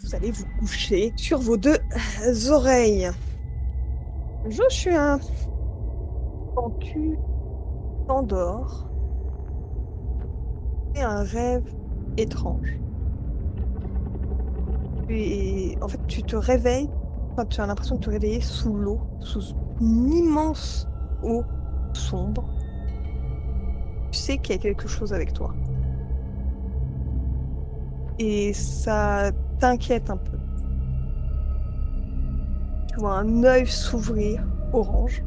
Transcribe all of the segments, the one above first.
vous allez vous coucher sur vos deux oreilles. Joshua, quand tu t'endors, c'est un rêve étrange. En fait, tu te réveilles, enfin, tu as l'impression de te réveiller sous l'eau, sous une immense eau sombre. Tu sais qu'il y a quelque chose avec toi. Et ça t'inquiète un peu. Tu vois un œil s'ouvrir orange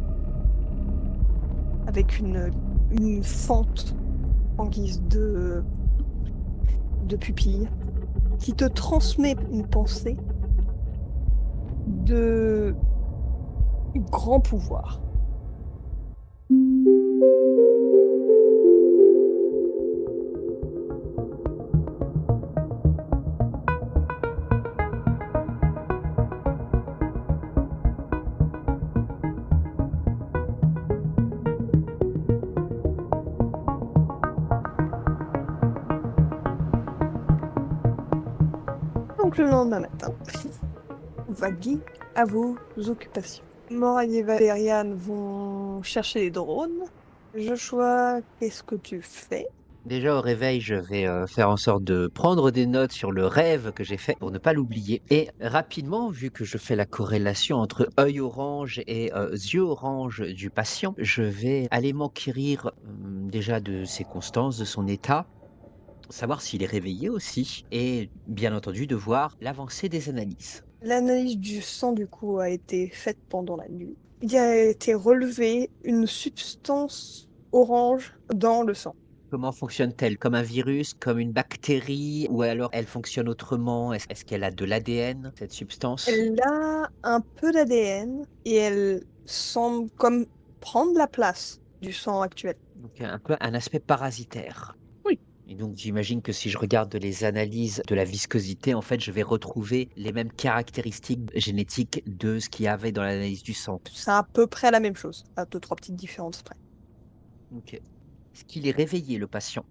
avec une fente en guise de pupille qui te transmet une pensée de grand pouvoir. Donc le lendemain matin, vaguez à vos occupations. Morag et Valériane vont chercher les drones. Joshua, qu'est-ce que tu fais? Déjà au réveil, je vais faire en sorte de prendre des notes sur le rêve que j'ai fait pour ne pas l'oublier. Et rapidement, vu que je fais la corrélation entre œil orange et yeux orange du patient, je vais aller m'enquérir déjà de ses constances, de son état, savoir s'il est réveillé aussi, et bien entendu de voir l'avancée des analyses. L'analyse du sang, du coup, a été faite pendant la nuit. Il a été relevé une substance orange dans le sang. Comment fonctionne-t-elle? Comme un virus, comme une bactérie, ou alors elle fonctionne autrement? Est-ce qu'elle a de l'ADN, cette substance? Elle a un peu d'ADN et elle semble comme prendre la place du sang actuel. Donc un peu un aspect parasitaire. Oui. Et donc j'imagine que si je regarde les analyses de la viscosité, en fait, je vais retrouver les mêmes caractéristiques génétiques de ce qu'il y avait dans l'analyse du sang. C'est à peu près la même chose, à deux, trois petites différences près. OK. Est-ce qu'il est réveillé, le patient?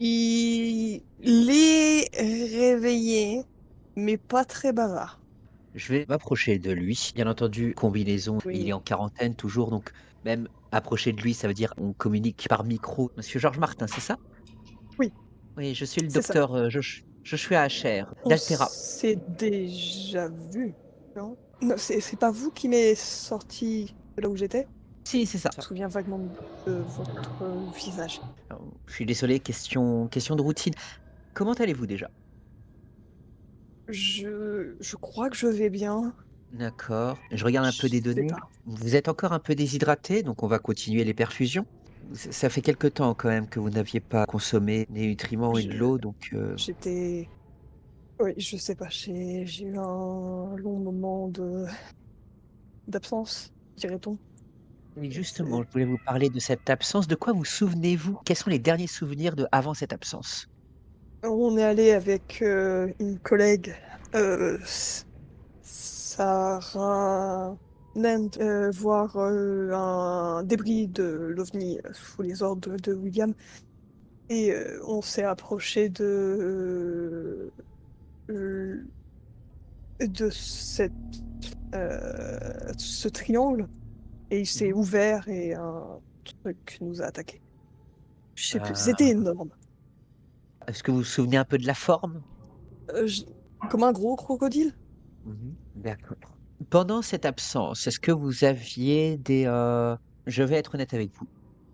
Il est réveillé, mais pas très bavard. Je vais m'approcher de lui. Bien entendu, combinaison, il est Oui, en quarantaine toujours, donc même approcher de lui, ça veut dire on communique par micro. Monsieur Georges Martin, c'est ça? oui, Oui, je suis le c'est ça. docteur, Joshua Hacher, On d'Altera. s'est déjà vu, non? Non, c'est pas vous qui m'est sorti de là où j'étais? Si, c'est ça. Je me souviens vaguement de votre visage. Alors, je suis désolé, question de routine. Comment allez-vous déjà? Je crois que je vais bien. D'accord. Je regarde un peu des Je sais données. pas. Vous êtes encore un peu déshydraté, donc on va continuer les perfusions. Ça fait quelque temps quand même que vous n'aviez pas consommé des nutriments et de Je l'eau, donc j'étais Oui, je sais pas, j'ai eu un long moment d'absence, dirait-on. oui, justement, C'est je voulais vous parler de cette absence. De quoi vous souvenez-vous? Quels sont les derniers souvenirs de avant cette absence? On est allé avec, une collègue, S Sarah Land, voir, un débris de l'OVNI, sous les ordres de William et on s'est approché heu, de ce triangle et il s'est Mmh. ouvert et un truc nous a attaqués. Je sais plus, c'était Heu, énorme. est-ce que vous vous souvenez un peu de la forme? J Comme un gros crocodile? Mmh. D'accord. Pendant cette absence, est-ce que vous aviez je vais être honnête avec vous,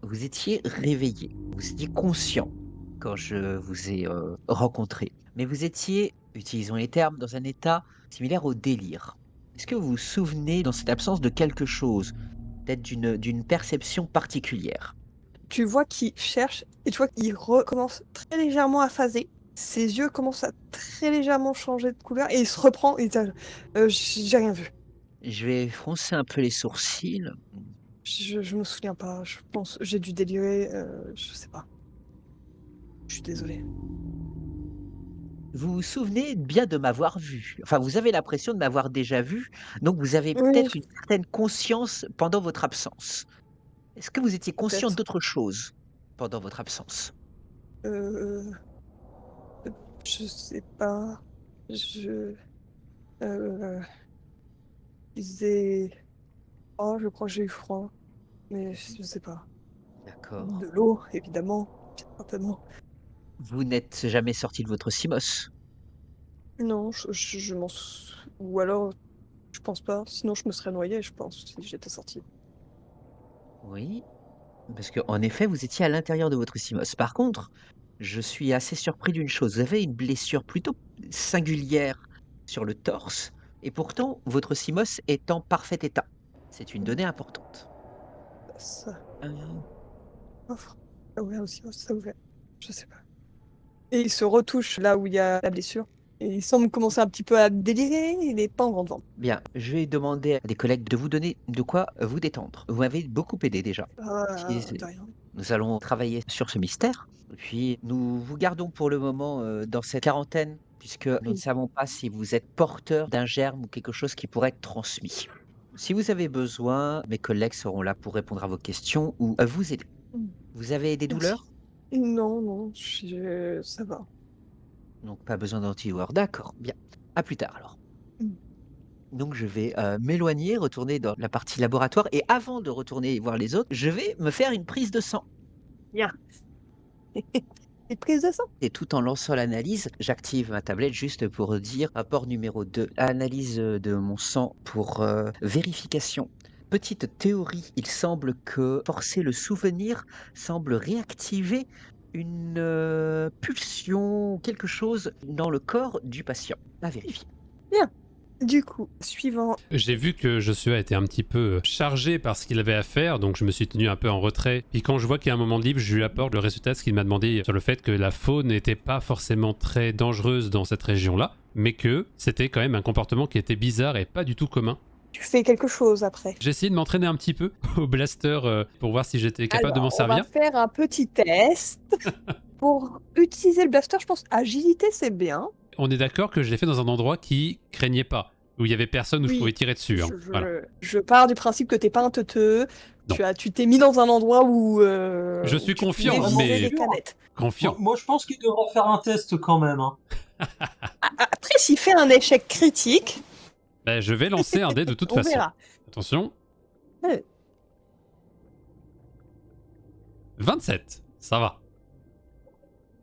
vous étiez réveillé, vous étiez conscient quand je vous ai, rencontré, mais vous étiez, utilisons les termes, dans un état similaire au délire. Est-ce que vous vous souvenez dans cette absence de quelque chose? Peut-être d'une perception particulière? Tu vois qu'il cherche et tu vois qu'il recommence très légèrement à phaser. Ses yeux commencent à très légèrement changer de couleur et il se reprend et tu j'ai rien vu. Je vais froncer un peu les sourcils. Je me souviens pas, je pense j'ai dû délirer, je sais pas. Je suis désolée. Vous vous souvenez bien de m'avoir vu? Enfin, vous avez l'impression de m'avoir déjà vu, donc vous avez Oui, peut-être une certaine conscience pendant votre absence. Est-ce que vous étiez conscient peut-être. d'autre chose pendant votre absence? Heu, je sais pas. Je Il faisait froid, je crois que j'ai eu froid, mais je sais pas. D'accord. De l'eau, évidemment, certainement. Vous n'êtes jamais sorti de votre Simos? Non, je m'en sou ou alors, je pense pas, sinon je me serais noyée, je pense, si j'étais sortie. Oui, parce qu'en effet, vous étiez à l'intérieur de votre Simos. Par contre, je suis assez surpris d'une chose. Vous avez une blessure plutôt singulière sur le torse et pourtant votre Simos est en parfait état. C'est une Mmh, donnée importante. ça Heu, offre ça ouvert aussi, ouais, ça ouvert, je sais pas. Et il se retouche là où il y a la blessure et il semble commencer un petit peu à délirer, il est pas en grande forme. bien, je vais demander à des collègues de vous donner de quoi vous détendre. Vous m'avez beaucoup aidé déjà. Si Ah, c'est de rien. Nous allons travailler sur ce mystère, puis nous vous gardons pour le moment, dans cette quarantaine, puisque nous ne Oui. savons pas si vous êtes porteur d'un germe ou quelque chose qui pourrait être transmis. Si vous avez besoin, mes collègues seront là pour répondre à vos questions ou à vous aider. Mmh, Vous avez des merci. douleurs? Non, non, je ça va. Donc pas besoin d'antidouleurs. D'accord, bien. À plus tard alors. Mmh. Donc je vais, m'éloigner, retourner dans la partie laboratoire et avant de retourner voir les autres, je vais me faire une prise de sang. Bien. Et prise de sang? Et tout en lançant l'analyse, j'active ma tablette juste pour dire rapport numéro 2, analyse, de mon sang pour, vérification. Petite théorie, il semble que forcer le souvenir semble réactiver une, pulsion, quelque chose dans le corps du patient. À vérifier. Bien. Du coup, suivant J'ai vu que Joshua était un petit peu chargé par ce qu'il avait à faire, donc je me suis tenu un peu en retrait. Puis quand je vois qu'il y a un moment de libre, je lui apporte le résultat de ce qu'il m'a demandé sur le fait que la faune n'était pas forcément très dangereuse dans cette région-là, mais que c'était quand même un comportement qui était bizarre et pas du tout commun. tu fais quelque chose après. J'ai essayé de m'entraîner un petit peu au blaster pour voir si j'étais capable de m'en Alors, on va servir. faire un petit test. Pour utiliser le blaster, je pense agilité, c'est bien. On est d'accord que je l'ai fait dans un endroit qui craignait pas, où il y avait personne où je Oui, pouvais tirer dessus. Hein. je Voilà. je pars du principe que t'es pas un teuteux. Non. Tu t'es mis dans un endroit où, Je suis où tu confiant, pouvais viser mais des canettes. confiant. Moi, je pense qu'il devrait faire un test quand même. Hein. Après, s'il fait un échec critique, Ben, je vais lancer un dé de toute on façon. verra. Attention. Ouais. 27, ça va.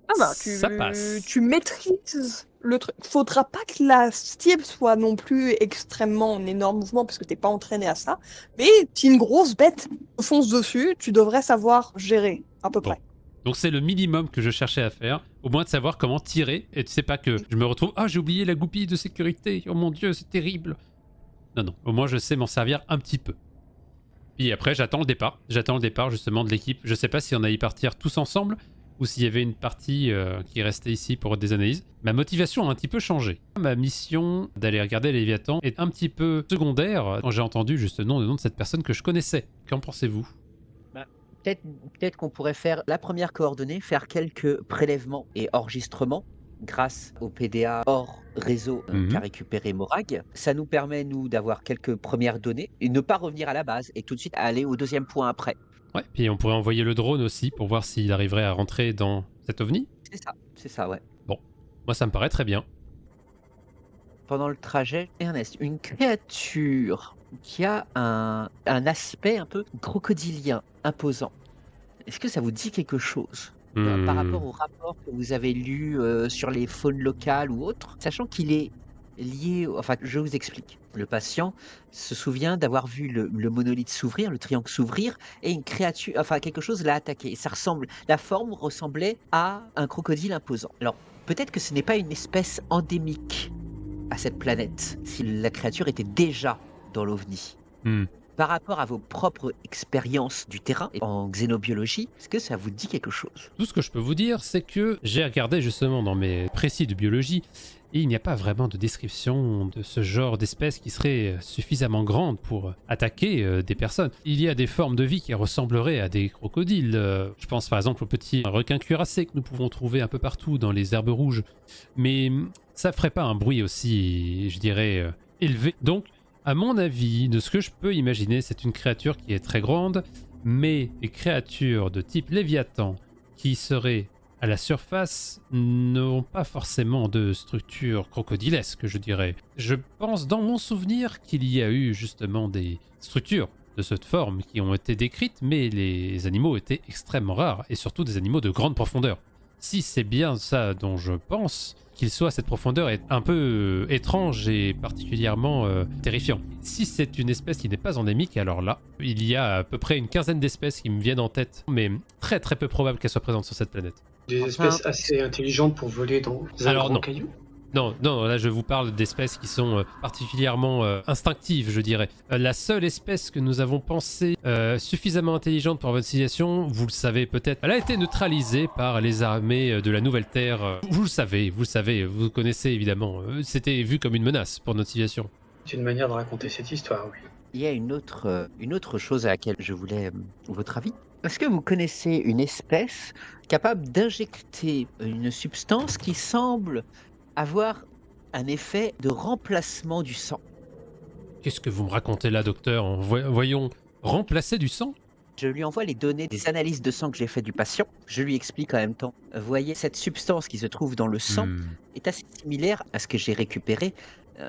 Ah bah, Ça passe. tu maîtrises le truc. Faudra pas que la cible soit non plus extrêmement en énorme mouvement parce que t'es pas entraîné à ça. Mais si une grosse bête te fonce dessus, tu devrais savoir gérer à peu Bon. près. Donc c'est le minimum que je cherchais à faire, au moins de savoir comment tirer, et tu sais pas que je me retrouve « Ah, j'ai oublié la goupille de sécurité, oh mon dieu, c'est terrible !» Non, non, au moins je sais m'en servir un petit peu. Puis après, j'attends le départ justement de l'équipe. Je sais pas si on allait y partir tous ensemble, ou s'il y avait une partie qui restait ici pour des analyses. Ma motivation a un petit peu changé. Ma mission d'aller regarder Léviathan est un petit peu secondaire quand j'ai entendu juste le nom de cette personne que je connaissais. Qu'en pensez-vous? Bah, peut-être qu'on pourrait faire la première coordonnée, faire quelques prélèvements et enregistrements grâce au PDA hors réseau qu'a récupéré Morag. Ça nous permet, nous, d'avoir quelques premières données et ne pas revenir à la base et tout de suite aller au deuxième point après. Ouais, puis on pourrait envoyer le drone aussi pour voir s'il arriverait à rentrer dans cet ovni. C'est ça, ouais. Bon, moi ça me paraît très bien. Pendant le trajet, Ernest, une créature qui a un aspect un peu crocodilien, imposant. Est-ce que ça vous dit quelque chose? Par rapport au rapport que vous avez lu, sur les faunes locales ou autres, sachant qu'il est lié enfin, je vous explique. Le patient se souvient d'avoir vu le monolithe s'ouvrir, le triangle s'ouvrir et une créature enfin quelque chose l'a attaqué. La forme ressemblait à un crocodile imposant. Alors, peut-être que ce n'est pas une espèce endémique à cette planète, si la créature était déjà dans l'OVNI. Par rapport à vos propres expériences du terrain et en xénobiologie, est-ce que ça vous dit quelque chose? Tout ce que je peux vous dire, c'est que j'ai regardé justement dans mes précis de biologie et il n'y a pas vraiment de description de ce genre d'espèce qui serait suffisamment grande pour attaquer des personnes. Il y a des formes de vie qui ressembleraient à des crocodiles. Je pense par exemple aux petits requins cuirassés que nous pouvons trouver un peu partout dans les herbes rouges. Mais ça ferait pas un bruit aussi, je dirais, élevé. Donc, à mon avis, de ce que je peux imaginer, c'est une créature qui est très grande, mais des créatures de type Léviathan qui seraient à la surface n'ont pas forcément de structure crocodilesque, je dirais. Je pense dans mon souvenir qu'il y a eu justement des structures de cette forme qui ont été décrites, mais les animaux étaient extrêmement rares, et surtout des animaux de grande profondeur. Si c'est bien ça dont je pense, qu'il soit à cette profondeur est un peu étrange et particulièrement terrifiant. Si c'est une espèce qui n'est pas endémique, alors là, il y a à peu près une quinzaine d'espèces qui me viennent en tête, mais très très peu probable qu'elles soient présentes sur cette planète. Des espèces assez intelligentes pour voler dans un Alors, grand non. caillou. Non, là je vous parle d'espèces qui sont particulièrement instinctives, je dirais. La seule espèce que nous avons pensée suffisamment intelligente pour votre civilisation, vous le savez peut-être, elle a été neutralisée par les armées de la Nouvelle Terre. Vous le savez, vous connaissez évidemment. C'était vu comme une menace pour notre civilisation. C'est une manière de raconter cette histoire, oui. Il y a une autre chose à laquelle je voulais votre avis. Est-ce que vous connaissez une espèce capable d'injecter une substance qui semble avoir un effet de remplacement du sang? Qu'est-ce que vous me racontez là, docteur? Voyons, remplacer du sang? Je lui envoie les données des analyses de sang que j'ai fait du patient. Je lui explique en même temps. Vous voyez, cette substance qui se trouve dans le sang est assez similaire à ce que j'ai récupéré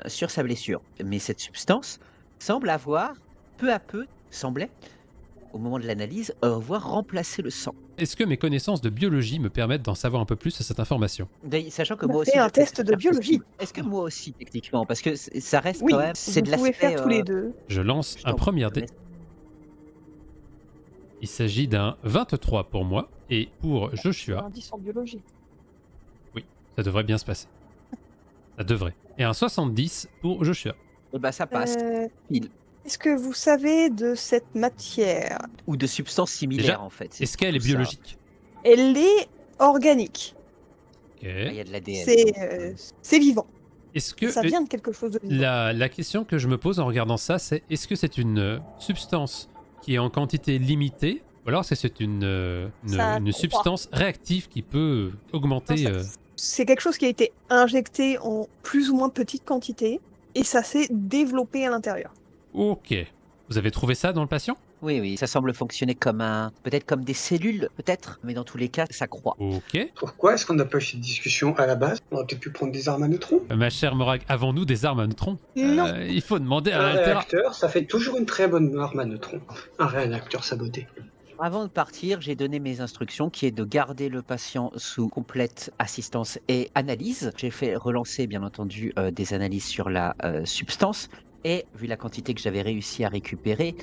sur sa blessure. Mais cette substance semble avoir, peu à peu, au moment de l'analyse, avoir remplacé le sang. Est-ce que mes connaissances de biologie me permettent d'en savoir un peu plus sur cette information? Sachant que On a moi fait aussi... un je peux test de faire biologie. possible. Est-ce que moi aussi, techniquement? Parce que ça reste Oui, quand même... C'est vous de pouvez l'aspect... faire tous les deux. Je lance je un t'en premier prie, dé. Il s'agit d'un 23 pour moi, et pour Joshua, Un indice en biologie. ça devrait bien se passer. Ça devrait. Et un 70 pour Joshua. Eh ben, ça passe. Pile. Est-ce que vous savez de cette matière? Ou de substances similaires, Déjà, en fait. C'est Est-ce qu'elle est surtout ça. biologique? Elle est organique. Ok. Ah, il y a de l'ADN. C'est vivant. Est-ce que Ça vient de quelque chose de vivant. la question que je me pose en regardant ça, c'est est-ce que c'est une substance qui est en quantité limitée, ou alors est-ce que c'est une Ça substance réactive qui peut augmenter Non, C'est quelque chose qui a été injecté en plus ou moins petite quantité et ça s'est développé à l'intérieur. Ok. Vous avez trouvé ça dans le patient? Oui, ça semble fonctionner comme peut-être comme des cellules, peut-être, mais dans tous les cas, ça croît. Ok. Pourquoi est-ce qu'on n'a pas eu cette discussion à la base? On aurait peut-être pu prendre des armes à neutrons. Ma chère Morag, avons-nous des armes à neutrons? Non. Il faut demander à Un l'Altera. réacteur, ça fait toujours une très bonne arme à neutrons. Un réacteur saboté. Avant de partir, j'ai donné mes instructions qui est de garder le patient sous complète assistance et analyse. J'ai fait relancer, bien entendu, des analyses sur la substance. Et vu la quantité que j'avais réussi à récupérer,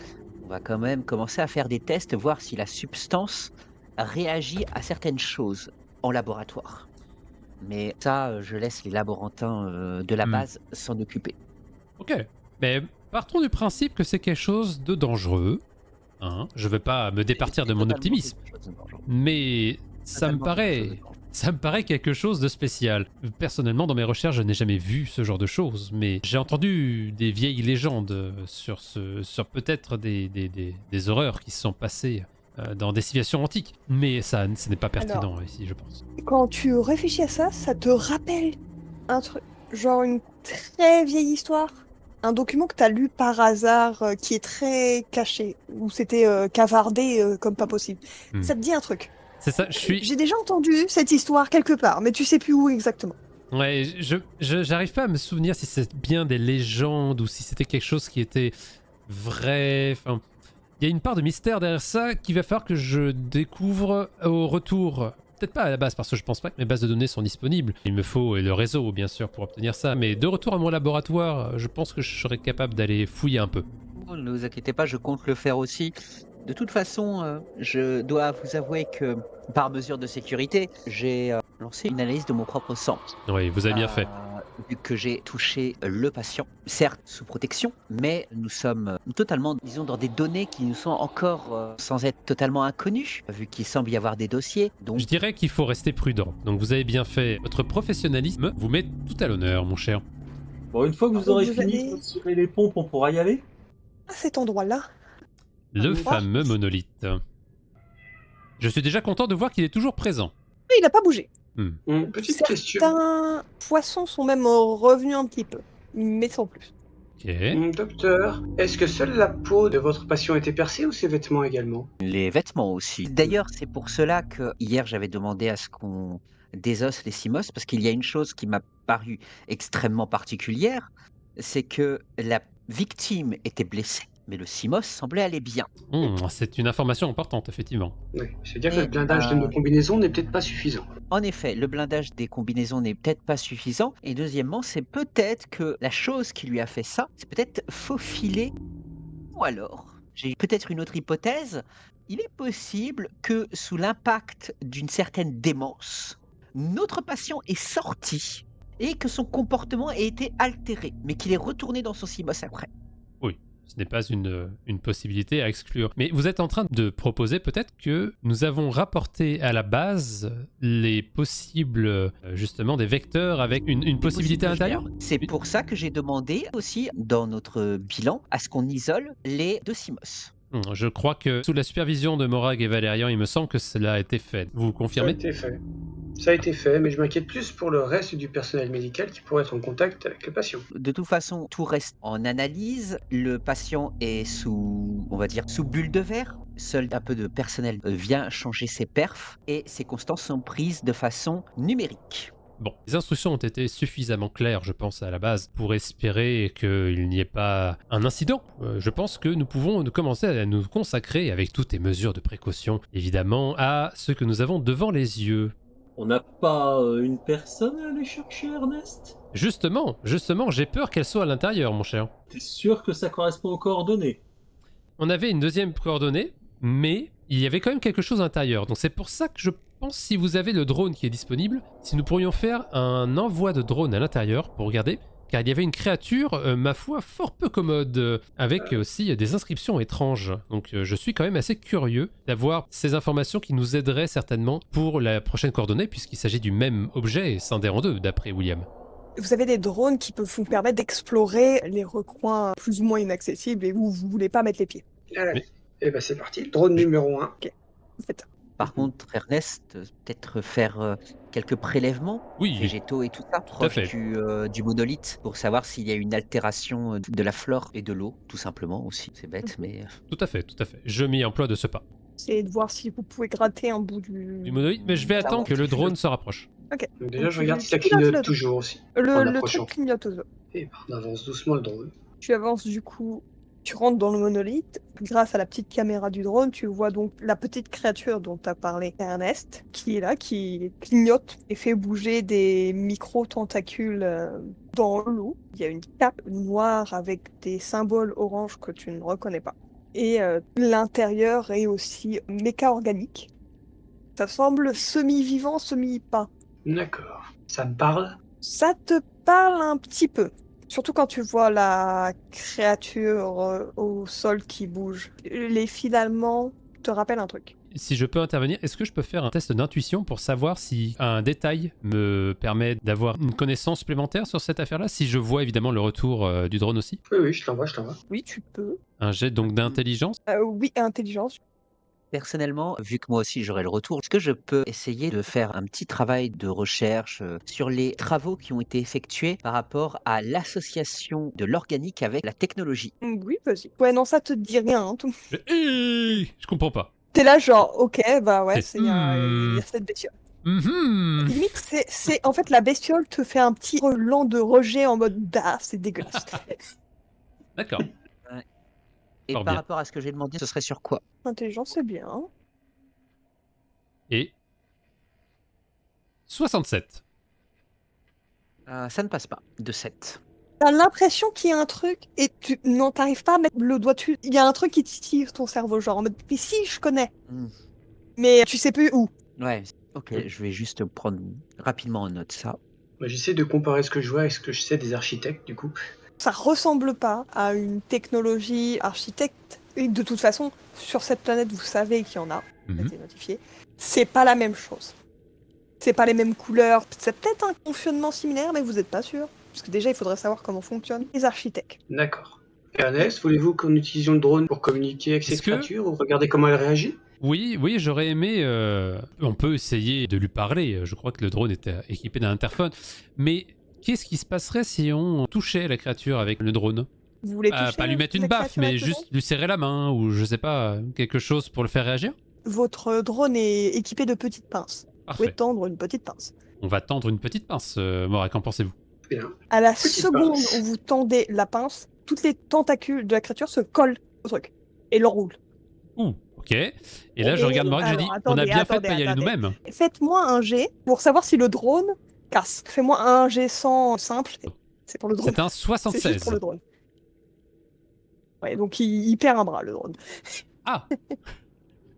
on va quand même commencer à faire des tests, voir si la substance réagit à certaines choses en laboratoire. Mais ça, je laisse les laborantins de la base s'en occuper. Ok. Mais partons du principe que c'est quelque chose de dangereux. Hein, je veux pas me départir de mon Totalement optimisme, quelque chose de dangereux. mais ça me Totalement quelque chose de paraît... dangereux. Ça me paraît quelque chose de spécial. Personnellement, dans mes recherches, je n'ai jamais vu ce genre de choses, mais j'ai entendu des vieilles légendes sur peut-être des horreurs qui se sont passées dans des civilisations antiques. Mais ça, ce n'est pas pertinent ici, je pense. Quand tu réfléchis à ça, ça te rappelle un truc, genre une très vieille histoire. Un document que tu as lu par hasard qui est très caché, où c'était cavardé comme pas possible. Ça te dit un truc. C'est ça, J'ai déjà entendu cette histoire quelque part, mais tu sais plus où exactement. Ouais, j'arrive pas à me souvenir si c'est bien des légendes ou si c'était quelque chose qui était vrai. Enfin, il y a une part de mystère derrière ça qu'il va falloir que je découvre au retour. Peut-être pas à la base, parce que je pense pas que mes bases de données sont disponibles. Il me faut le réseau, bien sûr, pour obtenir ça. Mais de retour à mon laboratoire, je pense que je serai capable d'aller fouiller un peu. Ne vous inquiétez pas, je compte le faire aussi. De toute façon, je dois vous avouer que, par mesure de sécurité, j'ai lancé une analyse de mon propre sang. Oui, vous avez bien fait. Vu que j'ai touché le patient, certes sous protection, mais nous sommes totalement, disons, dans des données qui nous sont encore sans être totalement inconnues, vu qu'il semble y avoir des dossiers. Donc, Je dirais qu'il faut rester prudent. Donc vous avez bien fait. Votre professionnalisme vous met tout à l'honneur, mon cher. Bon, une fois que vous Donc aurez vous fini allez- de tirer les pompes, on pourra y aller. À cet endroit-là, Le Ah, fameux monolithe. Je suis déjà content de voir qu'il est toujours présent. il n'a pas bougé. Petite question. Certains poissons sont même revenus un petit peu, mais sans plus. Ok. Docteur, est-ce que seule la peau de votre patient était percée ou ses vêtements également? Les vêtements aussi. D'ailleurs, c'est pour cela que hier j'avais demandé à ce qu'on désosse les cymos, parce qu'il y a une chose qui m'a paru extrêmement particulière, c'est que la victime était blessée, mais le cymos semblait aller bien. C'est une information importante, effectivement. Oui, c'est-à-dire que le Et blindage de nos combinaisons n'est peut-être pas suffisant. en effet, le blindage des combinaisons n'est peut-être pas suffisant. Et deuxièmement, c'est peut-être que la chose qui lui a fait ça, c'est peut-être faufiler. Ou alors, j'ai peut-être une autre hypothèse. Il est possible que sous l'impact d'une certaine démence, notre patient est sorti et que son comportement ait été altéré, mais qu'il est retourné dans son cymos après. Oui, ce n'est pas une possibilité à exclure. Mais vous êtes en train de proposer peut-être que nous avons rapporté à la base les possibles, justement, des vecteurs avec une possibilité Possible intérieure. germe. C'est pour ça que j'ai demandé aussi dans notre bilan à ce qu'on isole les deux cymos. Je crois que sous la supervision de Morag et Valérian, il me semble que cela a été fait. Vous Ça a confirmez? été fait. Ça a été fait, mais je m'inquiète plus pour le reste du personnel médical qui pourrait être en contact avec le patient. De toute façon, tout reste en analyse. Le patient est sous, on va dire, sous bulle de verre. Seul un peu de personnel vient changer ses perfs et ces constances sont prises de façon numérique. Bon, les instructions ont été suffisamment claires, je pense, à la base, pour espérer qu'il n'y ait pas un incident. Je pense que nous pouvons commencer à nous consacrer, avec toutes les mesures de précaution, évidemment, à ce que nous avons devant les yeux. On n'a pas une personne à aller chercher, Ernest? Justement, j'ai peur qu'elle soit à l'intérieur, mon cher. T'es sûr que ça correspond aux coordonnées? On avait une deuxième coordonnée, mais il y avait quand même quelque chose à l'intérieur. Donc c'est pour ça que je pense, si vous avez le drone qui est disponible, si nous pourrions faire un envoi de drone à l'intérieur pour regarder, car il y avait une créature, ma foi, fort peu commode, avec aussi des inscriptions étranges. Donc je suis quand même assez curieux d'avoir ces informations qui nous aideraient certainement pour la prochaine coordonnée, puisqu'il s'agit du même objet, scindé en deux, d'après William. Vous avez des drones qui peuvent vous permettre d'explorer les recoins plus ou moins inaccessibles et où vous voulez pas mettre les pieds. Allez, Mais- et ben c'est parti. Drone numéro 1. Vous faites ça. Par contre, Ernest, peut-être faire quelques prélèvements Oui, végétaux et tout ça, proche fait. du monolithe, pour savoir s'il y a une altération de la flore et de l'eau, tout simplement aussi. C'est bête, mais... tout à fait. Je m'y emploie de ce pas. C'est de voir si vous pouvez gratter un bout Du monolithe, mais je vais D'accord. attendre que le drone se rapproche. Ok. Donc déjà, Donc, je regarde tu- si ça tu pilotes clignote le- toujours aussi. en Le approchant. truc clignote aux yeux. Et ben, on avance doucement le drone. Tu avances du coup, tu rentres dans le monolithe. Grâce à la petite caméra du drone, tu vois donc la petite créature dont tu as parlé, Ernest, qui est là, qui clignote et fait bouger des micro-tentacules dans l'eau. Il y a une cape noire avec des symboles orange que tu ne reconnais pas. Et l'intérieur est aussi méca-organique. Ça semble semi-vivant, semi-pas. D'accord. Ça me parle? Ça te parle un petit peu. Surtout quand tu vois la créature au sol qui bouge. Les fils allemands te rappellent un truc. Si je peux intervenir, est-ce que je peux faire un test d'intuition pour savoir si un détail me permet d'avoir une connaissance supplémentaire sur cette affaire-là, si je vois évidemment le retour du drone aussi? Oui, je t'envoie. Oui, tu peux. Un jet donc d'intelligence? Oui, intelligence. Personnellement, vu que moi aussi j'aurai le retour, est-ce que je peux essayer de faire un petit travail de recherche sur les travaux qui ont été effectués par rapport à l'association de l'organique avec la technologie? Oui, vas-y. Ouais, non, ça te dit rien. Hein, tout. Je comprends pas. T'es là genre, ok, bah ouais, C'est- il y a cette bestiole. Limite, c'est en fait la bestiole te fait un petit relent de rejet en mode ah, c'est dégueulasse. D'accord. Et Fort par bien. rapport à ce que j'ai demandé, ce serait sur quoi? Intelligence, c'est bien. Et 67. Ça ne passe pas, de 7. T'as l'impression qu'il y a un truc et tu non, t'arrives pas à mettre le doigt dessus. Il y a un truc qui titille ton cerveau, genre en mode mais si, je connais. Mais tu sais plus où. Ouais, ok, je vais juste prendre rapidement en note ça. Bah, j'essaie de comparer ce que je vois avec ce que je sais des architectes, du coup. Ça ressemble pas à une technologie architecte. Et de toute façon, sur cette planète, vous savez qu'il y en a. Ça a été notifié. C'est pas la même chose. C'est pas les mêmes couleurs. C'est peut-être un fonctionnement similaire, mais vous n'êtes pas sûr. Parce que déjà, il faudrait savoir comment fonctionnent les architectes. D'accord. Ernest, voulez-vous qu'on utilise le drone pour communiquer avec Est-ce cette que- créature ou regarder comment elle réagit? Oui, j'aurais aimé. On peut essayer de lui parler. Je crois que le drone était équipé d'un interphone. Mais qu'est-ce qui se passerait si on touchait la créature avec le drone? Vous voulez toucher Pas lui mettre une la baffe, créature mais avec le juste lui serrer la main ou je sais pas, quelque chose pour le faire réagir. drone? Votre drone est équipé de petites pinces. Vous pouvez Parfait. tendre une petite pince. On va tendre une petite pince, Mora, qu'en pensez-vous? Bien. À la Petite seconde pince. où vous tendez la pince, toutes les tentacules de la créature se collent au truc et l'enroulent. Ouh, ok. Et là, je Et- regarde Mora et je alors, dis, on a attendez, bien fait de attendez, pas y aller attendez. nous-mêmes. Faites-moi un jet pour savoir si le drone casse. Fais-moi un jet sans simple. C'est pour le drone. C'est un C'est juste pour 76. le drone. Ouais, donc il perd un bras, le drone. Ah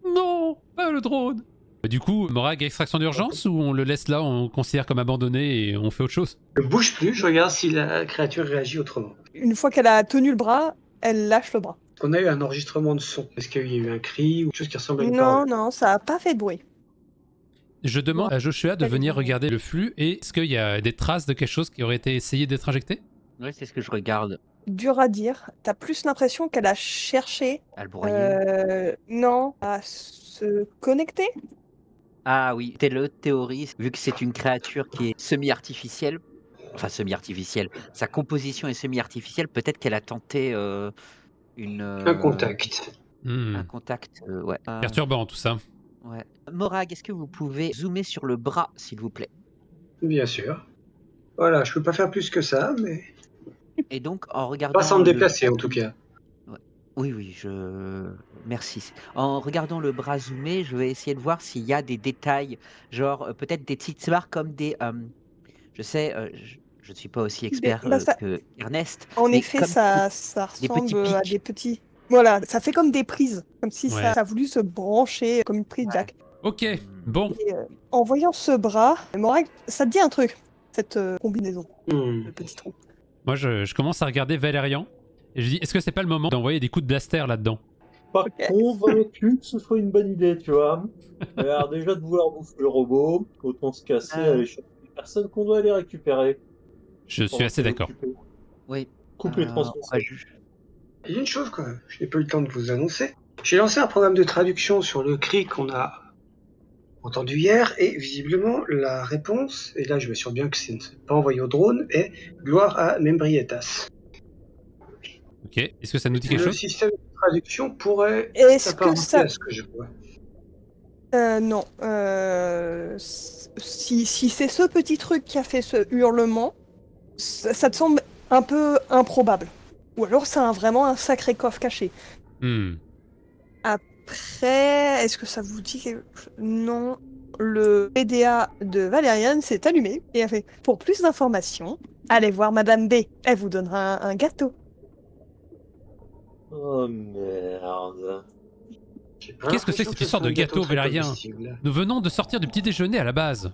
non, pas le drone. Du coup, Morag, extraction d'urgence ou on le laisse là, on considère comme abandonné et on fait autre chose? Je bouge plus, je regarde si la créature réagit autrement. Une fois qu'elle a tenu le bras, elle lâche le bras. On a eu un enregistrement de son. Est-ce qu'il y a eu un cri ou quelque chose qui ressemble à une Non, parole? non, ça a pas fait de bruit. Je demande à Joshua de Allez, venir bon. regarder le flux et est-ce qu'il y a des traces de quelque chose qui aurait été essayé d'être injecté? Ouais, c'est ce que je regarde. Dur à dire. T'as plus l'impression qu'elle a cherché, À le broyer. non, à se connecter. Ah oui, c'est le théorie, vu que c'est une créature qui est semi-artificielle, enfin semi-artificielle, sa composition est semi-artificielle, peut-être qu'elle a tenté une, Un contact. un contact, ouais. Perturbant tout ça. Ouais. Morag, est-ce que vous pouvez zoomer sur le bras, s'il vous plaît? Bien sûr. Voilà, je peux pas faire plus que ça, mais Et donc, en regardant pas sans me le déplacer bras en tout cas. Oui, oui, merci. En regardant le bras zoomé, je vais essayer de voir s'il y a des détails, genre peut-être des petites barres comme des, je sais, je ne suis pas aussi expert Ça, que Ernest, en mais effet, comme ça des petits ressemble à pics. des petits. Voilà, ça fait comme des prises, comme si Ouais. ça a voulu se brancher comme une prise Ouais. jack. Ok, bon. Et, en voyant ce bras, Morag, ça te dit un truc, cette combinaison, le petit trou. Moi, je commence à regarder Valérian et je dis, est-ce que c'est pas le moment d'envoyer des coups de blaster là-dedans? Pas Ok. convaincu que ce soit une bonne idée, tu vois. Alors déjà de vouloir bouffer le robot, autant se casser, Ah. aller chercher les personnes qu'on doit aller récupérer. Je suis pendant assez qu'elle est d'accord. occupée. Oui. Coupe les on va transmissions. Il y a une chose que je n'ai pas eu le temps de vous annoncer. J'ai lancé un programme de traduction sur le cri qu'on a entendu hier et visiblement la réponse, et là je m'assure bien que ce n'est pas envoyé au drone, est gloire à Membrietas. Ok, est-ce que ça nous dit quelque Le chose? système de traduction pourrait Est-ce que s'apparenter ça... à ce que je vois. Non. Si c'est ce petit truc qui a fait ce hurlement, ça te semble un peu improbable. Ou alors c'est vraiment un sacré coffre caché. Hmm. Après, est-ce que ça vous dit quelque chose? Non. Le PDA de Valériane s'est allumé et a fait « Pour plus d'informations, allez voir Madame B. Elle vous donnera un gâteau. Oh merde. J'ai pas Qu'est-ce que c'est l'impression que cette ce histoire soit de un gâteau gâteau, très Valérien? comestible. Nous venons de sortir du petit déjeuner à la base.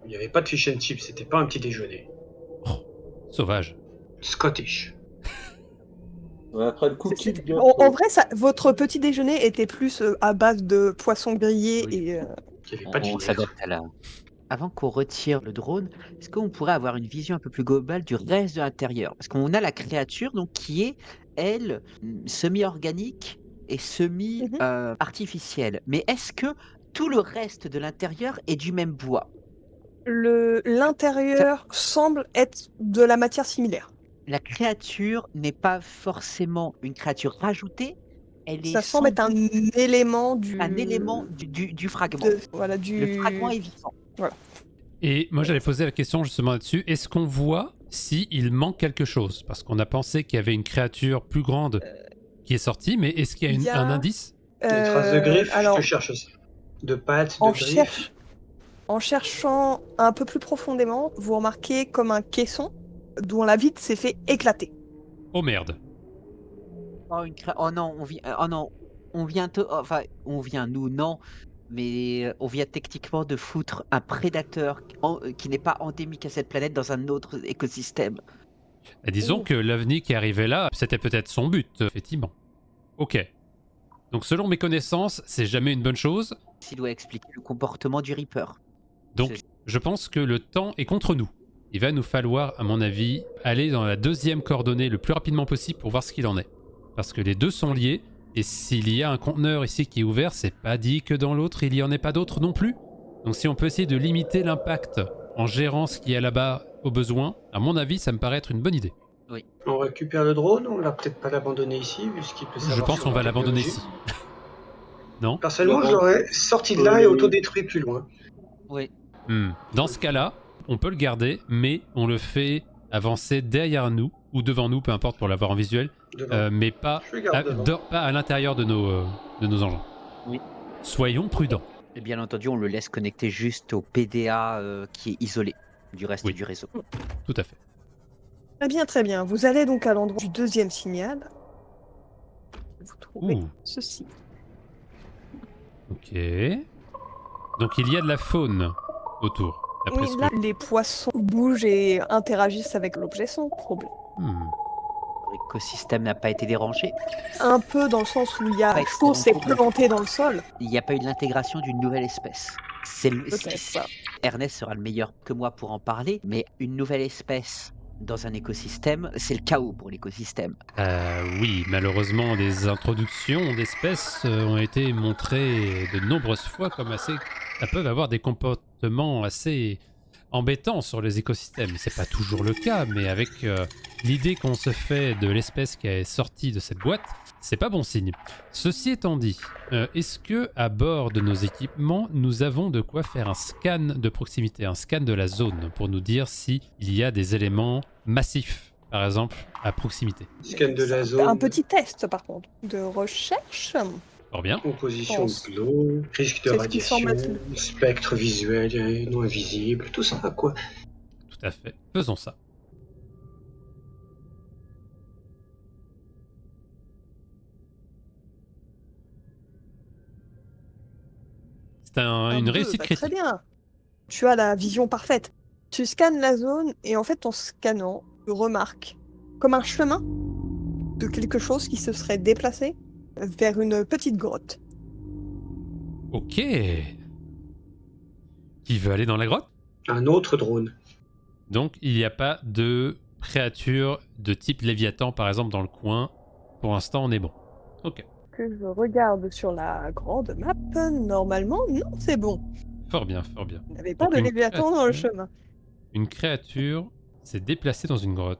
Il n'y avait pas de fish and chips, c'était pas un petit déjeuner. Sauvage. Scottish. Ouais, après le cookie de gâteau. En vrai, votre petit déjeuner était plus à base de poisson grillé Oui. et... Il n'y avait pas de On vinaigre. s'adapte à la. Avant qu'on retire le drone, est-ce qu'on pourrait avoir une vision un peu plus globale du reste de l'intérieur? Parce qu'on a la créature donc qui est, elle, semi-organique et semi-artificielle. Mais est-ce que tout le reste de l'intérieur est du même bois? L'intérieur semble être de la matière similaire. La créature n'est pas forcément une créature rajoutée, elle est Ça semble être sans doute un élément du... un élément du fragment. Voilà, Le fragment est vivant. Et moi, j'allais poser la question justement là-dessus. Est-ce qu'on voit s'il manque quelque chose? Parce qu'on a pensé qu'il y avait une créature plus grande qui est sortie, mais est-ce qu'il y a, il y a- un indice? Des traces de griffes, alors, je te cherche aussi. De pattes, en, de griffes. en cherchant un peu plus profondément, vous remarquez comme un caisson dont la vitre s'est fait éclater. Oh merde. Oh non, on vient nous non, mais on vient techniquement de foutre un prédateur qui n'est pas endémique à cette planète dans un autre écosystème. Et disons Oh. que l'avenir qui arrivait là, c'était peut-être son but, effectivement. Ok. Donc selon mes connaissances, c'est jamais une bonne chose. S'il doit expliquer le comportement du Reaper. Donc je pense que le temps est contre nous. Il va nous falloir, à mon avis, aller dans la deuxième coordonnée le plus rapidement possible pour voir ce qu'il en est. Parce que les deux sont liés, et s'il y a un conteneur ici qui est ouvert, c'est pas dit que dans l'autre, il y en ait pas d'autres non plus. Donc si on peut essayer de limiter l'impact en gérant ce qu'il y a là-bas au besoin, à mon avis, ça me paraît être une bonne idée. On récupère le drone, on va peut-être pas l'abandonner ici, vu ce qu'il peut savoir. Je pense sur qu'on la va l'abandonner technologie. ici. Non? Personnellement, je l'aurais sorti de là et autodétruit plus loin. Oui. Dans ce cas-là, on peut le garder, mais on le fait avancer derrière nous ou devant nous, peu importe pour l'avoir en visuel, Devant. mais pas Je le garde devant. pas à l'intérieur de nos engins. Oui. Soyons prudents. Et bien entendu, on le laisse connecter juste au PDA qui est isolé du reste Oui. du réseau. Tout à fait. Très bien, très bien. Vous allez donc à l'endroit du deuxième signal. Vous trouvez Ouh. ceci. Ok. Donc il y a de la faune autour. D'après Oui, ce là, que... les poissons bougent et interagissent avec l'objet sans problème. L'écosystème n'a pas été dérangé. Un peu dans le sens où il y a Pas chose s'est expérimenté, planté dans le sol. Il n'y a pas eu l'intégration d'une nouvelle espèce. C'est le... Peut-être pas. Ernest sera le meilleur que moi pour en parler, mais une nouvelle espèce dans un écosystème, c'est le chaos pour l'écosystème. Oui, malheureusement, les introductions d'espèces ont été montrées de nombreuses fois comme assez... Ça peut avoir des comportements assez embêtants sur les écosystèmes. C'est pas toujours le cas, mais avec l'idée qu'on se fait de l'espèce qui est sortie de cette boîte, c'est pas bon signe. Ceci étant dit, est-ce que à bord de nos équipements, nous avons de quoi faire un scan de proximité, un scan de la zone, pour nous dire s'il y a des éléments massifs, par exemple, à proximité? Scan de la Un zone, petit test, par contre, de recherche. Fort bien. composition pense. de l'eau, risque de C'est ce qui semble radiation, être spectre visuel et non invisible, tout ça quoi. Tout à fait. Faisons ça. C'est une deux, réussite très critique. bien. Tu as la vision parfaite. Tu scannes la zone et en fait, en scannant, tu remarques comme un chemin de quelque chose qui se serait déplacé vers une petite grotte. Ok. Qui veut aller dans la grotte? Un autre drone. Donc il n'y a pas de créature de type Léviathan par exemple dans le coin. Pour l'instant on est bon. Ok. Que je regarde sur la grande map, normalement, non, c'est bon. Fort bien, fort bien. Il n'y avait pas Donc, de une Léviathan dans le créature- chemin. Une créature s'est déplacée dans une grotte.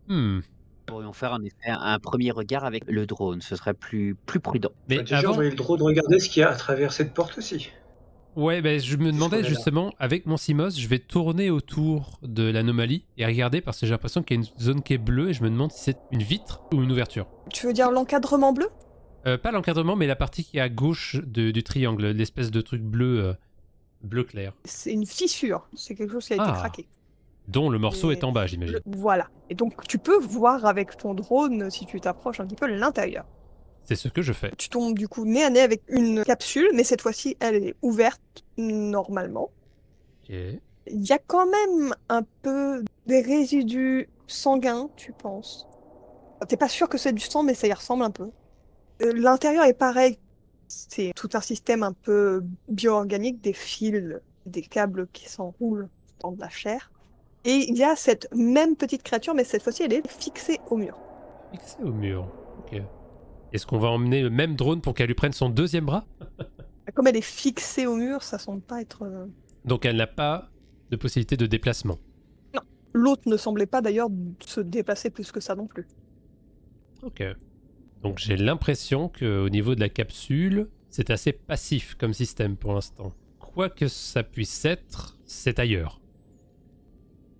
Hmm. Pourrions faire en effet un premier regard avec le drone, ce serait plus prudent. Mais Déjà avant, envoyer le drone regarder ce qu'il y a à travers cette porte aussi. ouais, ben, je me demandais qu'on a là. justement, avec mon CMOS, je vais tourner autour de l'anomalie et regarder parce que j'ai l'impression qu'il y a une zone qui est bleue et je me demande si c'est une vitre ou une ouverture. Tu veux dire l'encadrement bleu? Pas l'encadrement, mais la partie qui est à gauche du triangle, l'espèce de truc bleu, bleu clair, C'est une fissure, c'est quelque chose qui a été Ah. craqué. dont le morceau Et est en bas, j'imagine. Voilà. Et donc tu peux voir avec ton drone, si tu t'approches un petit peu, l'intérieur. C'est ce que je fais. Tu tombes du coup nez à nez avec une capsule, mais cette fois-ci, elle est ouverte normalement. Ok. Il y a quand même un peu des résidus sanguins, tu penses. T'es pas sûr que c'est du sang, mais ça y ressemble un peu. L'intérieur est pareil. C'est tout un système un peu bio-organique, des fils, des câbles qui s'enroulent dans de la chair. Et il y a cette même petite créature, mais cette fois-ci, elle est fixée au mur. Fixé au mur. Ok. Est-ce qu'on va emmener le même drone pour qu'elle lui prenne son deuxième bras? Comme elle est fixée au mur, ça semble pas être... Donc elle n'a pas de possibilité de déplacement. L'autre ne semblait pas d'ailleurs se déplacer plus que ça non plus. Ok. Donc j'ai l'impression qu'au niveau de la capsule, c'est assez passif comme système pour l'instant. Quoi que ça puisse être, c'est ailleurs.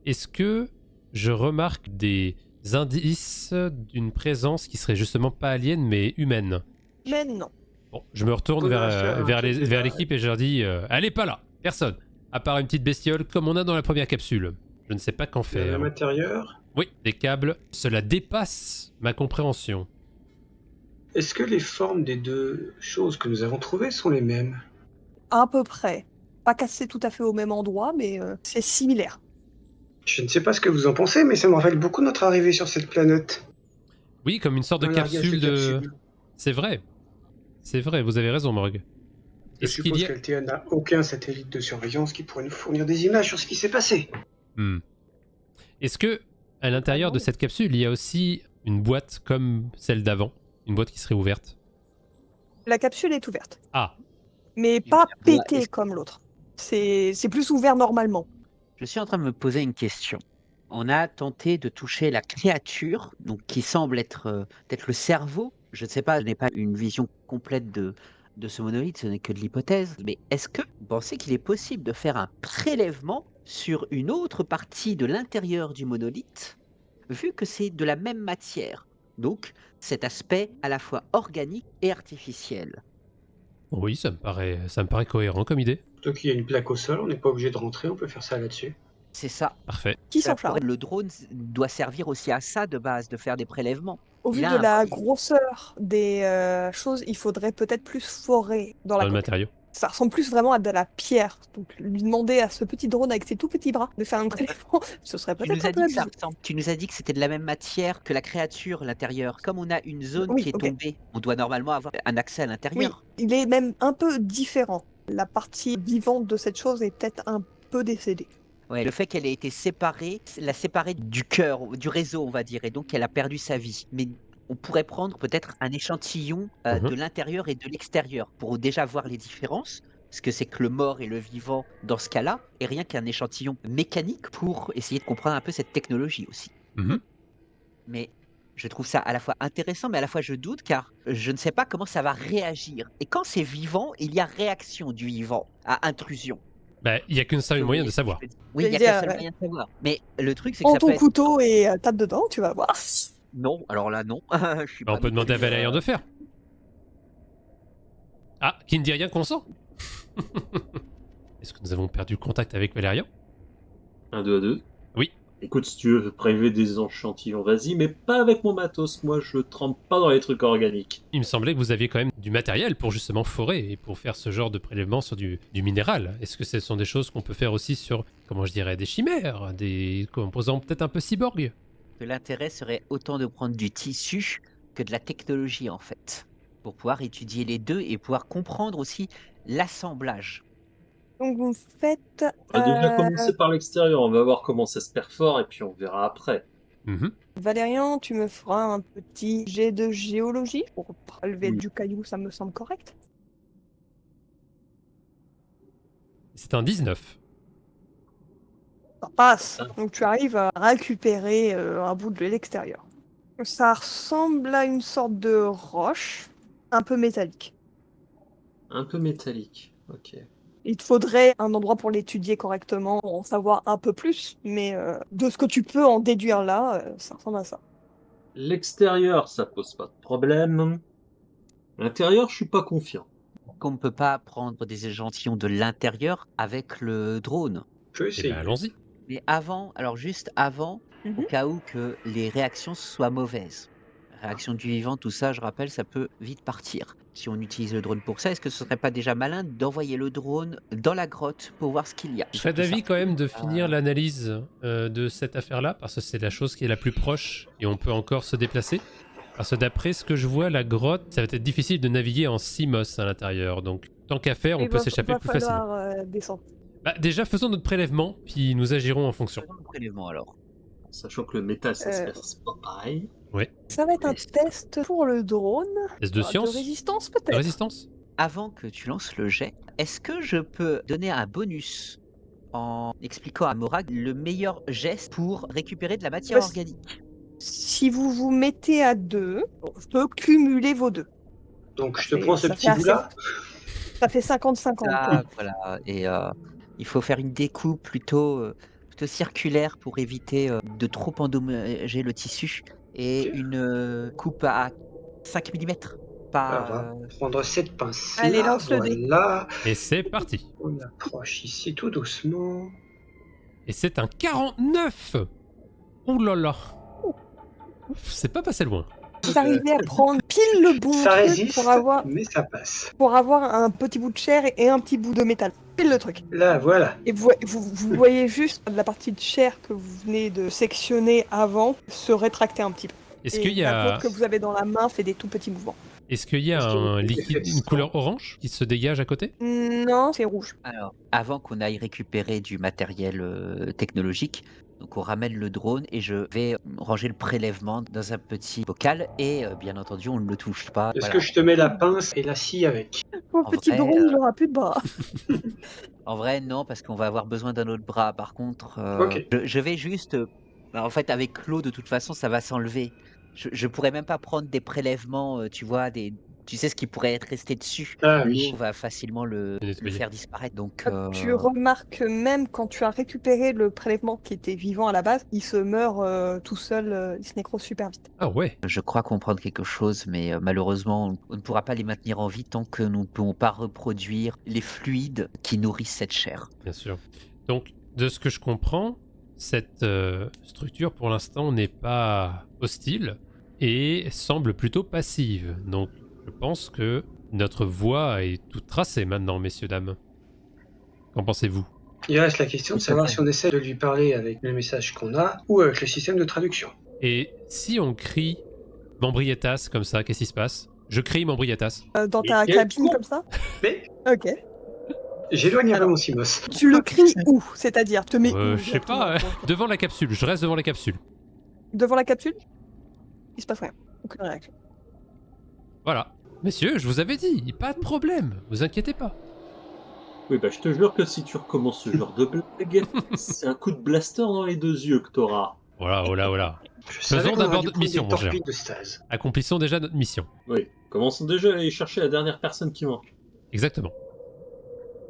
Est-ce que je remarque des indices d'une présence qui serait justement pas alien mais humaine? Mais non. Bon, je me retourne On a vers, affaire à un vers truc l'équipe et je leur dis elle est pas là, personne. À part une petite bestiole comme on a dans la première capsule. Je ne sais pas qu'en À faire. l'intérieur, Oui, des câbles, cela dépasse ma compréhension. est-ce que les formes des deux choses que nous avons trouvées sont les mêmes? À peu près. Pas cassé tout à fait au même endroit, mais c'est similaire. Je ne sais pas ce que vous en pensez, mais ça me rappelle beaucoup notre arrivée sur cette planète. Oui, comme une sorte de Un largage capsule de... capsule. C'est vrai. C'est vrai, vous avez raison, Morg. Je Est-ce qu'il suppose y a... qu'LTN n'a aucun satellite de surveillance qui pourrait nous fournir des images sur ce qui s'est passé. Hmm. Est-ce que, à l'intérieur de cette capsule, il y a aussi une boîte comme celle d'avant? Une boîte qui serait ouverte? La capsule est ouverte. Ah, Mais pas La boîte, pétée est-ce- comme l'autre. C'est plus ouvert normalement. Je suis en train de me poser une question. On a tenté de toucher la créature, donc qui semble être peut-être le cerveau. Je ne sais pas, je n'ai pas une vision complète de ce monolithe, ce n'est que de l'hypothèse. Mais est-ce que vous pensez qu'il est possible de faire un prélèvement sur une autre partie de l'intérieur du monolithe, vu que c'est de la même matière? Donc, cet aspect à la fois organique et artificiel. Oui, ça me paraît cohérent comme idée. Plutôt qu'il y a une plaque au sol, on n'est pas obligé de rentrer, on peut faire ça là-dessus. C'est ça. Parfait. Qui Ça s'en charge? le drone doit servir aussi à ça de base, de faire des prélèvements. Au Il vu a de un la prix. grosseur des choses, il faudrait peut-être plus forer dans Dans la le côte. matériau. Ça ressemble plus vraiment à de la pierre. Donc lui demander à ce petit drone avec ses tout petits bras de faire un prélèvement, ce serait Tu peut-être nous un as peu dit que ça abusé. ressemble tu nous as dit que c'était de la même matière que la créature, l'intérieur. Comme on a une zone Oui, qui est ok. tombée, on doit normalement avoir un accès à Oui, l'intérieur. il est même un peu différent. La partie vivante de cette chose est peut-être un peu décédée. Ouais, le fait qu'elle ait été séparée, l'a séparée du cœur, du réseau, on va dire, et donc elle a perdu sa vie. Mais on pourrait prendre peut-être un échantillon de l'intérieur et de l'extérieur pour déjà voir les différences, ce que c'est que le mort et le vivant dans ce cas-là, et rien qu'un échantillon mécanique pour essayer de comprendre un peu cette technologie aussi. Mhm. Mais je trouve ça à la fois intéressant, mais à la fois je doute car je ne sais pas comment ça va réagir. Et quand c'est vivant, il y a réaction du vivant à intrusion. Bah, il y a qu'un seul Vous moyen voyez de ce que je savoir. veux dire? Oui, il Je y veux a qu'un dire, seul moyen de savoir. Mais le truc, c'est que prends ça peut ton être couteau et tape dedans, tu vas voir. non, alors là non, je suis Bah, on pas peut non demander à plus, Valérian de faire. Ah, qui ne dit rien consent. Est-ce que nous avons perdu contact avec Valérian? 1, 2 à 2. Oui. Écoute, si tu veux prélever des échantillons, vas-y, mais pas avec mon matos. Moi, je trempe pas dans les trucs organiques. Il me semblait que vous aviez quand même du matériel pour justement forer et pour faire ce genre de prélèvement sur du minéral. Est-ce que ce sont des choses qu'on peut faire aussi sur, comment je dirais, des chimères, des composants peut-être un peu cyborg? que l'intérêt serait autant de prendre du tissu que de la technologie en fait, pour pouvoir étudier les deux et pouvoir comprendre aussi l'assemblage. Donc vous faites... On va déjà commencer par l'extérieur. On va voir comment ça se perfore et puis on verra après. Mhm. Valérian, tu me feras un petit jet de géologie pour prélever Oui. du caillou, ça me semble correct. C'est un 19. Ça passe. Ah. Donc tu arrives à récupérer un bout de l'extérieur. Ça ressemble à une sorte de roche, un peu métallique. Un peu métallique. Ok. Il te faudrait un endroit pour l'étudier correctement, pour en savoir un peu plus, mais de ce que tu peux en déduire là, ça ressemble à ça. L'extérieur, ça pose pas de problème. L'intérieur, je suis pas confiant. Qu'on ne peut pas prendre des échantillons de l'intérieur avec le drone. Je peux Eh ben essayer. allons-y. Mais avant, alors juste avant, au Mhm. cas où que les réactions soient mauvaises. Réaction du vivant, tout ça, je rappelle, ça peut vite partir. Si on utilise le drone pour ça, est-ce que ce serait pas déjà malin d'envoyer le drone dans la grotte pour voir ce qu'il y a? Je serais Surtout ça. d'avis quand même de finir l'analyse de cette affaire-là, parce que c'est la chose qui est la plus proche et on peut encore se déplacer. Parce que d'après ce que je vois, la grotte, ça va être difficile de naviguer en CMOS à l'intérieur. Donc, tant qu'à faire, on Il peut va s'échapper plus falloir facilement. descendre. Bah, déjà, faisons notre prélèvement, puis nous agirons en fonction. Faisons le prélèvement alors. Sachant que le métal, ça se Euh. perce pas pareil. Ça va être un Test. test pour le drone. Test de De science? résistance De peut-être. résistance? Avant que tu lances le jet, est-ce que je peux donner un bonus en expliquant à Morag le meilleur geste pour récupérer de la matière Bah, organique? Si vous vous mettez à deux, je peux cumuler vos deux. Donc Ça je te fait- prends ce ça petit fait bout-là. Ça fait 50-50. Ça, voilà, et il faut faire une découpe plutôt circulaire pour éviter de trop endommager le tissu et Ok. une coupe à 5 millimètres. On Pas, va prendre cette pince. Allez, lance le dé. Voilà. Et c'est parti. On approche ici tout doucement. Et c'est un 49! Ouh là là! Ouf, c'est pas passé loin. Vous arrivez à prendre pile le bon Ça truc résiste, mais ça passe. pour avoir un petit bout de chair et un petit bout de métal. Pile le truc. Là, voilà. Et vous voyez juste la partie de chair que vous venez de sectionner avant se rétracter un petit peu. Est-ce Et qu'il y la a, vôtre que vous avez dans la main fait des tout petits mouvements. est-ce qu'il y a Est-ce qu'il y a un des liquide, effets une couleur sans orange qui se dégage à côté? Non, c'est rouge. Alors, avant qu'on aille récupérer du matériel technologique, donc on ramène le drone et je vais ranger le prélèvement dans un petit bocal et bien entendu on ne le touche pas. Est-ce Voilà. que je te mets la pince et la scie avec? Mon En petit vrai, drone, il aura plus de bras. En vrai, non, parce qu'on va avoir besoin d'un autre bras. Par contre, Ok. je vais juste Bah, en fait, avec l'eau, de toute façon, ça va s'enlever. Je pourrais même pas prendre des prélèvements, tu vois, tu sais ce qui pourrait être resté dessus. Ah L'eau oui. va facilement le Nettoyer. faire disparaître. Donc, Tu remarques même quand tu as récupéré le prélèvement qui était vivant à la base, il se meurt tout seul, il se nécrose super vite. Ah ouais, je crois comprendre quelque chose, mais malheureusement, on ne pourra pas les maintenir en vie tant que nous ne pouvons pas reproduire les fluides qui nourrissent cette chair. bien sûr. Donc, de ce que je comprends, cette structure pour l'instant n'est pas hostile et semble plutôt passive. Donc, je pense que notre voie est toute tracée maintenant, messieurs, dames. Qu'en pensez-vous? Il reste la question de Tout à savoir fait. si on essaie de lui parler avec le message qu'on a ou avec le système de traduction. Et si on crie Membrietas comme ça, qu'est-ce qui se passe? Je crie Membrietas. Dans Mais ta quel cabine con! comme ça? Mais Ok. j'éloigne un peu Alors. mon Simos. Tu le cries où? C'est-à-dire, te mets où Je sais pas, exactement? devant la capsule, je reste devant la capsule. Devant la capsule? Il se passe rien. Aucune réaction. Voilà. Messieurs, je vous avais dit, pas de problème, vous inquiétez pas. Oui, bah je te jure que si tu recommences ce genre de blague, c'est un coup de blaster dans les 2 yeux que t'auras. Voilà, voilà, voilà. Je savais Faisons qu'on aurait d'abord dû notre prendre mission, des mon cher. torpilles de stase. Accomplissons déjà notre mission. Oui, commençons déjà à aller chercher la dernière personne qui manque. Exactement.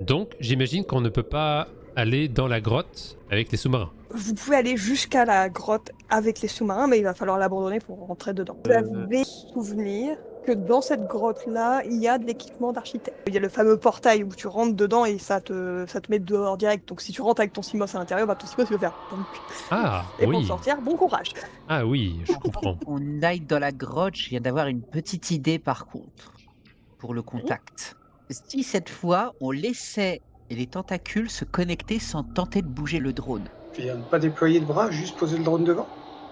Donc, j'imagine qu'on ne peut pas aller dans la grotte avec les sous-marins. Vous pouvez aller jusqu'à la grotte avec les sous-marins, mais il va falloir l'abandonner pour rentrer dedans. Vous avez souvenir que dans cette grotte-là, il y a de l'équipement d'architecte. Il y a le fameux portail où tu rentres dedans et ça te met dehors direct. Donc si tu rentres avec ton Simos à l'intérieur, bah ton Simos il va faire donc. Ah, Et pour oui. sortir, bon courage. Ah oui, je comprends. On aille dans la grotte, je viens d'avoir une petite idée par contre, pour le contact. Si cette fois, on laissait les tentacules se connecter sans tenter de bouger le drone. Et à ne pas déployer de bras, juste poser le drone devant.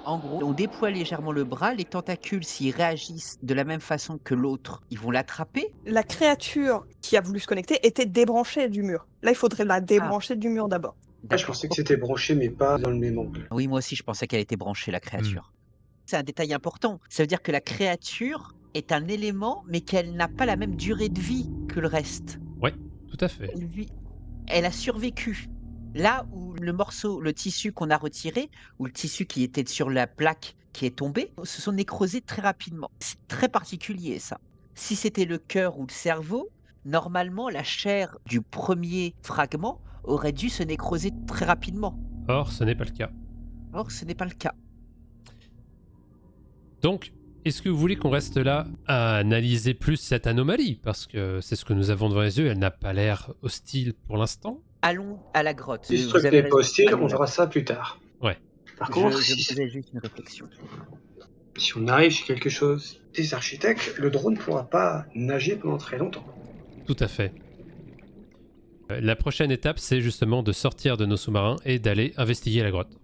En gros, on déploie légèrement le bras, les tentacules, s'ils réagissent de la même façon que l'autre, ils vont l'attraper. La créature qui a voulu se connecter était débranchée du mur. Là, il faudrait la débrancher du mur d'abord. Ah, je D'accord. pensais que c'était branché, mais pas dans le même angle. Oui, moi aussi, je pensais qu'elle était branchée, la créature. C'est un détail important. Ça veut dire que la créature est un élément, mais qu'elle n'a pas la même durée de vie que le reste. Ouais, tout à fait. Elle a survécu. Là où le morceau, le tissu qu'on a retiré, ou le tissu qui était sur la plaque qui est tombé, se sont nécrosés très rapidement. C'est très particulier ça. Si c'était le cœur ou le cerveau, normalement la chair du premier fragment aurait dû se nécroser très rapidement. Or, ce n'est pas le cas. Or, ce n'est pas le cas. Donc, est-ce que vous voulez qu'on reste là à analyser plus cette anomalie? Parce que c'est ce que nous avons devant les yeux, elle n'a pas l'air hostile pour l'instant. Allons à la grotte. Si ce Vous truc avez n'est raison. pas hostile, Allons on là. verra ça plus tard. Ouais. Par contre, Je me si faisais juste une réflexion. on arrive chez quelque chose des architectes, le drone ne pourra pas nager pendant très longtemps. Tout à fait. La prochaine étape, c'est justement de sortir de nos sous-marins et d'aller investiguer la grotte.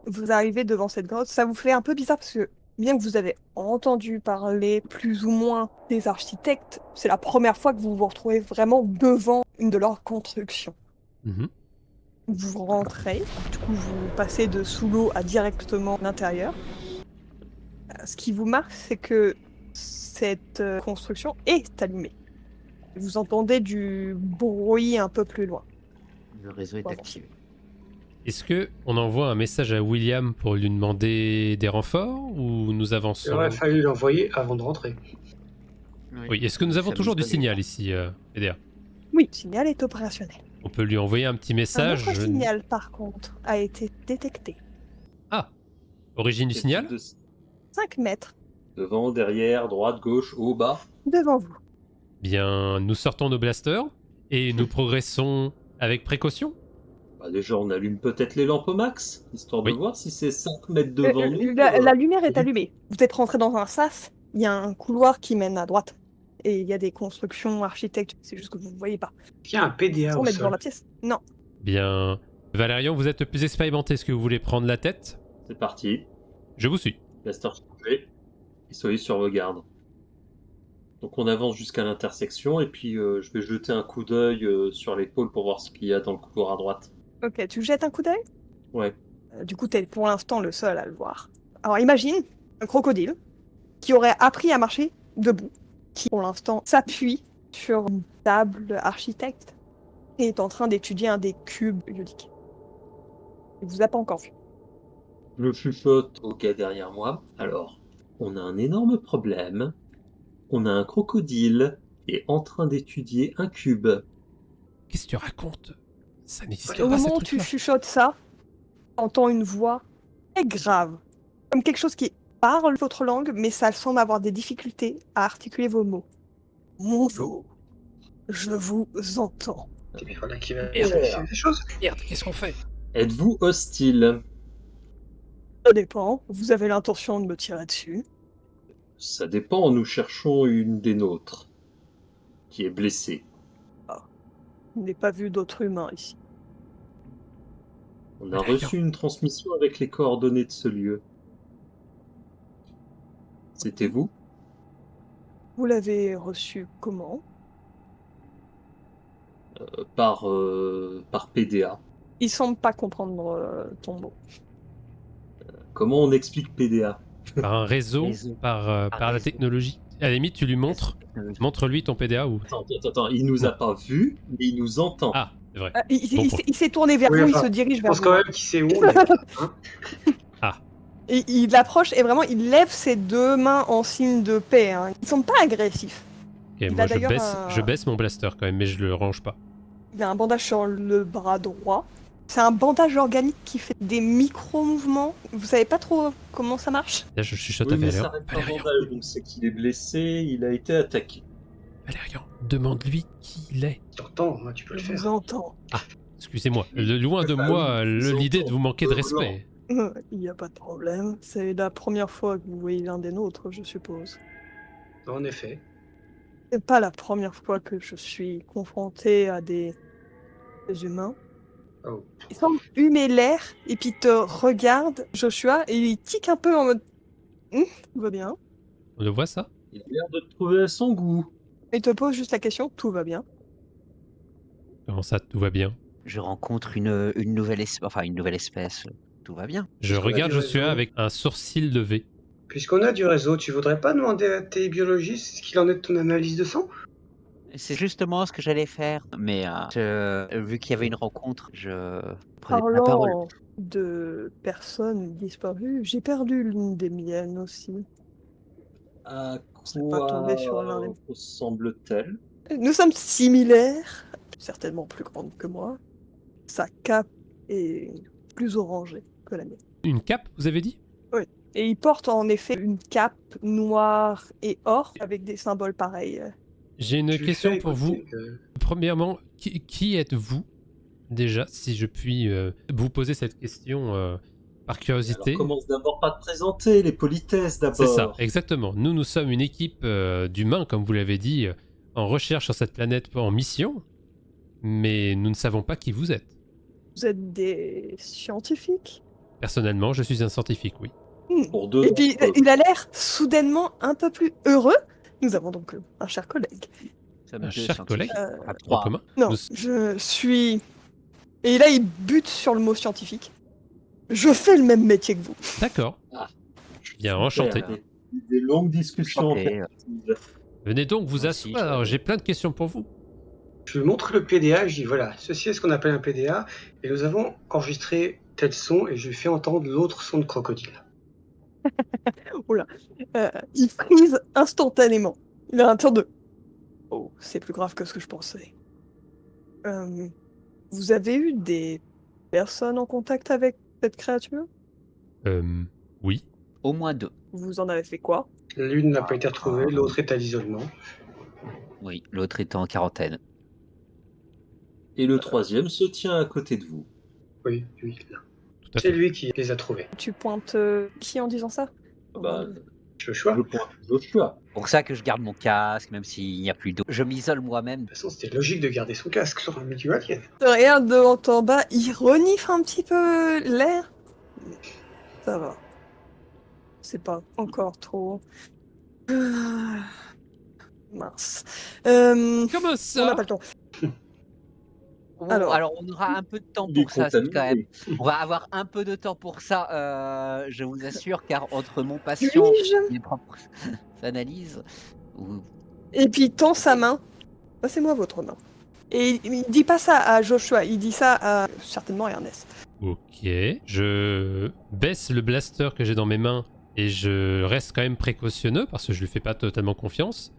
Vous arrivez devant cette grotte, ça vous fait un peu bizarre parce que bien que vous avez entendu parler plus ou moins des architectes, c'est la première fois que vous vous retrouvez vraiment devant une de leurs constructions. Mhm. Vous rentrez, du coup vous passez de sous l'eau à directement l'intérieur. Ce qui vous marque, c'est que cette construction est allumée. Vous entendez du bruit un peu plus loin. Le réseau est Ouais, activé. Est-ce que on envoie un message à William pour lui demander des renforts ou nous Il avançons? aurait fallu l'envoyer avant de rentrer. Oui, est-ce que nous avons Ça toujours nous du connaît. signal ici, EDA? Oui, le signal est opérationnel. On peut lui envoyer un petit Un message. autre signal, par contre, a été détecté. Ah, origine du Quel signal? type de- 5 mètres Devant, derrière, droite, gauche, haut, bas. devant vous. Bien, nous sortons nos blasters et nous progressons avec précaution. Bah, déjà, on allume peut-être les lampes au max, histoire Oui. de voir si c'est 5 mètres devant nous. La lumière est vite. allumée. Vous êtes rentré dans un sas, il y a un couloir qui mène à droite. Et il y a des constructions architectes, c'est juste que vous ne voyez pas. Il y a un PDA Faut au mettre devant sol. la pièce. Non. Bien, Valérian, vous êtes le plus expérimenté. Est-ce que vous voulez prendre la tête? C'est parti. Je vous suis. Blaster chargé. Et soyez sur vos gardes. Donc on avance jusqu'à l'intersection et puis je vais jeter un coup d'œil sur l'épaule pour voir ce qu'il y a dans le couloir à droite. Ok, tu jettes un coup d'œil. Ouais. Du coup, t'es pour l'instant le seul à le voir. Alors imagine un crocodile qui aurait appris à marcher debout, qui pour l'instant s'appuie sur une table architecte et est en train d'étudier un des cubes iodiques. Il vous a pas encore vu. Je chuchote au gars derrière moi. Alors, on a un énorme problème. On a un crocodile qui est en train d'étudier un cube. Qu'est-ce que tu racontes? Ça n'existe Au pas, ces moment où tu trucs-là. chuchotes ça, t'entends une voix très grave, comme quelque chose qui parle votre langue, mais ça semble avoir des difficultés à articuler vos mots. Bonjour, je vous entends. Mais voilà qui va Merde. vérifier les choses. Merde, qu'est-ce qu'on fait? Êtes-vous hostile? Ça dépend, vous avez l'intention de me tirer dessus. Ça dépend, nous cherchons une des nôtres qui est blessée. Je n'ai pas vu d'autres humains ici. On a Valérian. reçu une transmission avec les coordonnées de ce lieu. C'était vous? Vous l'avez reçu comment? Par PDA. Il semble pas comprendre ton mot. Comment on explique PDA? Par un réseau, Réseau. par la réseau. technologie. À la limite, tu lui montres. Montre-lui ton PDA ou. Attends, il nous a pas vus, mais il nous entend. Ah, c'est vrai. Il point. s'est tourné vers Oui, vous, enfin, il se dirige Je vers pense vous. quand même qu'il sait où on est. Hein. Et il approche et vraiment il lève ses deux mains en signe de paix. Hein. Ils sont pas agressifs. Ok, Il moi a d'ailleurs un- je baisse mon blaster quand même, mais je le range pas. Il a un bandage sur le bras droit. C'est un bandage organique qui fait des micro-mouvements. Vous savez pas trop comment ça marche? Là, je chuchote Oui, à mais ça Valérian. reste un Valérian, bandage, donc c'est qu'il est blessé, il a été attaqué. Valérian, demande-lui qui il est. Tu t'entends, moi, tu peux le Je faire. vous entends. Excusez-moi, loin de Ah moi oui, ils l'idée de vous manquer de entendent. respect. Il n'y a pas de problème. C'est la première fois que vous voyez l'un des nôtres, je suppose. En effet. C'est pas la première fois que je suis confronté à des humains. Oh. Il semble humer l'air et puis te regarde, Joshua, et il tique un peu en mode tout va bien. On le voit ça? Il a l'air de te trouver à son goût. Et te pose juste la question, tout va bien. Comment ça, tout va bien? Je rencontre une nouvelle espèce. Enfin, une nouvelle espèce. Tout va bien. Je Puisqu'on a regarde du Joshua réseau. avec un sourcil levé. Puisqu'on a du réseau, tu voudrais pas demander à tes biologistes ce qu'il en est de ton analyse de sang? C'est justement ce que j'allais faire. Mais vu qu'il y avait une rencontre, je prenais pas la parole. Parlant de personnes disparues, j'ai perdu l'une des miennes aussi. À C'est pas tombé sur l'un quoi des- ressemble-t-elle? Nous sommes similaires, certainement plus grande que moi. Sa cape est plus orangée que la mienne. Une cape, vous avez dit? Et il porte en effet une cape noire et or avec des symboles pareils. J'ai une Tu lui question fais pour vous. écouter, Premièrement, qui êtes-vous? Déjà, si je puis vous poser cette question par Alors curiosité. commence d'abord par te présenter, les politesses d'abord. C'est ça, exactement. Nous sommes une équipe d'humains, comme vous l'avez dit, en recherche sur cette planète, en mission, mais nous ne savons pas qui vous êtes. Vous êtes des scientifiques? Personnellement, je suis un scientifique, oui. Pour deux. Et puis il a l'air soudainement un peu plus heureux. Nous avons donc un cher collègue. Sommes Un deux cher scientifiques. collègue Enfin, en trois. commun. Non, Nous- je suis... Et là, il bute sur le mot scientifique. Je fais le même métier que vous. D'accord. Ah. Bien, Super, enchanté. Des longues discussions. Enchanté. Venez donc vous Moi aussi, asseoir, je- j'ai plein de questions pour vous. Je lui montre le PDA, je dis voilà, ceci est ce qu'on appelle un PDA, et nous avons enregistré tel son, et je lui fais entendre l'autre son de crocodile. Il frise instantanément. Il a un tour de... Oh, c'est plus grave que ce que je pensais. Vous avez eu des personnes en contact avec cette créature? Oui. Au moins deux. Vous en avez fait quoi? L'une n'a pas été retrouvée, l'autre est à l'isolement. Oui, l'autre est en quarantaine. Et le troisième se tient à côté de vous. Oui, lui, là. Tout à C'est fait. lui qui les a trouvés. Tu pointes qui en disant ça? Bah, Je le choix. je pointe Joshua. Pour ça que je garde mon casque, même s'il n'y a plus d'eau. Je m'isole moi-même. De toute façon, c'était logique de garder son casque sur un milieu alien. Tu regardes de haut en bas, il renifle un petit peu l'air. Ça va. C'est pas encore trop... Ah, mince. Comment On n'a ça? pas le temps. Bon, Alors. alors, on aura un peu de temps Il est pour ça, quand même. contaminé. On va avoir un peu de temps pour ça, je vous assure, car entre mon patient Puis-je? et mes propres analyses, ou- Et puis il tend sa main. Passez-moi votre main. Et il dit pas ça à Joshua, il dit ça à certainement Ernest. Ok. Je baisse le blaster que j'ai dans mes mains et je reste quand même précautionneux parce que je lui fais pas totalement confiance.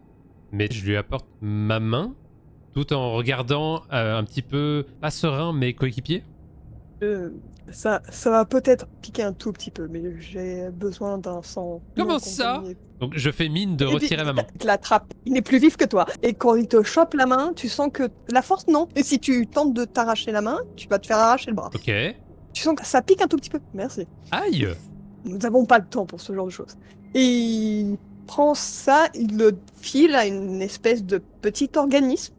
Mais je lui apporte ma main tout en regardant un petit peu, pas serein, mais coéquipier. Ça va peut-être piquer un tout petit peu, mais j'ai besoin d'un sang. Comment non ça? contaminé. Donc je fais mine de Et puis, retirer ma main. il te l'attrape. Il est plus vif que toi. Et quand il te chope la main, tu sens que la force, non. Et si tu tentes de t'arracher la main, tu vas te faire arracher le bras. Ok. Tu sens que ça pique un tout petit peu. Merci. Aïe! Nous n'avons pas le temps pour ce genre de choses. Et il prend ça, il le file à une espèce de petit organisme.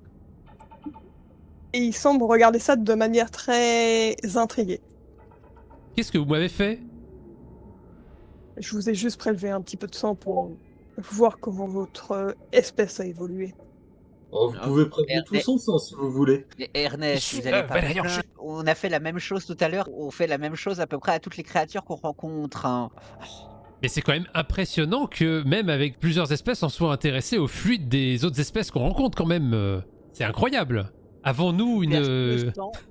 Et il semble regarder ça de manière très intriguée. Qu'est-ce que vous m'avez fait? Je vous ai juste prélevé un petit peu de sang pour voir comment votre espèce a évolué. Oh, vous pouvez prévenir tout son sang si vous voulez. Et Ernest, vous allez pas Valérian, vous plaindre. On a fait la même chose tout à l'heure. On fait la même chose à peu près à toutes les créatures qu'on rencontre. Hein. Mais c'est quand même impressionnant que même avec plusieurs espèces, on soit intéressé au fluide des autres espèces qu'on rencontre quand même. C'est incroyable. Avons-nous une...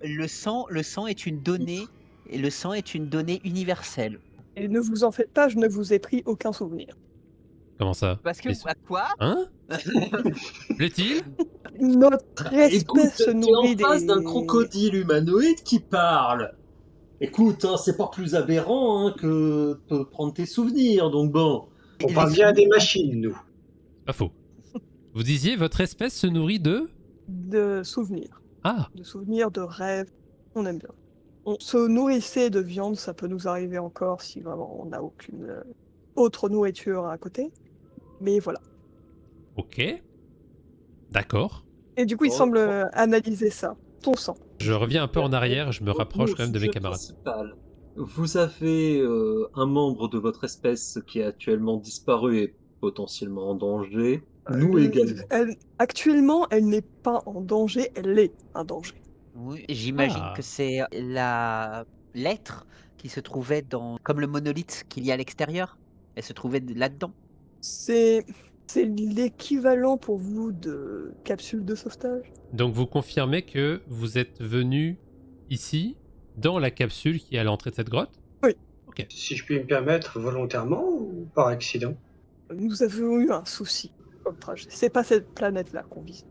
Le sang est une donnée. Et le sang est une donnée universelle. Et ne vous en faites pas, je ne vous ai pris aucun souvenir. Comment ça? Parce que Mais- à quoi? Hein? Plaît-il? Notre Écoute, espèce se t'es nourrit en face des... d'un crocodile humanoïde qui parle. Écoute, hein, c'est pas plus aberrant hein, que de prendre tes souvenirs, donc bon. On parle bien des machines, nous. Pas faux. Vous disiez votre espèce se nourrit de... de souvenirs. Ah, De souvenirs, de rêves. On aime bien. On se nourrissait de viande, ça peut nous arriver encore si vraiment on n'a aucune autre nourriture à côté. Mais voilà. ok. D'accord. Et du coup, il Bon, semble bon. analyser ça. Ton sang. Je reviens un peu en arrière, je me rapproche Au quand même de mes sujet camarades. principal, vous avez un membre de votre espèce qui est actuellement disparu et potentiellement en danger. Nous également. Actuellement, elle n'est pas en danger, elle est un danger. Oui, j'imagine Ah. que c'est la lettre qui se trouvait dans, comme le monolithe qu'il y a à l'extérieur. Elle se trouvait là-dedans. C'est l'équivalent pour vous de capsule de sauvetage. Donc vous confirmez que vous êtes venu ici, dans la capsule qui est à l'entrée de cette grotte? Si je puis me permettre, volontairement ou par accident? Nous avons eu un souci comme trajet. C'est pas cette planète-là qu'on vise.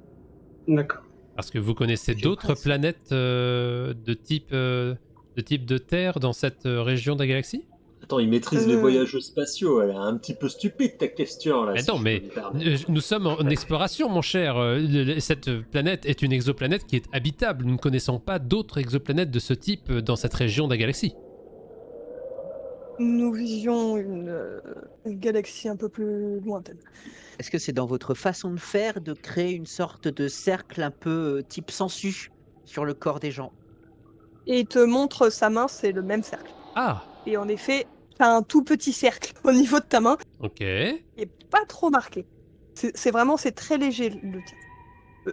D'accord. Parce que vous connaissez Je d'autres pense. planètes de type de Terre dans cette région de la galaxie? Attends, il maîtrise les voyages spatiaux. Elle est un petit peu stupide ta question là. Mais si non, je mais peux me permettre. nous sommes en exploration, mon cher. Cette planète est une exoplanète qui est habitable. Nous ne connaissons pas d'autres exoplanètes de ce type dans cette région de la galaxie. Nous visions une galaxie un peu plus lointaine. Est-ce que c'est dans votre façon de faire de créer une sorte de cercle un peu type sangsue sur le corps des gens? Et il te montre sa main, c'est le même cercle. Ah, Et en effet, t'as un tout petit cercle au niveau de ta main, ok. qui est pas trop marqué. C'est très léger le tien.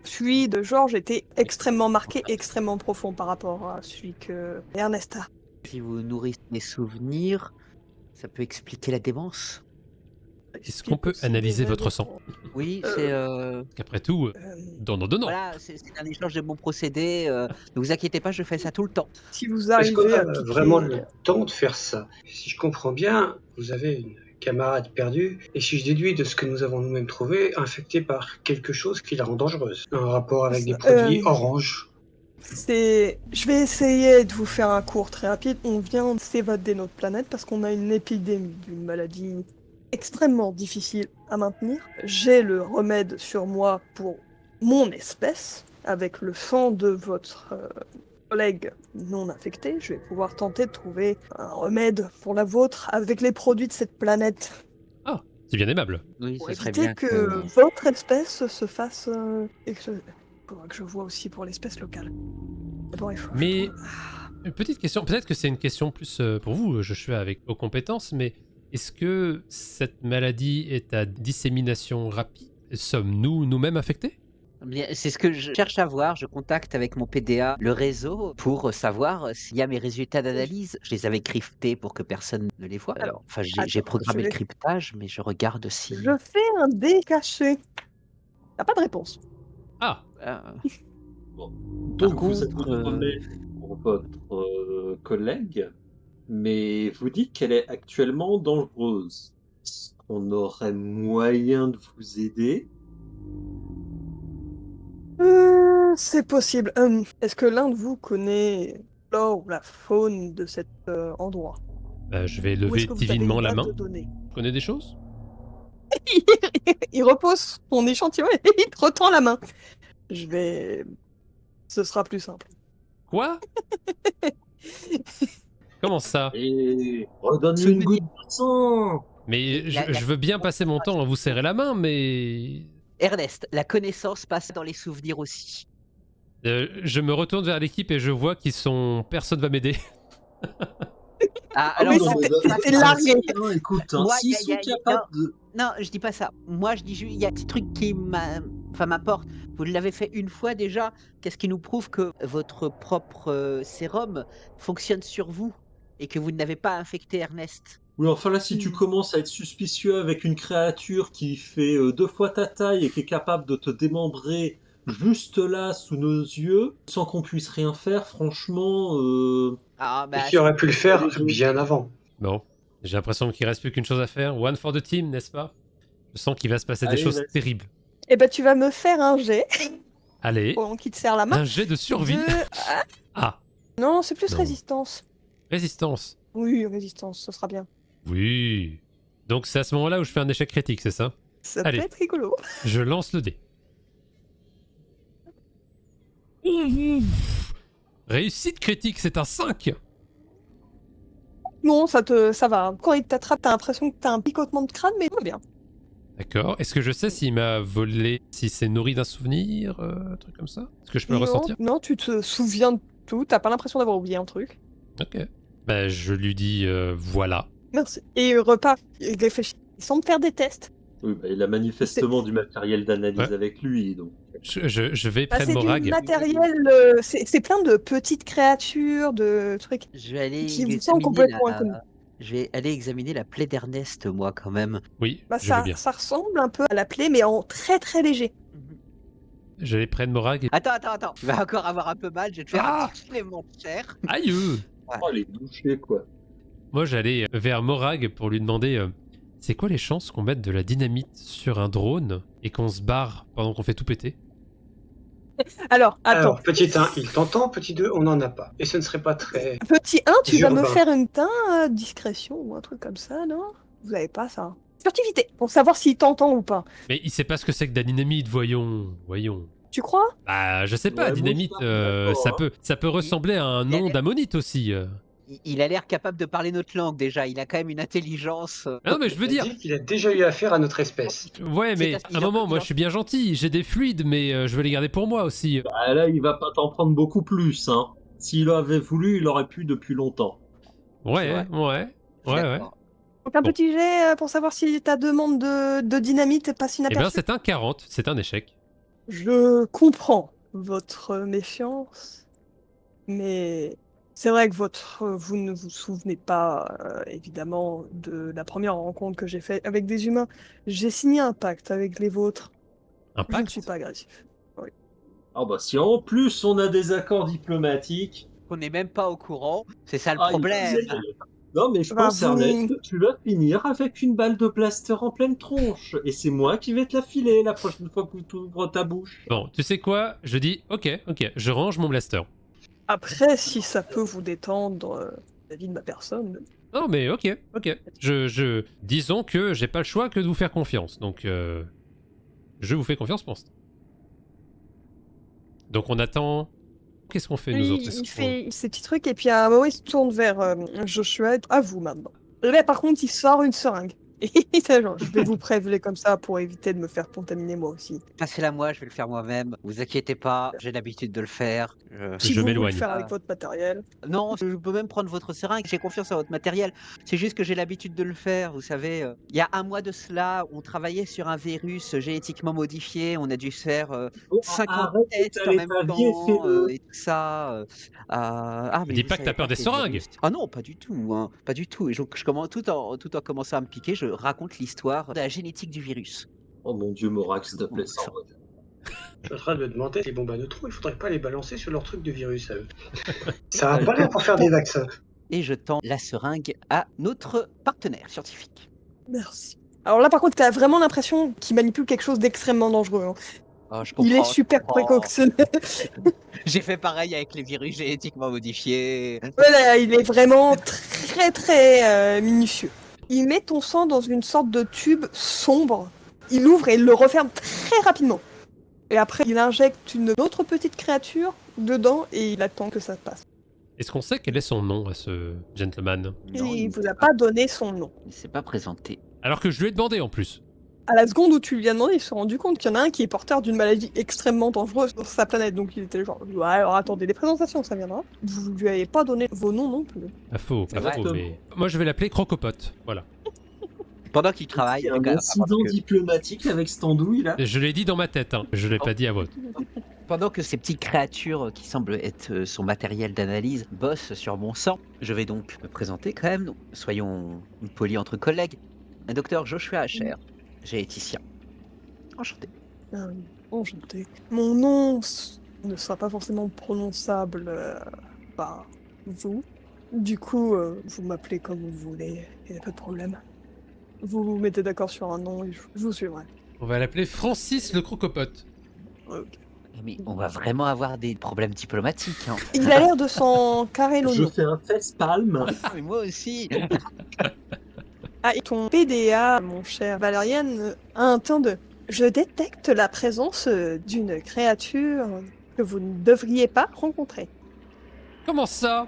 Celui de Georges était extrêmement marqué, extrêmement profond par rapport à celui que Ernest a. Si vous nourrissez des souvenirs, ça peut expliquer la démence. Est-ce qu'on peut analyser votre sang? Oui, Euh, c'est... Qu'après tout, donnant. Voilà, c'est un échange de bons procédés. Ne vous inquiétez pas, je fais ça tout le temps. Si vous Est-ce qu'on arrivez a à piquer... vraiment le temps de faire ça? Si je comprends bien, vous avez une camarade perdue, et si je déduis de ce que nous avons nous-mêmes trouvé, infectée par quelque chose qui la rend dangereuse. Un rapport avec des produits orange. Je vais essayer de vous faire un cours très rapide. On vient de s'évader de notre planète parce qu'on a une épidémie d'une maladie extrêmement difficile à maintenir. J'ai le remède sur moi pour mon espèce. Avec le sang de votre collègue non infecté, je vais pouvoir tenter de trouver un remède pour la vôtre avec les produits de cette planète. Ah, c'est bien aimable. Oui, Pour ce serait éviter bien que votre espèce se fasse... et que faudra que je vois aussi pour l'espèce locale. D'abord, il faut... Mais une petite question, peut-être que c'est une question plus pour vous, je suis avec vos compétences, mais est-ce que cette maladie est à dissémination rapide? Sommes-nous nous-mêmes affectés? Bien, c'est ce que je cherche à voir. Je contacte avec mon PDA le réseau pour savoir s'il y a mes résultats d'analyse. Je les avais cryptés pour que personne ne les voie. Alors, Enfin, j'ai attends, programmé je le vais- cryptage, mais je regarde si... Je fais un dé caché. T'as pas de réponse. Ah, Euh, Bon. Par Donc vous avez contre, le remède pour votre collègue, mais vous dites qu'elle est actuellement dangereuse. Est-ce qu'on aurait moyen de vous aider? C'est possible. Est-ce que l'un de vous connaît la flore ou la faune de cet endroit? Bah, je vais Ou est-ce lever que vous avez divinement une la base main. de données? Tu connais des choses? Il repose son échantillon et il te retend la main. Je vais... Ce sera plus simple. Quoi? Comment ça? Et redonne-lui une Souvenir. goutte de sang! Mais La- je veux bien passer mon temps à vous serrer la main, mais... Ernest, la connaissance passe dans les souvenirs aussi. Je me retourne vers l'équipe et je vois qu'ils sont... Personne va m'aider. Ah, Ah oui, non, c'était largué. Non, écoute, Moi, s'ils sont capables de... non, je dis pas ça. Moi, je dis juste, il y a un petit truc qui m'importe. Vous l'avez fait une fois déjà. Qu'est-ce qui nous prouve que votre propre sérum fonctionne sur vous et que vous n'avez pas infecté Ernest? Oui, enfin là, si tu commences à être suspicieux avec une créature qui fait 2 fois ta taille et qui est capable de te démembrer juste là, sous nos yeux, sans qu'on puisse rien faire, franchement... Ah, Et bah, qui aurait pu le faire Allez, je- bien avant. Bon, j'ai l'impression qu'il reste plus qu'une chose à faire. One for the team, n'est-ce pas? Je sens qu'il va se passer des Allez, choses vas-y. terribles. Eh ben, tu vas me faire un jet Allez, pendant qu'il te serre la main. un jet de survie. Ah, Ah, non, c'est plus Non. résistance. résistance. Oui, résistance, ce sera bien. Oui. Donc c'est à ce moment-là où je fais un échec critique, c'est ça? Ça Allez. peut être rigolo. Je lance le dé. Ouh. Réussite critique, c'est un 5. Non, ça va. Quand il t'attrape, t'as l'impression que t'as un picotement de crâne, mais tout va bien. D'accord. Est-ce que je sais s'il m'a volé, si c'est nourri d'un souvenir, un truc comme ça? Est-ce que je peux le Non, ressentir? non, tu te souviens de tout, t'as pas l'impression d'avoir oublié un truc. Ok. Bah, je lui dis voilà. Merci. Et il repart, il réfléchit. Il semble faire des tests. Oui, bah, il a manifestement du matériel d'analyse Ouais. avec lui, donc... Je vais Bah, prendre c'est mon du rag. matériel, c'est plein de petites créatures, de trucs je vais aller qui vous sont examiner complètement inconnus. je vais aller examiner la plaie d'Ernest, moi, quand même. Oui, Bah, je veux ça, bien. ça ressemble un peu à la plaie, mais en très très léger. Je vais prendre mon rag. Attends. Tu vas encore avoir un peu mal. Je vais te faire Ah un petit supplément de chair. Aïe! Oh, les bouchées, quoi. Moi, j'allais vers Morag pour lui demander c'est quoi les chances qu'on mette de la dynamite sur un drone et qu'on se barre pendant qu'on fait tout péter? Alors, attends. Alors, petit 1, il t'entend, petit 2, on n'en a pas. Et ce ne serait pas très... Petit 1, tu vas me Urbain. faire une discrétion ou un truc comme ça, non? Vous avez pas ça. Furtivité, pour savoir s'il t'entend ou pas. Mais il sait pas ce que c'est que de la dynamite, voyons. Tu crois? Bah, je sais pas, Ouais, moi, dynamite, je suis d'accord, hein. ça peut ressembler à un nom d'ammonite aussi. Il a l'air capable de parler notre langue déjà. Il a quand même une intelligence. Ah non, mais je veux Il dire, dit qu'il a déjà eu affaire à notre espèce. ouais, C'est mais parce qu'il à un est moment, moi, intelligent. je suis bien gentil, j'ai des fluides, mais je veux les garder pour moi aussi. Bah, là, il va pas t'en prendre beaucoup plus, hein. S'il avait voulu, il aurait pu depuis longtemps. Ouais, C'est ouais, Je suis ouais. d'accord. Donc un Bon. petit jet pour savoir si ta demande de dynamite passe Eh bien, inaperçue. c'est un 40, c'est un échec. Je comprends votre méfiance, mais c'est vrai que vous ne vous souvenez pas, évidemment, de la première rencontre que j'ai faite avec des humains. J'ai signé un pacte avec les vôtres. Un Je ne pacte? suis pas agressif. Ah bah si en plus on a des accords diplomatiques... On n'est même pas au courant. C'est ça le Ah, problème. Non mais je Bah, pense, vous- Ernest, que tu vas finir avec une balle de blaster en pleine tronche. Et c'est moi qui vais te la filer la prochaine fois que tu ouvres ta bouche. Bon, tu sais quoi? Je dis ok, je range mon blaster. Après, si ça peut vous détendre vis-à-vis de ma personne. Non, mais ok. Disons que j'ai pas le choix que de vous faire confiance, donc je vous fais confiance pour l'instant. Donc on attend. Qu'est-ce qu'on fait nous autres? Il fait ces petits trucs et puis à un moment il se tourne vers Joshua. À vous maintenant. Là par contre il sort une seringue. Et c'est genre, je vais vous prévenir comme ça pour éviter de me faire contaminer moi aussi. Passez-la moi, je vais le faire moi-même. Vous inquiétez pas, j'ai l'habitude de le faire. Si Je vous voulez le m'éloigne. faire avec votre matériel. Non, je peux même prendre votre seringue, j'ai confiance en votre matériel. C'est juste que j'ai l'habitude de le faire, vous savez. Il y a un mois de cela, on travaillait sur un virus génétiquement modifié, on a dû se faire 50 arrête tests en d'étaler même ta vie et temps fais-le. et tout ça. Ah, mais dis vous pas que savez t'as peur des c'est seringues. virus. Ah non, pas du tout, hein, pas du tout. Et je commence tout en commençant à me piquer, je raconte l'histoire de la génétique du virus. Oh mon dieu, Morax, s'il te plaît, ça. Je suis en train de me demander, les bombes à neutrons, il faudrait pas les balancer sur leur truc de virus à eux. Ça a pas l'air pour faire des vaccins. Et je tends la seringue à notre partenaire scientifique. Merci. Alors là, par contre, t'as vraiment l'impression qu'il manipule quelque chose d'extrêmement dangereux. Hein. Oh, je Il est comprends, je super comprends. précautionneux. J'ai fait pareil avec les virus génétiquement modifiés. Voilà, il est vraiment très très minutieux. Il met ton sang dans une sorte de tube sombre. Il l'ouvre et il le referme très rapidement. Et après, il injecte une autre petite créature dedans et il attend que ça passe. Est-ce qu'on sait quel est son nom à ce gentleman? Et Non, il ne vous s'est a pas donné son nom. il s'est pas présenté. Alors que je lui ai demandé en plus. À la seconde où tu lui as demandé, il s'est rendu compte qu'il y en a un qui est porteur d'une maladie extrêmement dangereuse sur sa planète. Donc il était genre, ouais, alors attendez, des présentations, ça viendra. Vous lui avez pas donné vos noms non plus. Pas faux, pas vrai. faux, mais... Moi je vais l'appeler Crocopote, voilà. Pendant qu'il travaille, Il y a le un gars- incident diplomatique avec cette andouille là. Je l'ai dit dans ma tête, hein. Je l'ai pas dit à voix haute. pendant que ces petites créatures qui semblent être son matériel d'analyse bossent sur mon sang, je vais donc me présenter quand même. Soyons polis entre collègues. Un docteur Joshua Asher, généticien. Enchanté. Enchanté. Mon nom ne sera pas forcément prononçable par vous. Du coup, vous m'appelez comme vous voulez, il n'y a pas de problème. Vous vous mettez d'accord sur un nom et je vous suivrai. On va l'appeler Francis le Crocopote. Ok. Mais on va vraiment avoir des problèmes diplomatiques. Hein. Il a l'air de s'en carrer Je l'oignon. fais un face palme. Mais moi aussi. Ah, et ton PDA, mon cher Valériane, a un temps de... Je détecte la présence d'une créature que vous ne devriez pas rencontrer. Comment ça?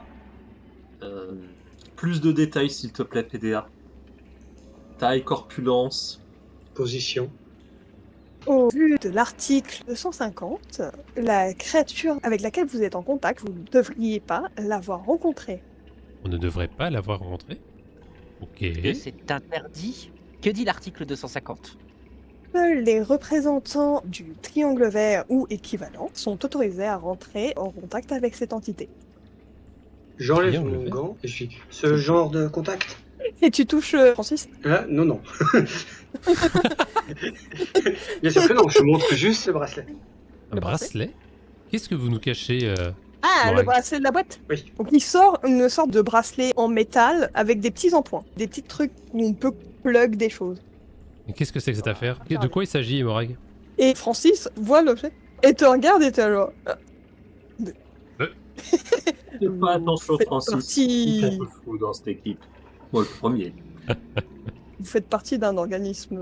Plus de détails s'il te plaît, PDA. Taille, corpulence. Position. Au vu de l'article 250, la créature avec laquelle vous êtes en contact, vous ne devriez pas l'avoir rencontrée. On ne devrait pas l'avoir rentré. Ok. Que c'est interdit. Que dit l'article 250? Seuls les représentants du triangle vert ou équivalent sont autorisés à rentrer en contact avec cette entité. J'enlève Triangle mon vert. gant et je dis ce genre de contact. Et tu touches Francis? Là, non. Bien sûr que non, je montre juste le bracelet. Un bracelet? Qu'est-ce que vous nous cachez Ah, Bon, le ouais. bracelet de la boîte? Oui. Donc il sort une sorte de bracelet en métal avec des petits empoints, des petits trucs où on peut plug des choses. Mais qu'est-ce que c'est que cette affaire? De quoi il s'agit, Morag? Et Francis voit l'objet et te regarde et t'es genre... Fais pas attention, Faites Francis. partie- Qui fait fou dans cette équipe? Moi, le premier. Vous faites partie d'un organisme...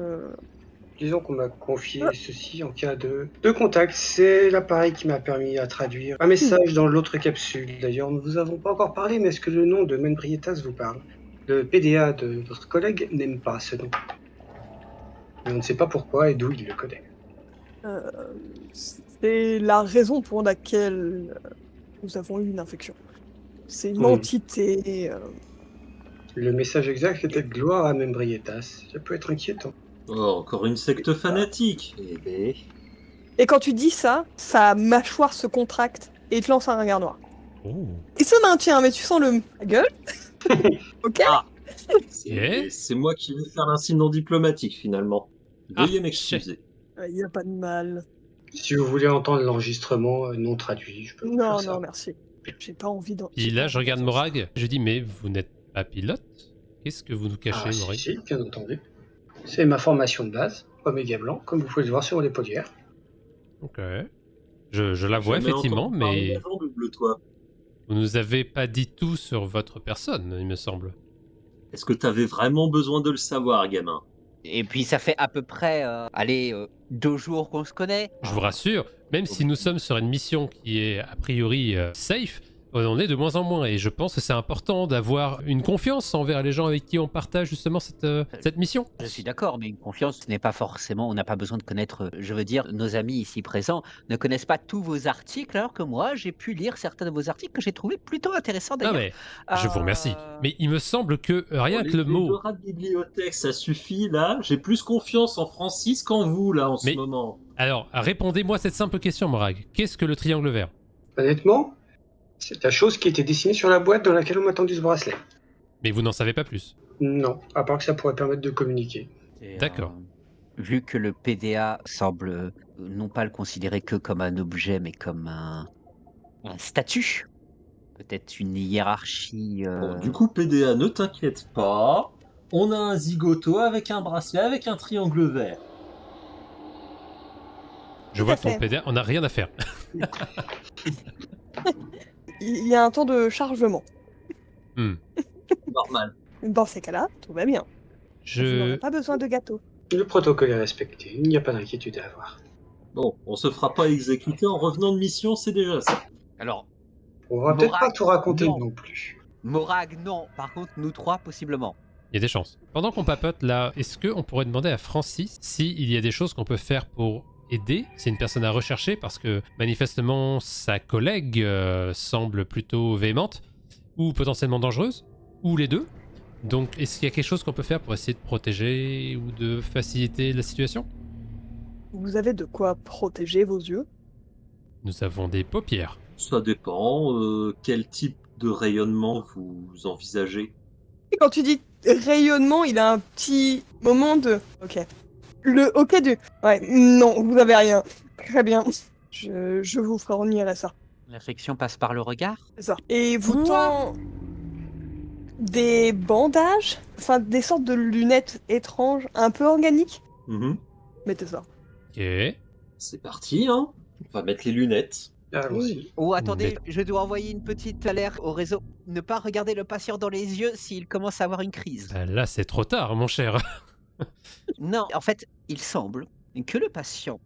Disons qu'on m'a confié ceci en cas de contact. C'est l'appareil qui m'a permis à traduire un message dans l'autre capsule. D'ailleurs, nous vous avons pas encore parlé, mais est-ce que le nom de Menbrietas vous parle? Le PDA de votre collègue n'aime pas ce nom. Mais on ne sait pas pourquoi et d'où il le connaît. C'est la raison pour laquelle nous avons eu une infection. C'est une Hmm. entité... Le message exact était gloire à Menbrietas. Ça peut être inquiétant. Oh, encore une secte fanatique. Eh Et quand tu dis ça, sa mâchoire se contracte et te lance un regard noir. Oh. Il se maintient, mais tu sens le... La gueule. Ok. c'est moi qui vais faire l'incident diplomatique finalement. Veuillez m'excuser. Il n'y a pas de mal. Si vous voulez entendre l'enregistrement non traduit, je peux vous Non, faire ça. non, merci. J'ai pas envie d'en... Puis là, je regarde Morag, je dis, mais vous n'êtes pas pilote? Qu'est-ce que vous nous cachez, Ah, si, Morag? si, bien entendu. C'est ma formation de base, Oméga Blanc, comme vous pouvez le voir sur l'épaulière. Ok. Je la vois Jamais effectivement, entendu parler mais d'agent double, toi. vous nous avez pas dit tout sur votre personne, il me semble. Est-ce que t'avais vraiment besoin de le savoir, gamin? Et puis ça fait à peu près, 2 jours qu'on se connaît. Je vous rassure, même si nous sommes sur une mission qui est a priori safe, on en est de moins en moins. Et je pense que c'est important d'avoir une confiance envers les gens avec qui on partage justement cette mission. Je suis d'accord, mais une confiance, ce n'est pas forcément, on n'a pas besoin de connaître, je veux dire, nos amis ici présents ne connaissent pas tous vos articles, alors que moi, j'ai pu lire certains de vos articles que j'ai trouvé plutôt intéressants Non d'ailleurs. mais, je vous remercie. Mais il me semble que rien que le Les mot... Dora de bibliothèque, ça suffit, là. J'ai plus confiance en Francis qu'en vous, là, en Mais- ce moment. Alors, répondez-moi cette simple question, Morag. Qu'est-ce que le triangle vert? Honnêtement, c'est la chose qui était dessinée sur la boîte dans laquelle on m'a tendu ce bracelet. Mais vous n'en savez pas plus. Non, à part que ça pourrait permettre de communiquer. C'est, D'accord. vu que le PDA semble non pas le considérer que comme un objet, mais comme un statut, peut-être une hiérarchie. Bon, du coup, PDA, ne t'inquiète pas. On a un zigoto avec un bracelet, avec un triangle vert. Je Tout vois à que ton fait. PDA, on n'a rien à faire. Il y a un temps de chargement. Hmm. Normal. Dans ces cas-là, tout va bien. Vous n'aurez Je... pas besoin de gâteau. Le protocole est respecté, il n'y a pas d'inquiétude à avoir. Bon, on se fera pas exécuter en revenant de mission, c'est déjà ça. Alors, On va peut-être pas Morag, tout raconter non. non plus. Morag, non. Par contre, nous trois, possiblement. Il y a des chances. Pendant qu'on papote là, est-ce qu'on pourrait demander à Francis s'il y a des choses qu'on peut faire pour aider? C'est une personne à rechercher parce que manifestement sa collègue semble plutôt véhémente ou potentiellement dangereuse, ou les deux. Donc est-ce qu'il y a quelque chose qu'on peut faire pour essayer de protéger ou de faciliter la situation? Vous avez de quoi protéger vos yeux. Nous avons des paupières. Ça dépend. Quel type de rayonnement vous envisagez? Et quand tu dis rayonnement, il a un petit moment de... Ok. Le ok du... Ouais, non, vous avez rien. Très bien. Je vous fournirai ça. L'infection passe par le regard. C'est ça. Et vous Quoi tend des bandages, enfin des sortes de lunettes étranges, un peu organiques. Mhm. Mettez ça. Ok. C'est parti, hein. On va mettre les lunettes. Allons-y. Oh, attendez, je dois envoyer une petite alerte au réseau. Ne pas regarder le patient dans les yeux s'il commence à avoir une crise. Bah là c'est trop tard mon cher. Non, en fait, il semble que le patient,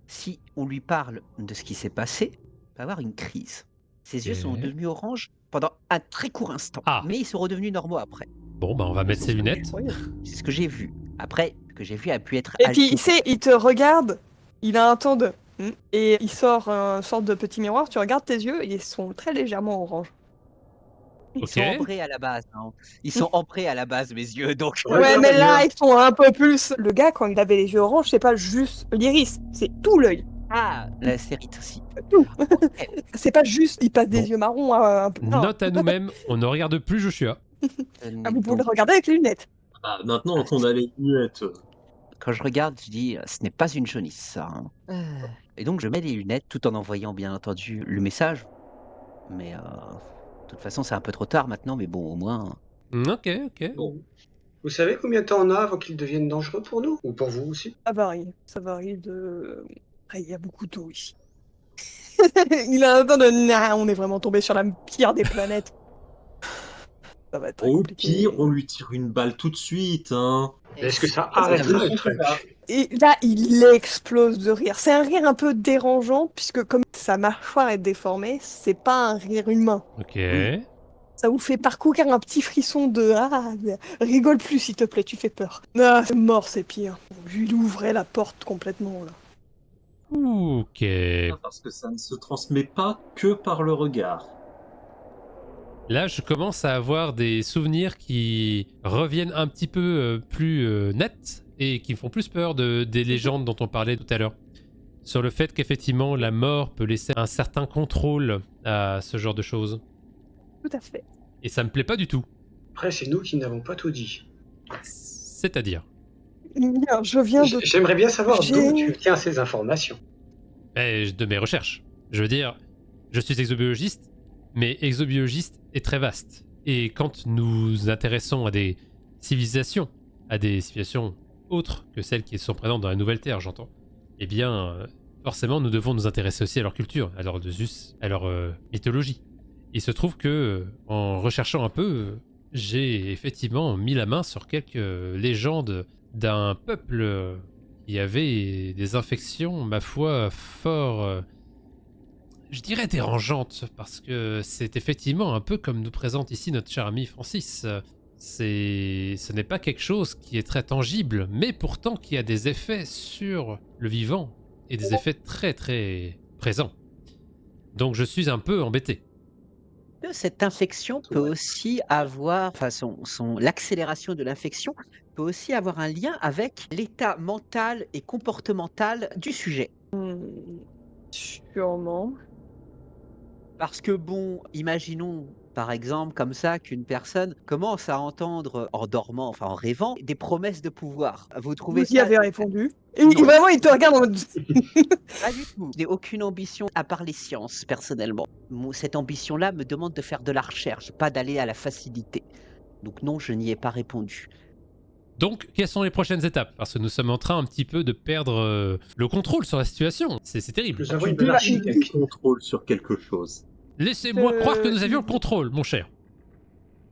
si on lui parle de ce qui s'est passé, va avoir une crise. Ses yeux sont Ok. devenus orange pendant un très court instant, Ah. mais ils sont redevenus normaux après. Bon bah on va mettre ses lunettes. Oui. C'est ce que j'ai vu. Après, ce que j'ai vu a pu être Et puis, altéré. il sait, il te regarde, il a un temps de... Et il sort un sorte de petit miroir, tu regardes tes yeux, ils sont très légèrement orange. Ils Ok. sont ambrés à la base. Hein. Ils sont ambrés à la base, mes yeux, donc... Ouais, Regarde mais là, ailleurs. ils sont un peu plus... Le gars, quand il avait les yeux orange, c'est pas juste l'iris, c'est tout l'œil. Ah, la série aussi. Tout. Ok. C'est pas juste, il passe des Bon. yeux marrons à un peu... Non. Note à nous-mêmes, on ne regarde plus Joshua. Ah, vous pouvez Donc, le regarder avec les lunettes. Ah, maintenant qu'on a les lunettes. quand je regarde, je dis, ce n'est pas une jaunisse, ça. Hein. Et donc, je mets les lunettes tout en envoyant, bien entendu, le message. Mais de toute façon, c'est un peu trop tard maintenant, mais bon, au moins... Ok, ok. Bon, Vous savez combien de temps on a avant qu'ils deviennent dangereux pour nous? Ou pour vous aussi? Ça varie de... Après, il y a beaucoup d'eau ici. Il a un temps de... Nah, on est vraiment tombé sur la pire des planètes. Ça va être très au compliqué. pire, on lui tire une balle tout de suite, hein. Est-ce que ça Ah, arrêtera c'est le truc? Et là, il explose de rire. C'est un rire un peu dérangeant, puisque comme sa mâchoire est déformée, c'est pas un rire humain. Ok. Oui. Ça vous fait parcourir un petit frisson de « Ah, rigole plus s'il te plaît, tu fais peur. » Ah, c'est mort, c'est pire. Il ouvrait la porte complètement, là. Ok. Parce que ça ne se transmet pas que par le regard. Là, je commence à avoir des souvenirs qui reviennent un petit peu plus nets et qui me font plus peur des légendes dont on parlait tout à l'heure. Sur le fait qu'effectivement, la mort peut laisser un certain contrôle à ce genre de choses. Tout à fait. Et ça me plaît pas du tout. Après, c'est nous qui n'avons pas tout dit. C'est-à-dire, Bien, je viens de... J'aimerais bien savoir J'ai- d'où tu tiens ces informations. de mes recherches. Je veux dire, je suis exobiologiste, mais exobiologiste est très vaste. Et quand nous nous intéressons à des civilisations autres que celles qui sont présentes dans la Nouvelle Terre, j'entends, eh bien, forcément, nous devons nous intéresser aussi à leur culture, à leur Zeus, à leur mythologie. Il se trouve que, en recherchant un peu, j'ai effectivement mis la main sur quelques légendes d'un peuple qui avait des infections, ma foi, fort... je dirais dérangeantes, parce que c'est effectivement un peu comme nous présente ici notre cher ami Francis. Ce n'est pas quelque chose qui est très tangible, mais pourtant qui a des effets sur le vivant, et des effets très très présents. Donc je suis un peu embêté. Cette infection peut aussi avoir, enfin, l'accélération de l'infection peut aussi avoir un lien avec l'état mental et comportemental du sujet. Sûrement. Parce que bon, imaginons par exemple, comme ça, qu'une personne commence à entendre, en dormant, enfin en rêvant, des promesses de pouvoir. Vous trouvez Vous y ça avez répondu. Et Non. vraiment, il te regarde en mode... Pas du tout. Je n'ai aucune ambition à part les sciences, personnellement. Cette ambition-là me demande de faire de la recherche, pas d'aller à la facilité. Donc non, je n'y ai pas répondu. Donc, quelles sont les prochaines étapes? Parce que nous sommes en train un petit peu de perdre le contrôle sur la situation. C'est terrible. Nous avons Tu une bonne dis architecte. contrôle sur quelque chose. Laissez-moi croire que nous avions le contrôle, mon cher.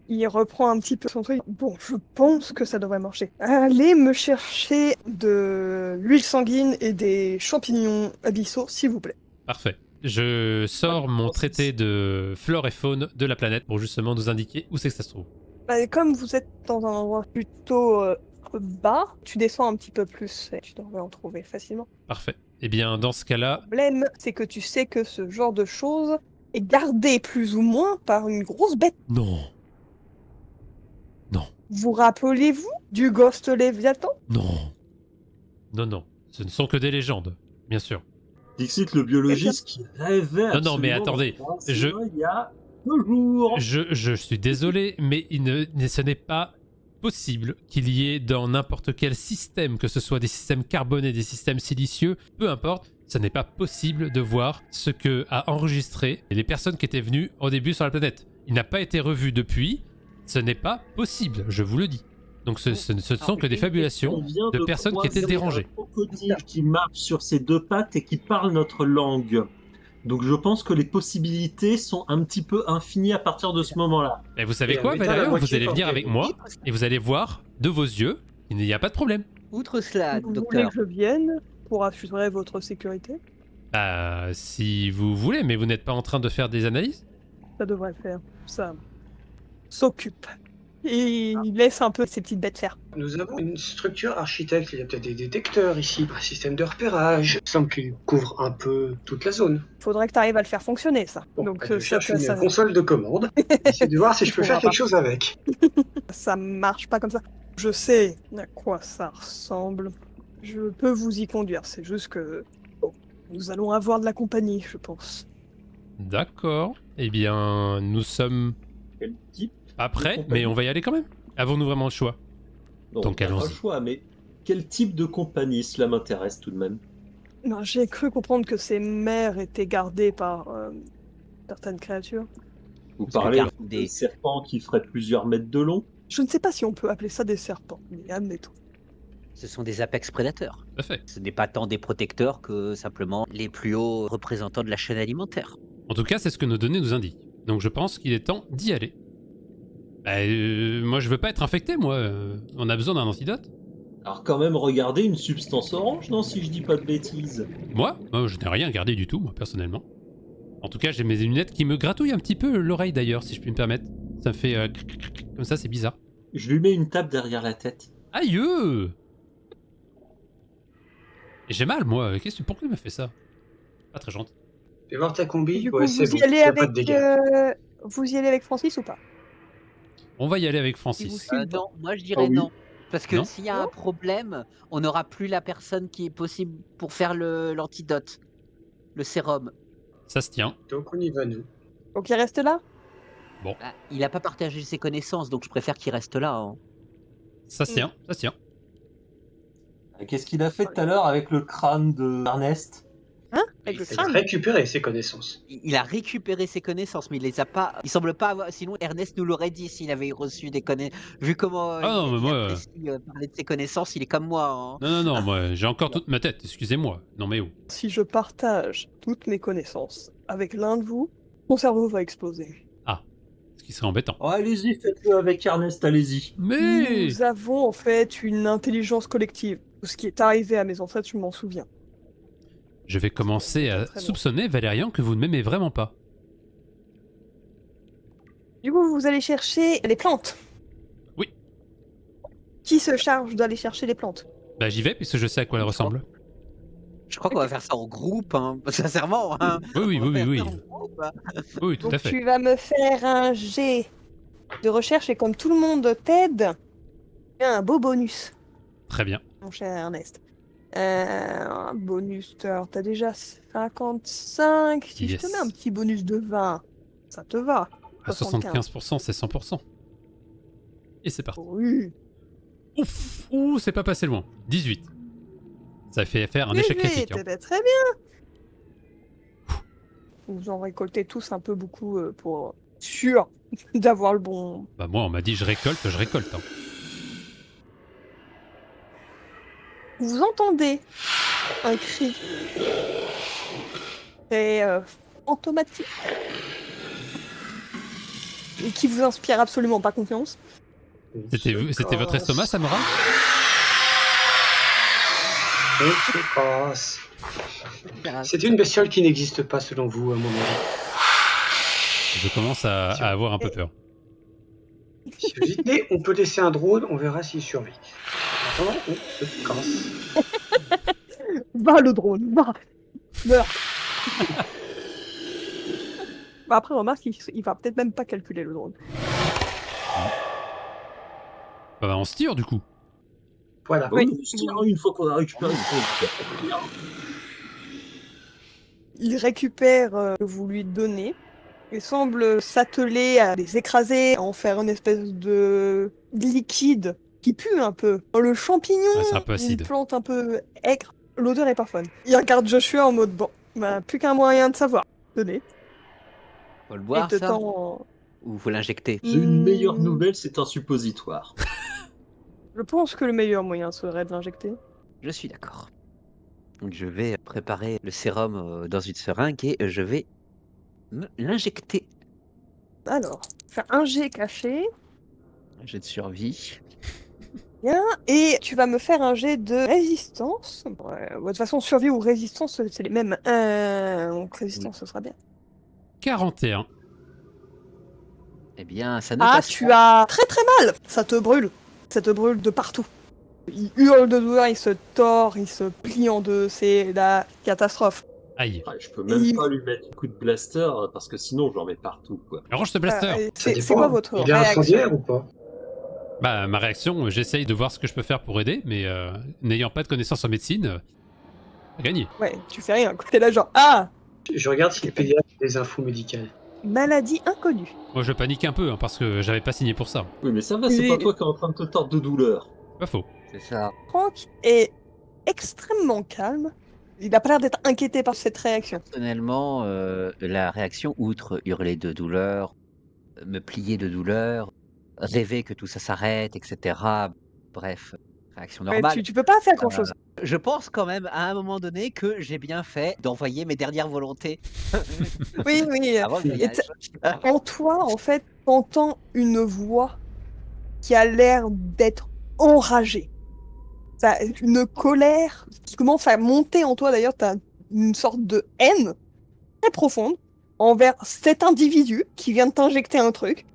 Il reprend un petit peu son truc. Bon, je pense que ça devrait marcher. Allez me chercher de l'huile sanguine et des champignons abyssaux, s'il vous plaît. Parfait. Je sors mon traité de flore et faune de la planète pour justement nous indiquer où c'est que ça se trouve. Bah, comme vous êtes dans un endroit plutôt bas, tu descends un petit peu plus et tu devrais en trouver facilement. Parfait. Eh bien, dans ce cas-là, Le problème, c'est que tu sais que ce genre de choses est gardé plus ou moins par une grosse bête. non. Non. Vous rappelez-vous du Ghost Léviathan? Non. Non, non. Ce ne sont que des légendes, bien sûr. Dixit, le biologiste qui rêvait Non, non, mais absolument attendez, d'en voir je- ça il y a 2 jours. Je suis désolé, mais ce n'est pas possible qu'il y ait dans n'importe quel système, que ce soit des systèmes carbonés, des systèmes silicieux, peu importe, ce n'est pas possible de voir ce que a enregistré les personnes qui étaient venues au début sur la planète. Il n'a pas été revu depuis, ce n'est pas possible, je vous le dis. Donc ce ne sont que des On fabulations vient de personnes qui étaient croiser dérangées. un crocodile qui marche sur ses 2 pattes et qui parle notre langue. Donc je pense que les possibilités sont un petit peu infinies à partir de ce moment-là. Et vous savez Et quoi, un métal à Valérian? Vous moitié allez venir porté. avec moi et vous allez voir de vos yeux qu'il n'y a pas de problème. Outre cela, Vous voulez docteur, que je vienne pour assurer votre sécurité? Bah, si vous voulez, mais vous n'êtes pas en train de faire des analyses? Ça devrait le faire. Ça s'occupe. Et il laisse un peu ses petites bêtes faire. Nous avons une structure architecte. Il y a peut-être des détecteurs ici, un système de repérage. Il semble qu'il couvre un peu toute la zone. Faudrait que tu arrives à le faire fonctionner, ça. Bon, Donc je cherche une ça console de commande. J'essaie de voir si je peux faire quelque chose avec. ça marche pas comme ça. Je sais à quoi ça ressemble. Je peux vous y conduire. C'est juste que bon, nous allons avoir de la compagnie, je pense. D'accord. Eh bien, nous sommes Quel type pas prêts, compagnie. mais on va y aller quand même. Avons-nous vraiment le choix? Non, Donc, on a pas allons-y. le choix, mais quel type de compagnie? Cela m'intéresse tout de même. Non, j'ai cru comprendre que ces mers étaient gardées par certaines créatures. Vous Parce parlez que des serpents qui feraient plusieurs mètres de long? Je ne sais pas si on peut appeler ça des serpents, mais admettons. ce sont des apex prédateurs. Tout à fait. Ce n'est pas tant des protecteurs que simplement les plus hauts représentants de la chaîne alimentaire. En tout cas, c'est ce que nos données nous indiquent. Donc je pense qu'il est temps d'y aller. Bah, moi, je veux pas être infecté, moi. On a besoin d'un antidote. Alors quand même, regardez une substance orange, non, si je dis pas de bêtises. Moi, je n'ai rien gardé du tout, moi, personnellement. En tout cas, j'ai mes lunettes qui me gratouillent un petit peu l'oreille, d'ailleurs, si je puis me permettre. Ça me fait cric, cric, cric, comme ça, c'est bizarre. Je lui mets une tape derrière la tête. Aïe! Et j'ai mal, moi. Pourquoi il m'a fait ça? Pas très gentil. Fais voir ta combi. Du coup, Ouais, c'est vous y bon. allez Y a pas de avec, dégâts. vous y allez avec Francis ou pas? On va y aller avec Il vous Francis. suit. Non, moi je dirais Ah oui. non. Parce que Non s'il y a un problème, on n'aura plus la personne qui est possible pour faire l'antidote, le sérum. Ça se tient. Donc on y va, nous. Donc il reste là? Bah, il n'a pas partagé ses connaissances, donc je préfère qu'il reste là. Hein. Ça se tient. Ça se tient. Qu'est-ce qu'il a fait tout à l'heure avec le crâne de Ernest? Hein? Avec le C'est Il a crâne? récupéré ses connaissances. Il a récupéré ses connaissances, mais il les a pas. Il semble pas avoir. Sinon, Ernest nous l'aurait dit s'il avait reçu des connaissances. Vu comment Ah non, mais il moi, apprécie parler de ses connaissances, il est comme moi. Hein. Non, non, non, moi, j'ai encore toute ma tête. Excusez-moi. Non, mais oh. Si je partage toutes mes connaissances avec l'un de vous, mon cerveau va exploser. Ce qui serait embêtant. Oh, allez-y, faites-le avec Ernest, allez-y. Mais Nous avons en fait une intelligence collective. Tout ce qui est arrivé à mes ancêtres, je m'en souviens. je vais commencer à Très bien. soupçonner, Valérian, que vous ne m'aimez vraiment pas. Du coup, vous allez chercher les plantes. Oui. Qui se charge d'aller chercher les plantes? Bah, j'y vais, puisque je sais à quoi elles ressemblent. Je crois qu'on va faire ça en groupe, hein, sincèrement. Hein. Oui, oui, On va oui, faire oui, ça oui. en groupe, hein. Oui, tout Donc à fait. tu vas me faire un jet de recherche et comme tout le monde t'aide, il y a un beau bonus, Très bien. mon cher Ernest. Un bonus, t'as déjà 55. Si je te Yes. mets un petit bonus de 20, ça te va. À 75%, c'est 100%. Et c'est parti. Oui. Ouf, ouh, c'est pas passé loin. 18. Ça fait faire un échec critique. Hein. Très bien. Vous en récoltez tous un peu beaucoup pour sûr d'avoir le bon. Bah moi, on m'a dit je récolte. Hein. Vous entendez un cri très fantomatique et qui vous inspire absolument pas confiance. C'était votre estomac, Samora? On se casse. C'est une bestiole qui n'existe pas selon vous, à mon avis. Je commence à avoir un peu peur. Si vous dites, mais on peut laisser un drone, on verra s'il survit. Maintenant, on se casse. Va le drone, va. Meurs. Bah après, remarque, il va peut-être même pas calculer le drone. Bah on se tire du coup. Voilà. Oui, je tire une fois qu'on a récupéré ce drone. Il récupère ce que vous lui donnez et semble s'atteler à les écraser, à en faire une espèce de liquide qui pue un peu. Le champignon, Ah, c'est un peu acide. une plante un peu aigre, l'odeur est pas fun. Il regarde Joshua en mode bon, bah, plus qu'un moyen de savoir. Tenez. Faut le Et boire, te ça tend... Ou faut l'injecter? J'ai une meilleure nouvelle, c'est un suppositoire. Je pense que le meilleur moyen serait de l'injecter. Je suis d'accord. Donc je vais préparer le sérum dans une seringue et je vais me l'injecter. Alors, faire un jet caché. Un jet de survie. Bien. Et tu vas me faire un jet de résistance. Ouais, de toute façon, survie ou résistance, c'est les mêmes. Donc résistance, ce sera bien. 41. Eh bien, ça ne Ah, passe tu pas. as très très mal. Ça te brûle. Ça te brûle de partout. Il hurle de douleur, il se tord, il se plie en deux. C'est la catastrophe. Aïe. Ouais, je peux même pas lui mettre un coup de blaster parce que sinon je l'en mets partout, quoi. Range ce blaster. C'est quoi votre Il est réaction? incendiaire ou pas? Bah ma réaction, j'essaye de voir ce que je peux faire pour aider, mais n'ayant pas de connaissances en médecine, gagné. Ouais, tu fais rien. T'es là genre, ah, Je regarde si le pédiatre a des infos médicales. maladie inconnue. Moi je panique un peu hein, parce que j'avais pas signé pour ça. Oui, mais ça va, c'est Et- pas toi qui es en train de te tordre de douleur. Pas faux. C'est ça. Franck est extrêmement calme. Il a pas l'air d'être inquiété par cette réaction. Personnellement, la réaction, outre hurler de douleur, me plier de douleur, rêver que tout ça s'arrête, etc. Bref, réaction Ouais, normale. tu peux pas faire grand chose. Je pense quand même à un moment donné que j'ai bien fait d'envoyer mes dernières volontés Oui, oui. avant le voyage. En toi, en fait, t'entends une voix qui a l'air d'être enragée. T'as une colère qui commence à monter en toi. D'ailleurs, t'as une sorte de haine très profonde envers cet individu qui vient de t'injecter un truc.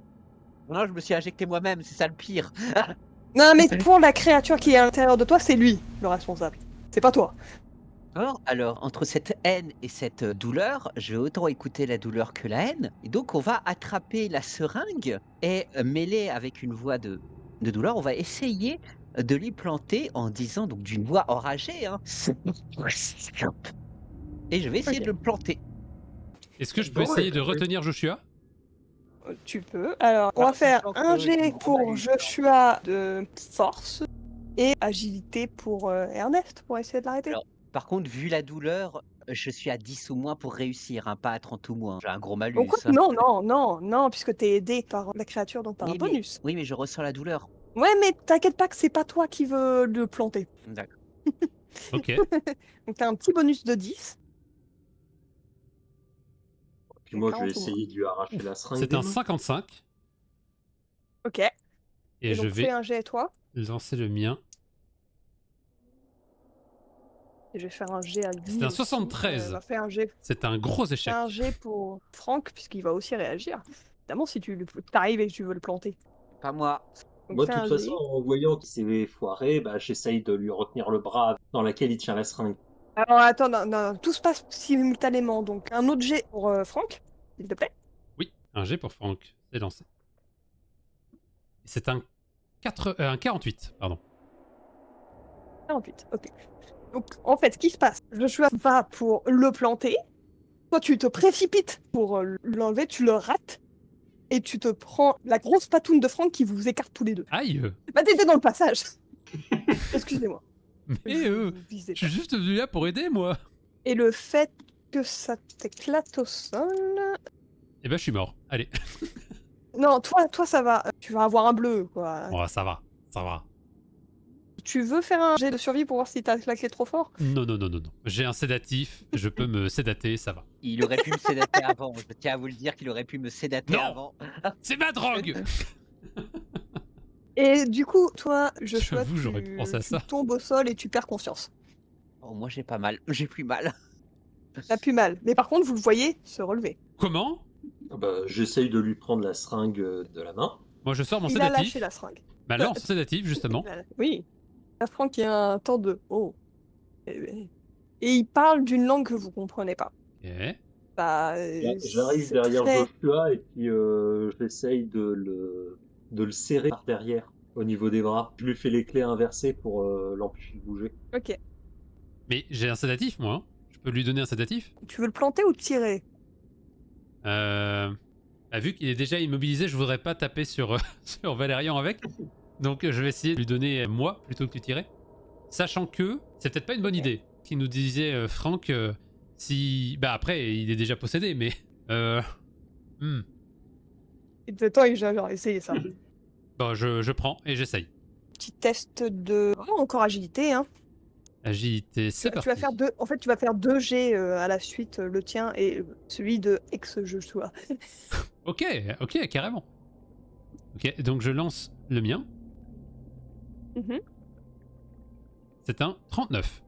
Non, je me suis injecté moi-même, c'est ça le pire. Non, mais pour la créature qui est à l'intérieur de toi, c'est lui le responsable. C'est pas toi. Alors, entre cette haine et cette douleur, je vais autant écouter la douleur que la haine. Et donc, on va attraper la seringue et mêler avec une voix de douleur, on va essayer de lui planter en disant, donc d'une voix enragée, hein, et je vais essayer Ok. de le planter. Est-ce que je peux Bon, essayer ouais, de oui. retenir Joshua? Tu peux. Alors, on Alors, va faire sachant un que jet il me pour remballe. Joshua de force et agilité pour Ernest pour essayer de l'arrêter. Alors, par contre, vu la douleur, je suis à 10 ou moins pour réussir, hein, pas à 30 ou moins. J'ai un gros malus. Donc, hein. non, puisque t'es aidé par la créature, donc par un Oui, bonus. oui, mais je ressens la douleur. Ouais, mais t'inquiète pas que c'est pas toi qui veux le planter. D'accord. Ok. Donc t'as un petit bonus de 10. Puis moi, je vais 40 ou moins. essayer de lui arracher la seringue. C'est des un mains. 55. Ok. Et je donc fais vais un jet toi. lancer le mien. Et je vais faire un jet à lui. C'est un aussi. 73. Va faire un jet. C'est un gros Fais échec. un jet pour Franck, puisqu'il va aussi réagir. Évidemment, si t'arrives et que tu veux le planter. Pas moi. Donc Moi, de fais toute un façon, jet. en voyant qu'il s'est foiré, bah, j'essaye de lui retenir le bras dans lequel il tient la seringue. Alors attends, non, tout se passe simultanément. Donc un autre jet pour Franck, s'il te plaît. Oui, un G pour Franck. C'est lancé. C'est un 48, pardon. 48, ok. Donc en fait, ce qui se passe, Joshua va pour le planter. Toi, tu te précipites pour l'enlever, tu le rates. et tu te prends la grosse patoune de Franck qui vous écarte tous les deux. Aïe. Bah t'étais dans le passage. Excusez-moi. Mais Vous visez je suis pas. juste venu là pour aider, moi. Et le fait que ça t'éclate au sol... Eh ben, je suis mort. Allez. Non, toi ça va. Tu vas avoir un bleu, quoi. Bon, ça va. Ça va. Tu veux faire un jet de survie pour voir si t'as claqué trop fort? Non, non, non, non, non. J'ai un sédatif. Je peux me sédater, ça va. Il aurait pu me sédater avant. Je tiens à vous le dire qu'il aurait pu me sédater Non. avant. C'est ma drogue. Et du coup, toi, Joshua, J'avoue, j'aurais pu penser à tu ça. tombes au sol et tu perds conscience. Oh, moi j'ai pas mal. J'ai plus mal. T'as plus mal. Mais par contre, vous le voyez se relever. Comment? Ah bah, j'essaye de lui prendre la seringue de la main. Moi, je sors mon Il a sédatif. lâché la seringue. Ma lance sédative, justement. Oui. La Franck, il y a un temps de... Oh. Et il parle d'une langue que vous comprenez pas. Ok. Bah, J'arrive c'est derrière très- Joshua et puis j'essaye de le serrer par derrière au niveau des bras. Je lui fais les clés inversées pour l'empêcher de bouger. Ok. Mais j'ai un sédatif, moi. Hein. Je peux lui donner un sédatif. Tu veux le planter ou le tirer? Vu qu'il est déjà immobilisé, je voudrais pas taper sur, sur Valérian avec. Donc je vais essayer de lui donner moi plutôt que de tirer. Sachant que c'est peut-être pas une bonne idée. Qui nous disait Franck si. Bah après, il est déjà possédé, mais. Et de temps, il a genre essayé ça. Bon, je prends et j'essaye. Petit test de... Oh, encore agilité, hein. Agilité, c'est parti. Tu vas faire deux... En fait, tu vas faire 2 jets à la suite, le tien et celui de ex-Joshua. Ok, ok, carrément. Ok, donc je lance le mien. Mhm. C'est un 39.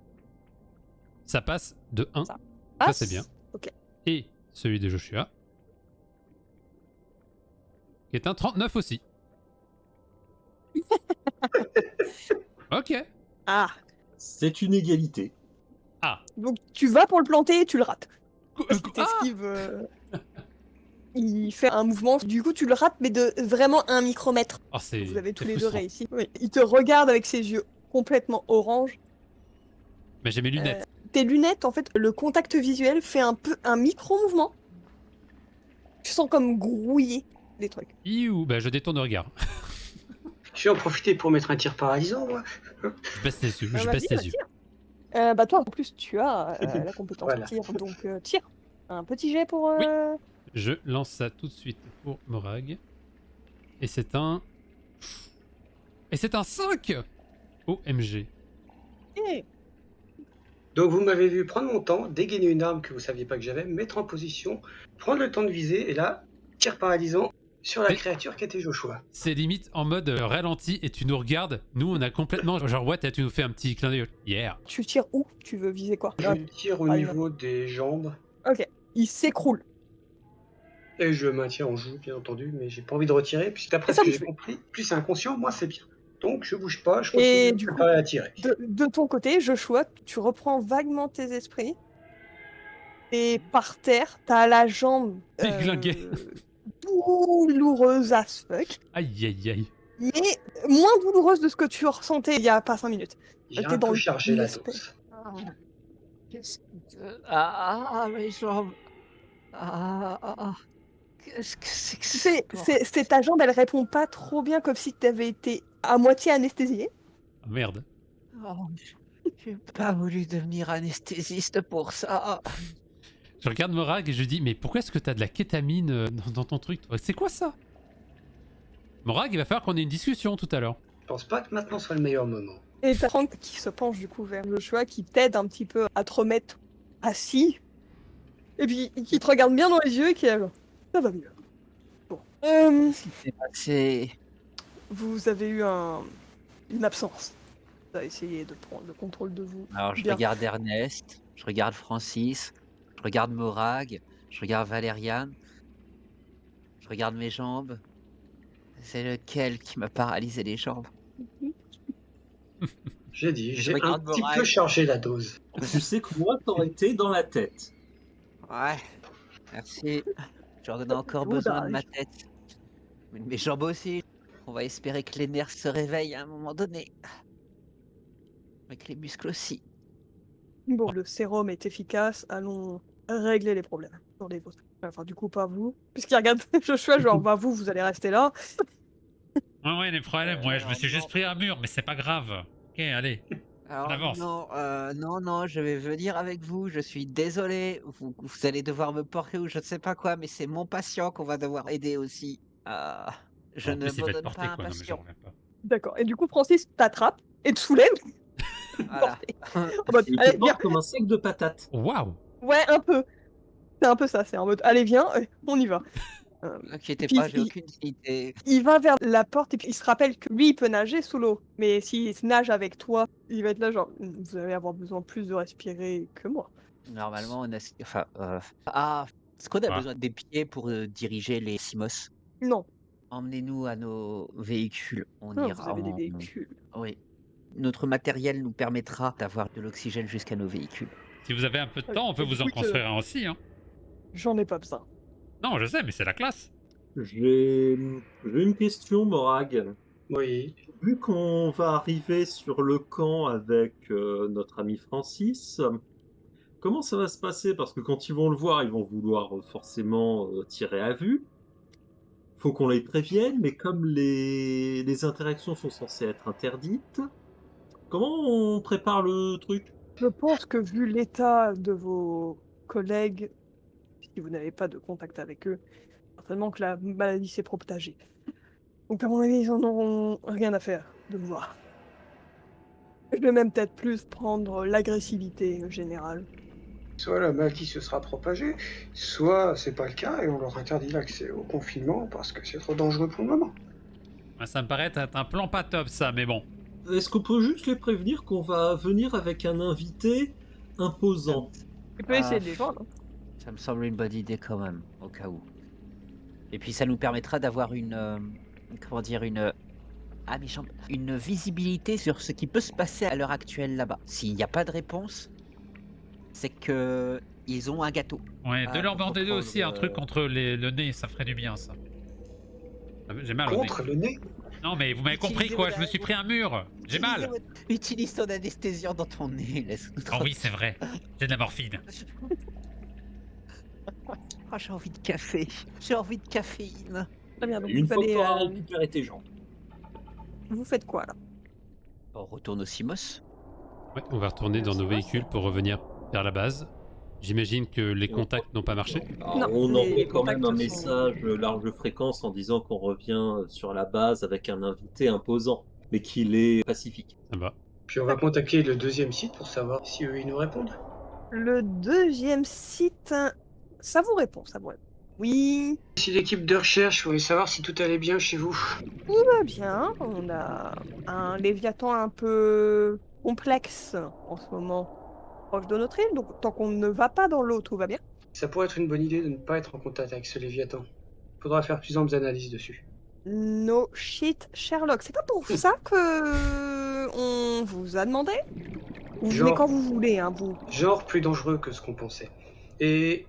Ça passe de 1. Ça Ah, c'est bien. Ok. Et celui de Joshua. Qui est un 39 aussi. Ok. Ah. C'est une égalité. Ah. Donc, tu vas pour le planter et tu le rates. Parce qu'il Ah t'esquive, il fait un mouvement, du coup tu le rates, mais de vraiment 1 micromètre. Oh, c'est Vous avez tous c'est les deux frustrant. réussi. Oui. Il te regarde avec ses yeux complètement orange. Mais j'ai mes lunettes. Tes lunettes, en fait, le contact visuel fait un micro-mouvement. Tu sens comme grouiller des trucs. Iou, bah je détourne le regard. Je vais en profiter pour mettre un tir paralysant, moi. Je baisse les yeux. Ah, Je vas-y, baisse les bah, yeux. tire. Bah toi, en plus, tu as la compétence Voilà. tir, donc tire. Un petit jet pour... Oui. Je lance ça tout de suite pour Morag. Et c'est un... Et c'est un 5 OMG. Eh, Donc vous m'avez vu prendre mon temps, dégainer une arme que vous saviez pas que j'avais, me mettre en position, prendre le temps de viser, et là, tir paralysant sur la Mais- créature qui était Joshua. C'est limite en mode ralenti et tu nous regardes. Nous, on a complètement... Genre, ouais, tu nous fais un petit clin d'œil. Yeah. Tu tires où? Tu veux viser quoi? Je tire au Ah, niveau des jambes, Ok. Il s'écroule. et je maintiens en joue, bien entendu, mais j'ai pas envie de retirer, puisque d'après Et ce ça que me j'ai fait. compris, plus c'est inconscient, moins c'est bien. Donc je bouge pas, je Et continue à me du coup, préparer à tirer. De ton côté, Joshua, tu reprends vaguement tes esprits. Et par terre, t'as la jambe Déglinguée. douloureuse as fuck, Aïe, aïe, aïe. mais moins douloureuse de ce que tu ressentais il y a pas 5 minutes. J'ai T'es un dans peu le- chargé la l'espèce. dose. Qu'est-ce que... Ah, mes jambes. Ah. Qu'est-ce que c'est que ça? C'est ta jambe, elle répond pas trop bien, comme si t'avais été à moitié anesthésiée. Ah, merde. Oh, j'ai pas voulu devenir anesthésiste pour ça. Je regarde Morag et je lui dis, mais pourquoi est-ce que t'as de la kétamine dans ton truc, toi? C'est quoi ça? Morag, il va falloir qu'on ait une discussion tout à l'heure. Je pense pas que maintenant soit le meilleur moment. Et t'as Franck qui se penche du coup vers Joshua, qui t'aide un petit peu à te remettre assis. Et puis qui te regarde bien dans les yeux et qui est là, genre, ça va mieux. Bon. C'est passé. Vous avez eu une absence. Ça a essayé de prendre le contrôle de vous. Alors je Bien. regarde Ernest, je regarde Francis, je regarde Morag, je regarde Valériane, je regarde mes jambes. C'est lequel qui m'a paralysé les jambes? J'ai dit, Je j'ai un regarde petit Morag. peu chargé la dose. Tu sais que moi, t'aurais été dans la tête. Ouais, merci. J'en ai encore besoin de ma tête. Mais de mes jambes aussi. On va espérer que les nerfs se réveillent à un moment donné. Mais que les muscles aussi. Bon, le sérum est efficace. Allons régler les problèmes sur les vôtres. Enfin, du coup, pas vous. Puisqu'il regarde Joshua, genre, bah vous allez rester là. Ah ouais, les problèmes, ouais, je me Alors suis juste non. pris un mur, mais c'est pas grave. Ok, allez, on Alors avance. non, non, je vais venir avec vous, je suis désolé, vous allez devoir me porter ou je ne sais pas quoi, mais c'est mon patient qu'on va devoir aider aussi. Ah, je En plus, il va être n'abandonne pas porté, un quoi. Non, mais j'en patient. reviens pas. D'accord. Et du coup, Francis t'attrape et te soulève. Voilà. Porté. En mode, Et il te allez, viens. porte comme un sac de patates. Waouh! Ouais, un peu. C'est un peu ça. C'est en mode, allez, viens, on y va. Ne vous inquiétez Puis pas, j'ai aucune dignité. il va vers la porte et puis il se rappelle que lui, il peut nager sous l'eau. Mais s'il se nage avec toi, il va être là, genre, vous allez avoir besoin plus de respirer que moi. Normalement, on a enfin, est-ce qu'on a Ah, besoin des pieds pour, diriger les Simos? Non, Emmenez-nous à nos véhicules, on non, vous ira avez des en véhicules. oui. Notre matériel nous permettra d'avoir de l'oxygène jusqu'à nos véhicules. si vous avez un peu de temps, on peut vous en Écoute, construire un aussi, hein. j'en ai pas besoin. Non, je sais, mais c'est la classe. J'ai une question, Morag. Oui. Vu qu'on va arriver sur le camp avec notre ami Francis, comment ça va se passer? Parce que quand ils vont le voir, ils vont vouloir forcément tirer à vue. Faut qu'on les prévienne, mais comme les interactions sont censées être interdites, comment on prépare le truc? Je pense que vu l'état de vos collègues, si vous n'avez pas de contact avec eux, certainement que la maladie s'est propagée. Donc à mon avis, ils en auront rien à faire de me voir. Je vais même peut-être plus prendre l'agressivité générale. Soit la maladie se sera propagée, soit c'est pas le cas et on leur interdit l'accès au confinement parce que c'est trop dangereux pour le moment. Ouais, ça me paraît être un plan pas top, ça, mais bon. Est-ce qu'on peut juste les prévenir qu'on va venir avec un invité imposant? Tu peux Ah, essayer de les joindre. ça me semble une bonne idée quand même, au cas où. Et puis ça nous permettra d'avoir une, comment dire? Une visibilité sur ce qui peut se passer à l'heure actuelle là-bas. S'il n'y a pas de réponse, c'est qu'ils ont un gâteau Ouais, de à leur contre border aussi, un prendre, truc contre le nez, ça ferait du bien, ça. J'ai mal au nez. Contre le nez? Non, mais vous m'avez compris, Utilisez quoi, votre je me suis pris un mur. J'ai Utilisez mal. votre utilise ton anesthésiant dans ton nez, laisse-nous Oh oui, tranquille. c'est vrai. J'ai de la morphine. Ah, j'ai envie de café, j'ai envie de caféine. Très bien, donc Une vous fois que allez... tu auras récupéré tes jambes. vous faites quoi, là? On retourne au Simos. Ouais, on va retourner dans nos véhicules pour revenir vers la base. J'imagine que les Et on- contacts n'ont pas marché. Alors, Non, on les envoie quand même un contacts sont- message large fréquence en disant qu'on revient sur la base avec un invité imposant, mais qu'il est pacifique. Ça me va. Puis on va contacter le deuxième site pour savoir si eux ils nous répondent. Le deuxième site... Ça vous répond, ça vous répond. Oui, Si l'équipe de recherche voulait savoir si tout allait bien chez vous. tout va bien. On a un Léviathan un peu complexe en ce moment proche de notre île, donc tant qu'on ne va pas dans l'eau, tout va bien. Ça pourrait être une bonne idée de ne pas être en contact avec ce Léviathan. Faudra faire plus amples analyses dessus. No shit, Sherlock. C'est pas pour ça que on vous a demandé. Vous venez Genre- quand vous voulez, hein, vous. Genre plus dangereux que ce qu'on pensait. Et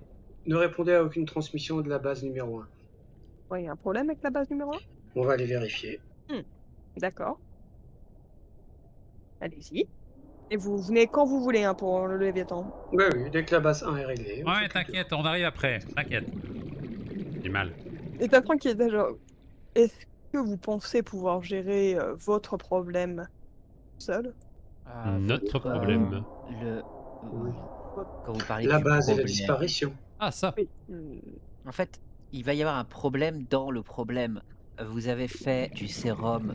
ne répondez à aucune transmission de la base numéro 1. Ouais, y a un problème avec la base numéro 1? On va aller vérifier. D'accord. Allez-y. Et vous venez quand vous voulez, hein, pour le Léviathan. Ouais, oui, dès que la base 1 est réglée. on Ouais, s'occupe de- t'inquiète, on arrive après. T'inquiète. J'ai mal. Et t'as Franck qui est déjà... Est-ce que vous pensez pouvoir gérer votre problème seul? Notre Votre, problème. Oui. Quand vous parlez La du base et la problème, disparition. Ah, ça. Oui. en fait, il va y avoir un problème dans le problème. Vous avez fait du sérum,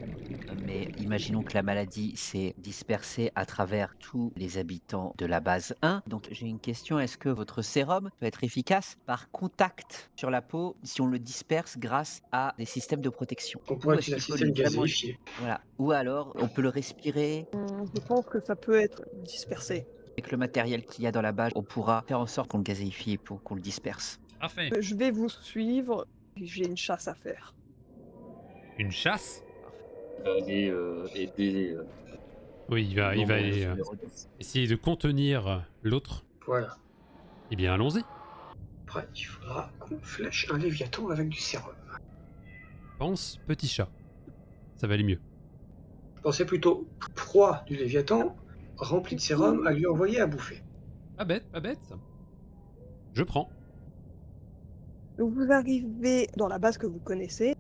mais imaginons que la maladie s'est dispersée à travers tous les habitants de la base 1. Donc j'ai une question, est-ce que votre sérum peut être efficace par contact sur la peau si on le disperse grâce à des systèmes de protection? On pourrait Ou est-ce utiliser un qu'il faut système vraiment... gazéifié. Voilà. Ou alors on peut le respirer Je pense que ça peut être dispersé. avec le matériel qu'il y a dans la base, on pourra faire en sorte qu'on le gazéifie pour qu'on le disperse. Parfait. Je vais vous suivre. J'ai une chasse à faire. Une chasse? Il va aller aider. Oui, il va aller sur les redescends. essayer de contenir l'autre. Voilà. Eh bien, allons-y. Après, il faudra qu'on flèche un Léviathan avec du sérum. Pense, petit chat. Ça va aller mieux. Je pensais plutôt proie du Léviathan, rempli de sérum, à lui envoyer à bouffer. Pas bête, pas bête. Je prends. Donc vous arrivez dans la base que vous connaissez.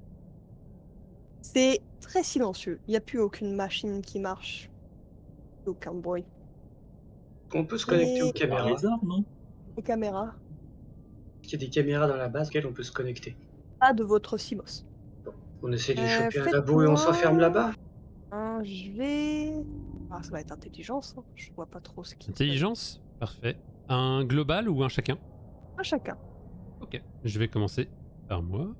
C'est très silencieux. Il n'y a plus aucune machine qui marche. Aucun bruit. On peut se connecter aux Et Par caméras. les armes, non? les caméras, Il y a des caméras dans la base auxquelles on peut se connecter. pas de votre Simos. On essaie de Euh, choper un labo et on faites-moi- s'enferme là-bas. Je vais... Ah, ça va être intelligence. Hein. Je vois pas trop ce qui... Intelligence? Parfait. Un global ou un chacun? Un chacun. Ok. Je vais commencer par moi.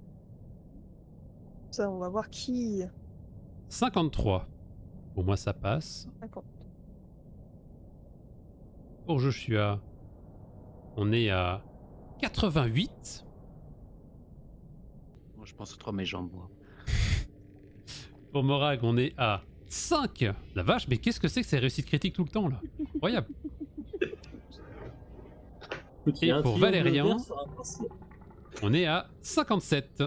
Ça, on va voir qui... 53. Pour moi, ça passe. 50. Pour Joshua, on est à 88. Moi, je pense trop à mes jambes, moi. Pour Morag, on est à 5. La vache, mais qu'est-ce que c'est que ces réussites critiques tout le temps, là? Incroyable. Écoute, il y a Et un pour triangle Valérian, vert sur un principe. on est à 57.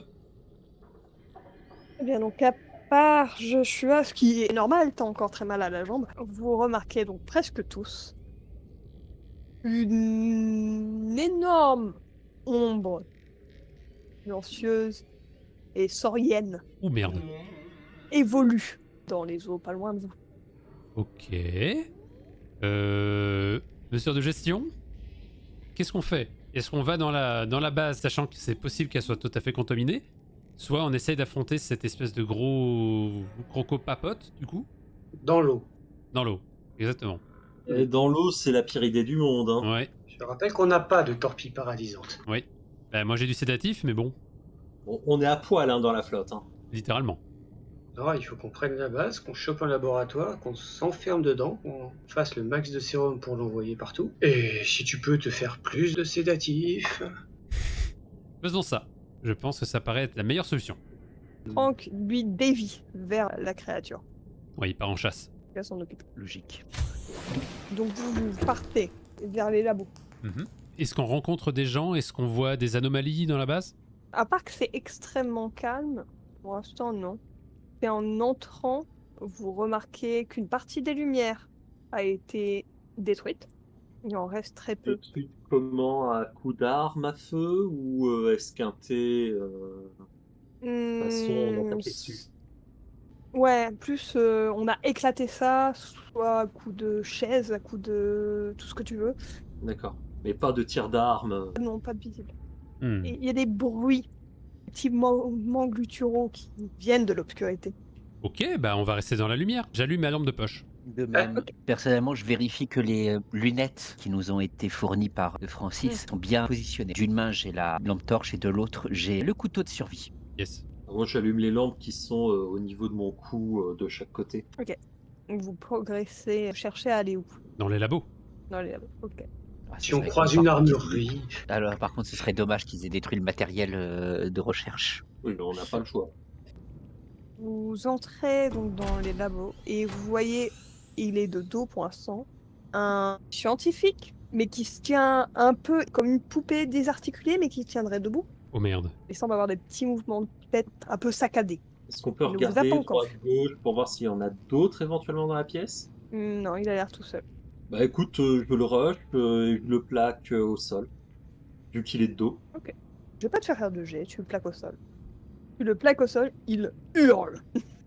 Eh bien, donc à part Joshua, ce qui est normal, t'as encore très mal à la jambe, vous remarquez donc presque tous une énorme ombre silencieuse et saurienne Oh merde. évolue dans les eaux pas loin de vous. Ok. Mesure de gestion? Qu'est-ce qu'on fait? Est-ce qu'on va dans la base, sachant que c'est possible qu'elle soit tout à fait contaminée? Soit on essaye d'affronter cette espèce de gros croco-papote, du coup? Dans l'eau. Dans l'eau. Exactement. Et dans l'eau, c'est la pire idée du monde. Hein. Ouais. Je rappelle qu'on n'a pas de torpille paralysante. Oui. Bah, moi j'ai du sédatif, mais bon, Bon, on est à poil hein, dans la flotte. Hein. littéralement. Alors, il faut qu'on prenne la base, qu'on chope un laboratoire, qu'on s'enferme dedans, qu'on fasse le max de sérum pour l'envoyer partout. Et si tu peux te faire plus de sédatifs... Faisons ça. Je pense que ça paraît être la meilleure solution. Franck lui dévie vers la créature. Ouais, il part en chasse. Il va s'en occuper. Logique. Donc vous partez vers les labos. Mhm. Est-ce qu'on rencontre des gens? Est-ce qu'on voit des anomalies dans la base? À part que c'est extrêmement calme, pour l'instant non. Et en entrant, vous remarquez qu'une partie des lumières a été détruite. Il en reste très peu. Détruit comment? À coup d'arme à feu ou esquinté de toute façon, on a tapé dessus. Ouais, plus on a éclaté ça, soit à coup de chaise, à coup de tout ce que tu veux. D'accord. Mais pas de tir d'arme. Non, pas de visible. Hmm. Et il y a des bruits, des petits mouvements gutturaux qui viennent de l'obscurité. Ok, bah on va rester dans la lumière. J'allume ma lampe de poche. De même, ok. personnellement, je vérifie que les lunettes qui nous ont été fournies par Francis sont bien positionnées. D'une main, j'ai la lampe torche et de l'autre, j'ai le couteau de survie. Yes. Moi, j'allume les lampes qui sont au niveau de mon cou de chaque côté. Donc vous progressez, cherchez à aller où? Dans les labos. Dans les labos. Ok. Ah, ce Si on serait croise par une contre- armurerie... Alors, par contre, ce serait dommage qu'ils aient détruit le matériel de recherche. Oui, mais on n'a pas le choix. Vous entrez donc dans les labos et vous voyez, il est de dos pour l'instant, un scientifique, mais qui se tient un peu comme une poupée désarticulée, mais qui tiendrait debout. Oh merde. Il semble avoir des petits mouvements de tête un peu saccadés. Est-ce qu'on peut Il ne vous a regarder pas encore droite gauche pour voir s'il y en a d'autres éventuellement dans la pièce? Non, il a l'air tout seul. Bah écoute, je le rush et je le plaque au sol. Vu qu'il est de dos. Je vais pas te faire de jet, tu le plaques au sol. Tu le plaques au sol, il hurle.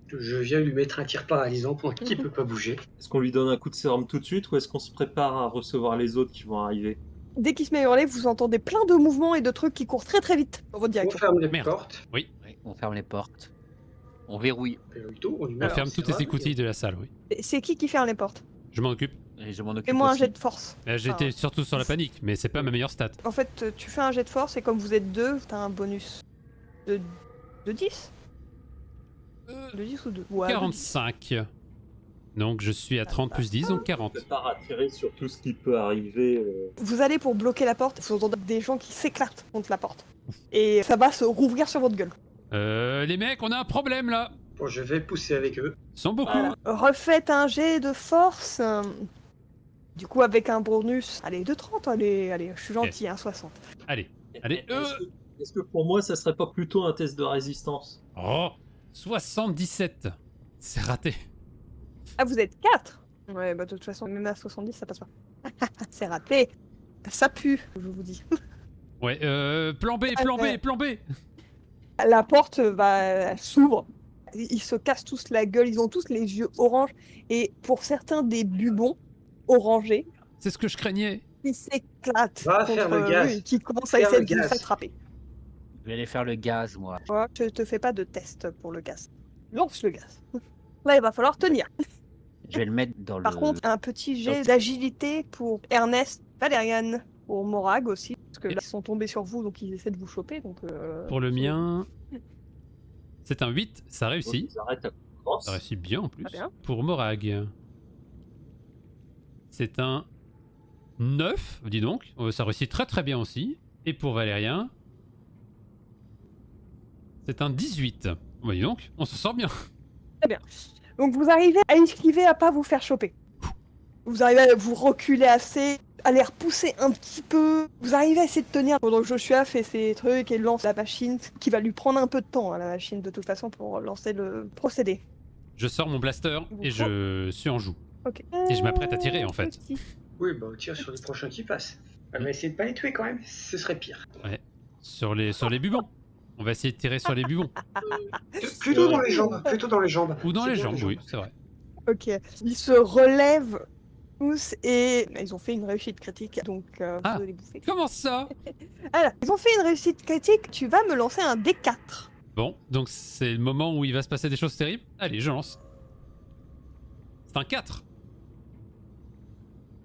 Je viens lui mettre un tir paralysant pendant qu'il peut pas bouger. Est-ce qu'on lui donne un coup de sérum tout de suite ou est-ce qu'on se prépare à recevoir les autres qui vont arriver? Dès qu'il se met à hurler, vous entendez plein de mouvements et de trucs qui courent très très vite dans votre On direction. ferme les Merde. portes. Oui, on ferme les portes. On verrouille. Et le tout, on lui met On un ferme toutes les sérum. écoutilles de la salle, oui. C'est qui ferme les portes? Je m'en occupe. Et je m'en occupe Fais-moi un aussi. jet de force. J'étais Ah. surtout sur la panique, mais c'est pas ma meilleure stat. En fait, tu fais un jet de force et comme vous êtes deux, t'as un bonus de 10 De 10 ou 2 ouais, de 10. 45. Donc je suis à 30 plus 10, donc 40. Prépare à tirer sur tout ce qui peut arriver. Vous allez pour bloquer la porte, vous entendez des gens qui s'éclatent contre la porte. Et ça va se rouvrir sur votre gueule. Les mecs, on a un problème là. Bon, je vais pousser avec eux. Ils sont beaucoup. Voilà. Refaites un jet de force. Du coup, avec un bonus, allez, de 30, allez, je suis gentil, hein, 60. Allez. Allez, Est-ce que pour moi, ça serait pas plutôt un test de résistance? Oh 77. C'est raté. Ah, vous êtes 4 Ouais, bah de toute façon, même à 70, ça passe pas. C'est raté. Ça pue, je vous dis. Ouais, plan B, plan B, plan B. La porte elle s'ouvre. Ils se cassent tous la gueule, ils ont tous les yeux orange. Et pour certains, des bubons orangés C'est ce que je craignais. qui s'éclatent Va faire contre le gaz. eux et qui commencent à Faire essayer le de vous gaz. attraper. Je vais aller faire le gaz, moi. Je te fais pas de test pour le gaz. Lance le gaz. Là, il va falloir tenir. Je vais le mettre dans Par le... contre, un petit jet d'agilité pour Ernest, Valérian, pour Morag aussi. Parce que là, ils sont tombés sur vous, donc ils essaient de vous choper. Donc, Pour le mien, c'est un 8, ça réussit. Ils arrêtent à France. Ça réussit bien en plus. Très bien. Pour Morag, c'est un 9, dis donc. Ça réussit très très bien aussi. Et pour Valérien, c'est un 18. Bah, dis donc, on se sort bien. Très bien. Donc vous arrivez à esquiver, à pas vous faire choper. Vous arrivez à vous reculer assez, à les repousser un petit peu. Vous arrivez à essayer de tenir pendant que Joshua fait ses trucs et lance la machine, qui va lui prendre un peu de temps, hein, la machine, de toute façon, pour lancer le procédé. Je sors mon blaster et je suis en joue. Ok. Et je m'apprête à tirer, en fait. Oui, bah on tire sur les prochains qui passent. On va essayer de pas les tuer quand même, ce serait pire. Sur les bubons. On va essayer de tirer sur les bubons. Plutôt dans les jambes, plutôt dans les jambes. Ou dans C'est les bien, jambes, oui, c'est vrai. Ok. Ils se relèvent tous et ils ont fait une réussite critique, donc vous allez les bouffer. Comment ça? Alors, ils ont fait une réussite critique, tu vas me lancer un D4. Bon, donc c'est le moment où il va se passer des choses terribles. Allez, je lance. C'est un 4.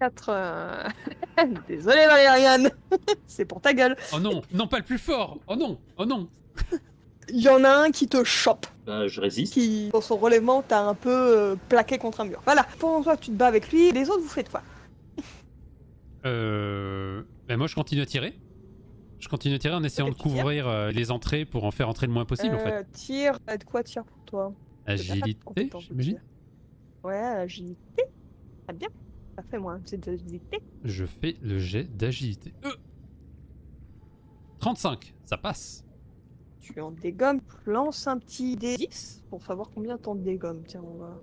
4. Désolé Valériane, c'est pour ta gueule. Oh non, non pas le plus fort. Oh non, oh non. Il y en a un qui te chope, Bah, je résiste. qui dans son relèvement t'a un peu plaqué contre un mur. Voilà, pendant toi tu te bats avec lui, les autres vous faites quoi? Ben moi je continue à tirer. Je continue à tirer en essayant Ok, de tu tires. couvrir les entrées pour en faire entrer le moins possible en fait. Tire, de quoi tire pour toi? T'as pas de Agilité, compétence de j'imagine. tir. Ouais, agilité. Très bien. Ça fait moi, c'est de l'agilité. Je fais le jet d'agilité. 35, ça passe. Tu en dégommes, lance un petit D10 pour savoir combien t'en dégommes. Tiens, on va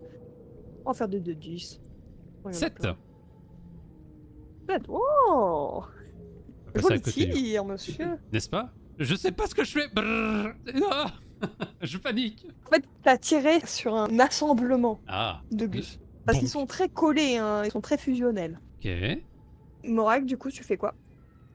en faire des D10. Oh, il y en a 7. plein. 7. Oh! On va passer à Joli côté, tir, monsieur. n'est-ce pas? Je sais pas ce que je fais. Brrr. Non. Je panique. En fait, t'as tiré sur un assemblement Ah. de gus. Parce Bon. qu'ils sont très collés, hein, ils sont très fusionnels. Ok. Morag, du coup, tu fais quoi?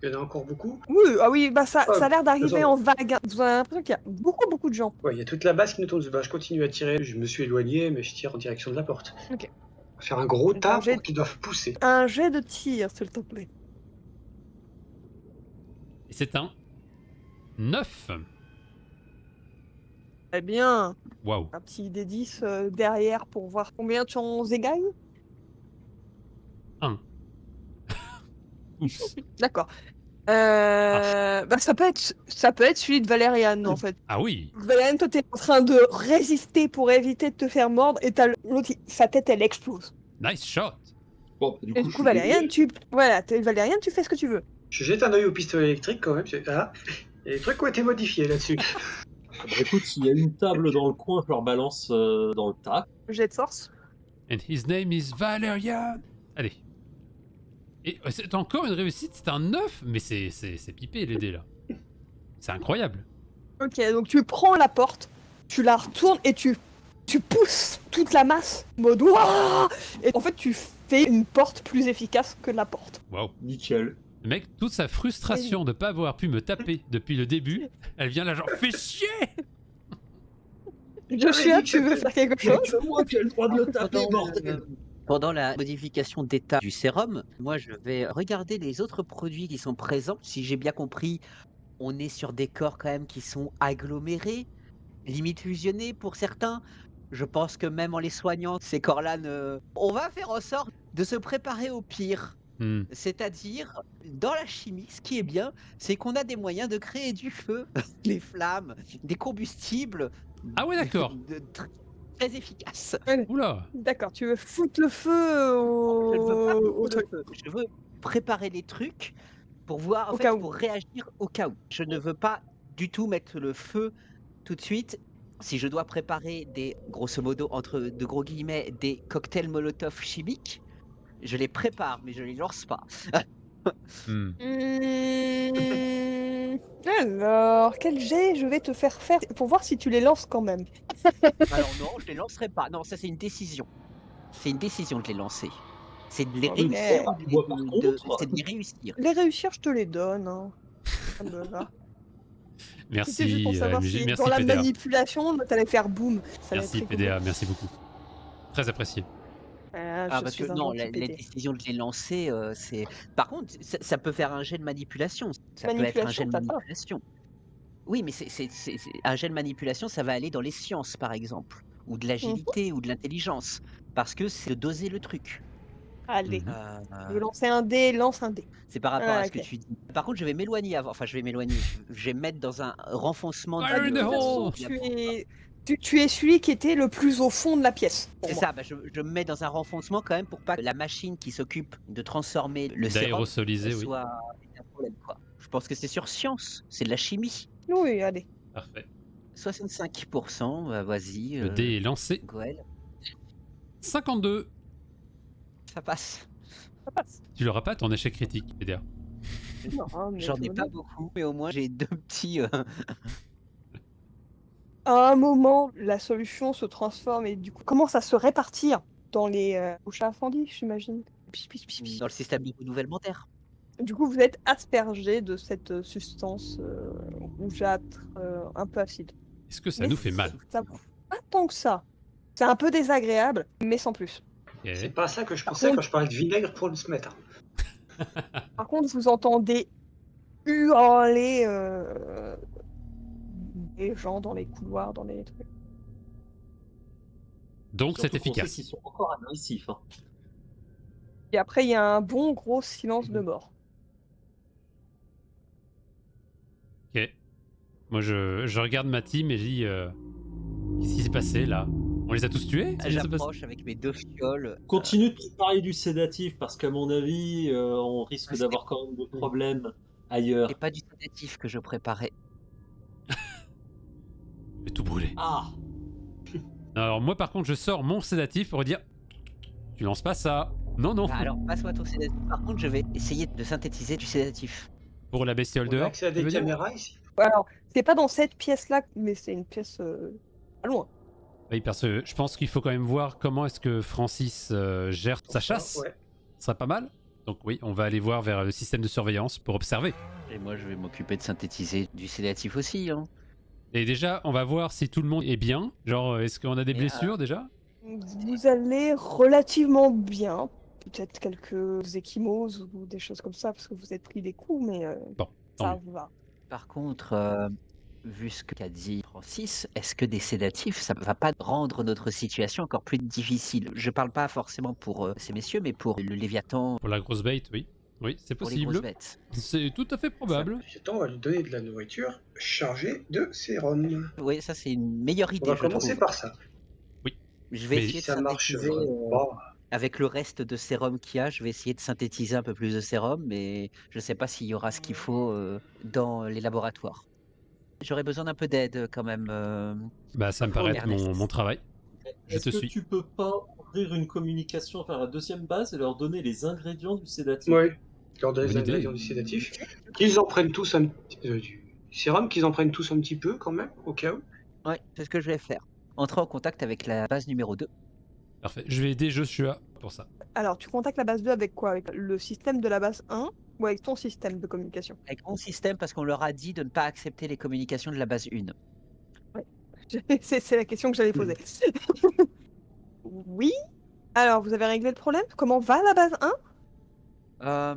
Il y en a encore beaucoup. Oui, ah oui, bah ça a l'air d'arriver attends. en vague. Hein. Vous avez l'impression qu'il y a beaucoup de gens. Ouais, il y a toute la base qui nous tourne. Bah, je continue à tirer, je me suis éloigné, mais je tire en direction de la porte. Ok. On va faire un gros tas Danger. pour qu'ils doivent pousser. Un jet de tir, s'il te plaît. Et c'est un 9. Très bien. Waouh. Un petit D10 derrière pour voir combien tu en égailles. 1. Oups. D'accord. Bah ça peut être celui de Valériane en fait. Ah oui. Valériane, toi t'es en train de résister pour éviter de te faire mordre et t'as l'autre, sa tête elle explose. Nice shot. Bon, Et du coup Valériane, Valériane, tu fais ce que tu veux. Je jette un œil au pistolet électrique quand même. Ah, il y a des trucs qui ont été modifiés là-dessus. Bah, écoute, s'il y a une table dans le coin, je leur balance dans le tas. Jet de force. And his name is Valerian. Allez. Et c'est encore une réussite, c'est un 9, mais c'est pipé les dés là. C'est incroyable. Ok, donc tu prends la porte, tu la retournes et tu pousses toute la masse, en mode Ouah et en fait tu fais une porte plus efficace que la porte. Waouh. Nickel. Le mec, toute sa frustration de pas avoir pu me taper depuis le début, elle vient là genre fais chier. Joshua, tu veux faire quelque chose? C'est moi qui ai le droit de le taper, bordel. Pendant la modification d'état du sérum, moi je vais regarder les autres produits qui sont présents. Si j'ai bien compris, on est sur des corps quand même qui sont agglomérés, limite fusionnés pour certains. Je pense que même en les soignant, ces corps-là ne... On va faire en sorte de se préparer au pire. C'est-à-dire, dans la chimie, ce qui est bien, c'est qu'on a des moyens de créer du feu, des flammes, des combustibles. Ah ouais, d'accord. Très efficaces. Oula. D'accord, tu veux foutre le feu au truc. Je veux préparer les trucs pour voir, en Au fait, cas où. pour réagir au cas où. Je ne veux pas du tout mettre le feu tout de suite. Si je dois préparer des, grosso modo, entre de gros guillemets, des cocktails Molotov chimiques, je les prépare, mais je les lance pas. Hmm. Alors, quel jet je vais te faire pour voir si tu les lances quand même. Alors non, je les lancerai pas. Non, ça c'est une décision. C'est une décision de les lancer. C'est de les Ok. réussir Oh, du et bois par contre. c'est de les réussir. Les réussir, je te les donne. Hein. Ça me va. C'était juste pour Merci, savoir MJ. si dans Merci, la PDA. manipulation, t'allais faire boum. Ça allait être Merci, très PDA. Merci beaucoup. Très apprécié. Ah, Ah je parce que suis un non, gentil la PD. décision de les lancer, c'est par contre, ça peut faire un jet de manipulation. Ça peut être un jet Manipulation, de t'as ça. manipulation. Oui, mais c'est un jet de manipulation, ça va aller dans les sciences, par exemple, ou de Mhm. l'agilité ou de l'intelligence, parce que c'est de doser le truc. Allez, Mhm. je veux lancer un dé, lance un dé. C'est par rapport Ah, à ce que ok. tu dis. Par contre, je vais m'éloigner avant. Enfin, je vais m'éloigner. Je vais me mettre dans un renfoncement Fire in De the toute du façon, hole! de la tu porte. es, tu es celui qui était le plus au fond de la pièce, pour C'est moi. ça, bah, je me mets dans un renfoncement quand même pour pas que la machine qui s'occupe de transformer le sérum D'aérosoliser, oui. soit ait un problème, quoi. Je pense que c'est sur science, c'est de la chimie. Oui, allez. Parfait. 65, bah, vas-y, Le dé est lancé. Goël, 52. ça passe. Ça passe. Tu l'auras pas ton échec critique, PDA. Non, mais J'en tout ai va pas bien. beaucoup, mais au moins j'ai 2 petits, À un moment, la solution se transforme et du coup commence à se répartir dans les bouches à incendie, j'imagine. Pis, pis, pis, pis. dans le système de renouvellement d'air. Du coup, vous êtes aspergé de cette substance rougeâtre, un peu acide. Est-ce que ça Mais nous fait mal? ça pas tant que ça. C'est un peu désagréable, mais sans plus. Ok. C'est pas ça que je Par pensais quand contre- je parlais de vinaigre pour le se mettre. Par contre, vous entendez hurler des gens dans les couloirs, dans les trucs. Donc c'est Surtout qu'on sait efficace. qu'ils sont encore agressifs. Hein. Et après, il y a un bon gros silence de mort. Ok. Moi je regarde ma team et je dis qu'est-ce qui s'est passé là? On les a tous tués? Qu'est-ce qui s'est passé? J'approche avec mes 2 fioles. Continue de préparer du sédatif parce qu'à mon avis, on risque Ah, c'était- d'avoir quand même des problèmes ailleurs. C'est pas du sédatif que je préparais. Je vais tout brûler. Ah, Alors moi par contre je sors mon sédatif pour dire tu lances pas ça. Non non. Bah, alors, passe-moi ton sédatif. Par contre, je vais essayer de synthétiser du sédatif. Pour la bestiole On a dehors. accès à tu des veux dire caméras ici. Alors, c'est pas dans cette pièce-là, mais c'est une pièce pas loin. Oui, parce que je pense qu'il faut quand même voir comment est-ce que Francis gère sa chasse. Ouais. Ce serait pas mal. Donc oui, on va aller voir vers le système de surveillance pour observer. Et moi, je vais m'occuper de synthétiser du sédatif aussi. Hein. Et déjà, on va voir si tout le monde est bien. Genre, est-ce qu'on a des Mais, blessures déjà? Vous allez relativement bien. Peut-être quelques échymoses ou des choses comme ça, parce que vous êtes pris des coups, mais Bon, tant ça mieux. va. Par contre, vu ce qu'a dit Francis, est-ce que des sédatifs, ça va pas rendre notre situation encore plus difficile? Je parle pas forcément pour ces messieurs, mais pour le Léviathan, Pour la grosse bait, oui. Oui, c'est pour les grosses possible. bêtes. C'est tout à fait probable. J'attends, on va lui donner de la nourriture chargée de sérum. Oui, ça c'est une meilleure On idée, va je commencer trouve. par ça. Je vais Mais essayer Si de ça marche synthétiser vraiment pas, avec le reste de sérum qu'il y a. Je vais essayer de synthétiser un peu plus de sérum, mais je sais pas s'il y aura ce qu'il faut dans les laboratoires. J'aurais besoin d'un peu d'aide quand même. Bah, ça me paraît être Ernest. mon travail. Je est-ce te que suis. tu peux pas ouvrir une communication vers la deuxième base et leur donner les ingrédients du sédatif? ouais, leur donner Bonne les idée. ingrédients du sédatif. Qu'ils en prennent tous du sérum, qu'ils en prennent tous un petit peu quand même, au cas où. Ouais, c'est ce que je vais faire. Entrer en contact avec la base numéro 2. Parfait. Je vais aider Joshua pour ça. Alors, tu contactes la base 2 avec quoi? Avec le système de la base 1 ou avec ton système de communication? Avec mon système parce qu'on leur a dit de ne pas accepter les communications de la base 1. C'est la question que j'allais poser. Oui. Alors, vous avez réglé le problème? Comment va la base 1?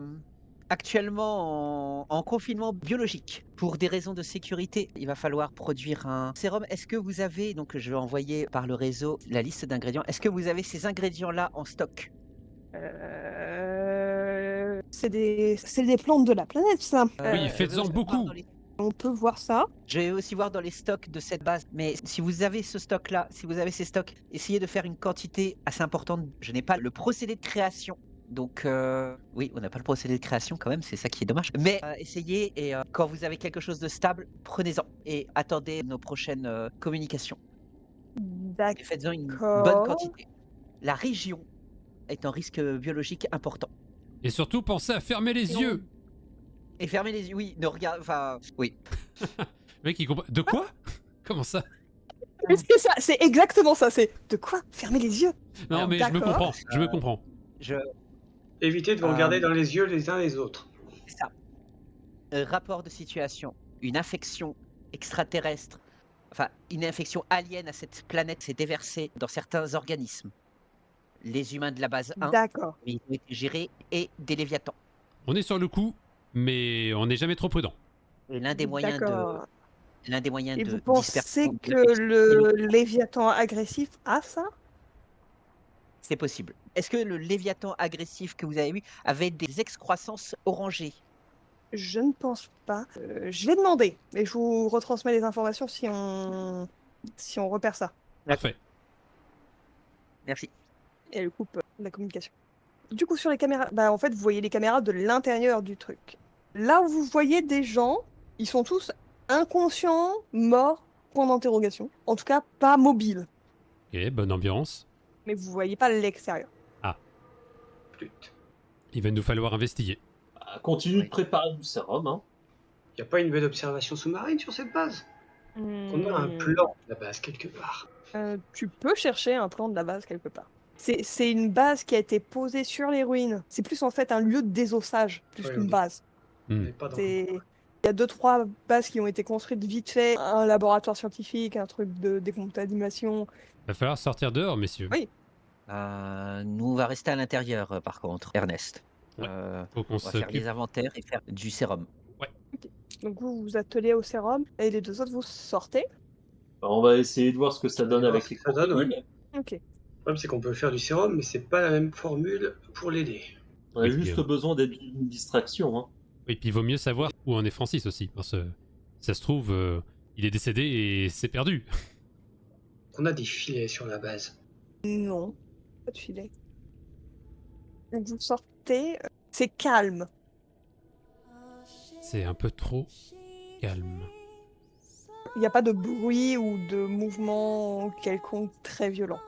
Actuellement en confinement biologique. Pour des raisons de sécurité, il va falloir produire un sérum. Est-ce que vous avez, donc je vais envoyer par le réseau la liste d'ingrédients, est-ce que vous avez ces ingrédients-là en stock? C'est des plantes de la planète, ça. Oui, Je vais faites-en aussi beaucoup. voir dans les- On peut voir ça. Je vais aussi voir dans les stocks de cette base. Mais si vous avez ce stock-là, si vous avez ces stocks, essayez de faire une quantité assez importante. Je n'ai pas le procédé de création. Donc, oui, on n'a pas le procédé de création quand même, c'est ça qui est dommage. Mais essayez et quand vous avez quelque chose de stable, prenez-en et attendez nos prochaines communications. Et faites-en une bonne D'accord. quantité. La région est un risque biologique important. Et surtout, pensez à fermer les Non. yeux. Et fermez les yeux, oui, ne regarde, enfin, oui. Le mec, il comprend. De quoi? Comment ça? Mais c'est ça, c'est exactement ça, c'est de quoi? Fermer les yeux. Non, Alors, mais je me d'accord. comprends. Je me comprends. Je, Évitez de vous regarder dans les yeux les uns les autres. c'est ça. Rapport de situation, une infection extraterrestre, enfin, une infection alien à cette planète s'est déversée dans certains organismes. Les humains de la base 1, D'accord. ils ont été gérés, et des léviathans. On est sur le coup, mais on n'est jamais trop prudent. Et l'un des moyens D'accord. Et vous de pensez dispersion de que l'infection, le Léviathan agressif a ça? c'est possible. Est-ce que le léviathan agressif que vous avez eu avait des excroissances orangées? Je ne pense pas. Je vais demander, et je vous retransmets les informations si on repère ça. Parfait. Merci. Et elle coupe la communication. Du coup, sur les caméras, bah en fait, vous voyez les caméras de l'intérieur du truc. Là où vous voyez des gens, ils sont tous inconscients, morts, point d'interrogation. En tout cas, pas mobiles. Ok, bonne ambiance. Mais vous voyez pas l'extérieur. Flûte. Il va nous falloir investiguer. Bah, continue Oui. de préparer du sérum. Hein. Y a pas une belle observation sous-marine sur cette base? On a un plan de la base quelque part. Tu peux chercher un plan de la base quelque part. C'est une base qui a été posée sur les ruines. C'est plus en fait un lieu de désossage, plus Ouais, qu'une on est- base. On Hmm. n'est pas dans Il y a 2-3 bases qui ont été construites vite fait, un laboratoire scientifique, un truc de décontamination. Va falloir sortir dehors, messieurs. Oui. Nous, on va rester à l'intérieur, par contre, Ernest. Ouais. Faut qu'on On va faire s'occupe. les inventaires et faire du sérum. Donc vous vous attelez au sérum et les deux autres vous sortez. Bah, on va essayer de voir ce que ça donne voir avec ce les que ça donne, ouais. crocodiles. Ok. Le problème, c'est qu'on peut faire du sérum, mais c'est pas la même formule pour l'aider. On a Oui, juste besoin d'être une distraction. Hein. Oui, puis il vaut mieux savoir où en est Francis aussi. Parce que ça se trouve, il est décédé et c'est perdu. On a des filets sur la base. Non, pas de filet. Donc vous sortez. C'est calme. C'est un peu trop calme. Il n'y a pas de bruit ou de mouvement quelconque très violent.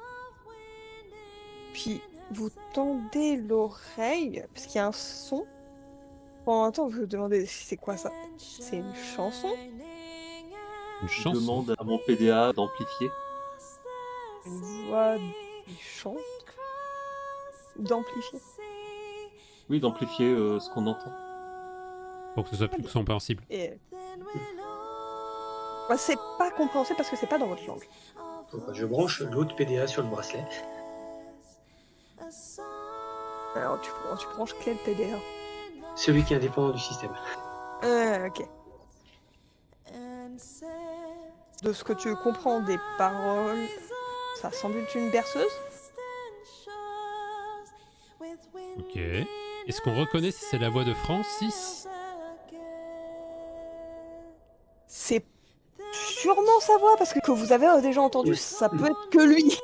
Puis vous tendez l'oreille, parce qu'il y a un son. Pendant un temps, vous vous demandez si c'est quoi ça. C'est une chanson? Une Je chance. demande à mon PDA d'amplifier. Une voix qui chante? D'amplifier? Oui, d'amplifier ce qu'on entend. Pour que ce soit plus compréhensible. Et... Bah, c'est pas compréhensible parce que c'est pas dans votre langue. Donc, je branche l'autre PDA sur le bracelet. Alors tu branches quel PDA? Celui qui est indépendant du système. Ok. De ce que tu comprends des paroles, ça semble être une berceuse? Ok. Est-ce qu'on reconnaît si c'est la voix de Francis? C'est sûrement sa voix parce que vous avez déjà entendu, Oui. ça peut être que lui.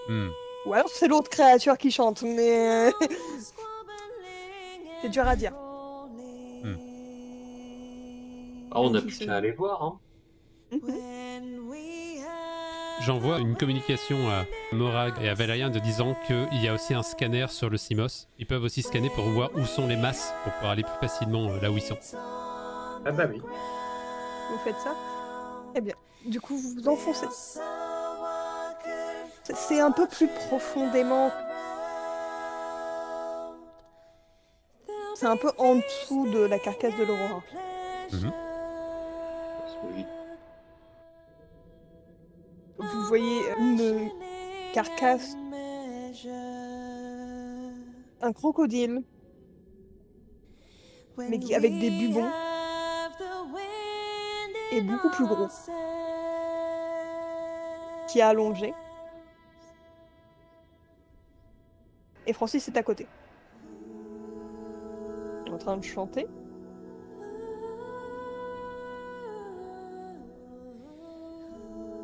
Hmm. Ou alors c'est l'autre créature qui chante, mais c'est dur à dire. Ah, on n'a Qui plus se- qu'à aller voir. Hein. J'envoie une communication à Morag et à Valérien de disant qu'il y a aussi un scanner sur le Simos. Ils peuvent aussi scanner pour voir où sont les masses, pour pouvoir aller plus facilement là où ils sont. Ah bah oui. Vous faites ça? Eh bien, du coup, vous vous enfoncez. C'est un peu plus profondément. C'est un peu en dessous de la carcasse de l'Aurora. Mhm. Oui. Vous voyez une carcasse, un crocodile, mais avec des bubons et beaucoup plus gros, qui est allongé. Et Francis est à côté. En train de chanter.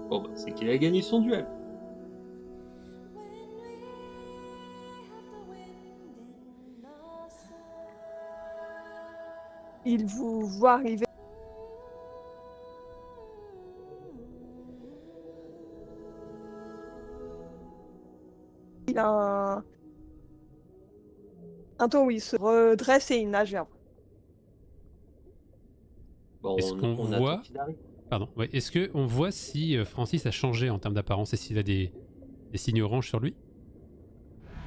Bon, bah, c'est qu'il a gagné son duel. Il vous voit arriver. Il a Un temps où il se redresse et il nage vers vous. Bon, Est-ce qu'on on voit- attend qu'il arrive. Pardon. Ouais. Est-ce qu'on voit si Francis a changé en termes d'apparence et s'il a des signes oranges sur lui?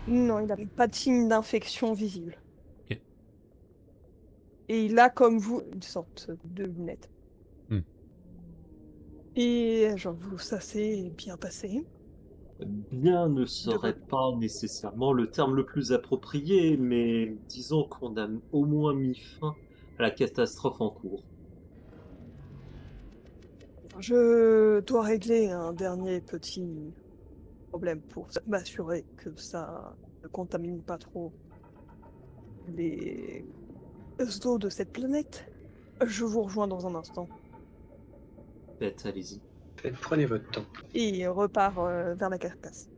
Non, il n'a pas de signe d'infection visible. Ok. Et il a, comme vous, une sorte de lunette. Hmm. Et j'avoue, ça s'est bien passé. Bien ne serait pas nécessairement le terme le plus approprié, mais disons qu'on a au moins mis fin à la catastrophe en cours. Je dois régler un dernier petit problème pour m'assurer que ça ne contamine pas trop les eaux de cette planète. Je vous rejoins dans un instant. Faites, allez-y. Prenez votre temps. Et il repart vers la carcasse.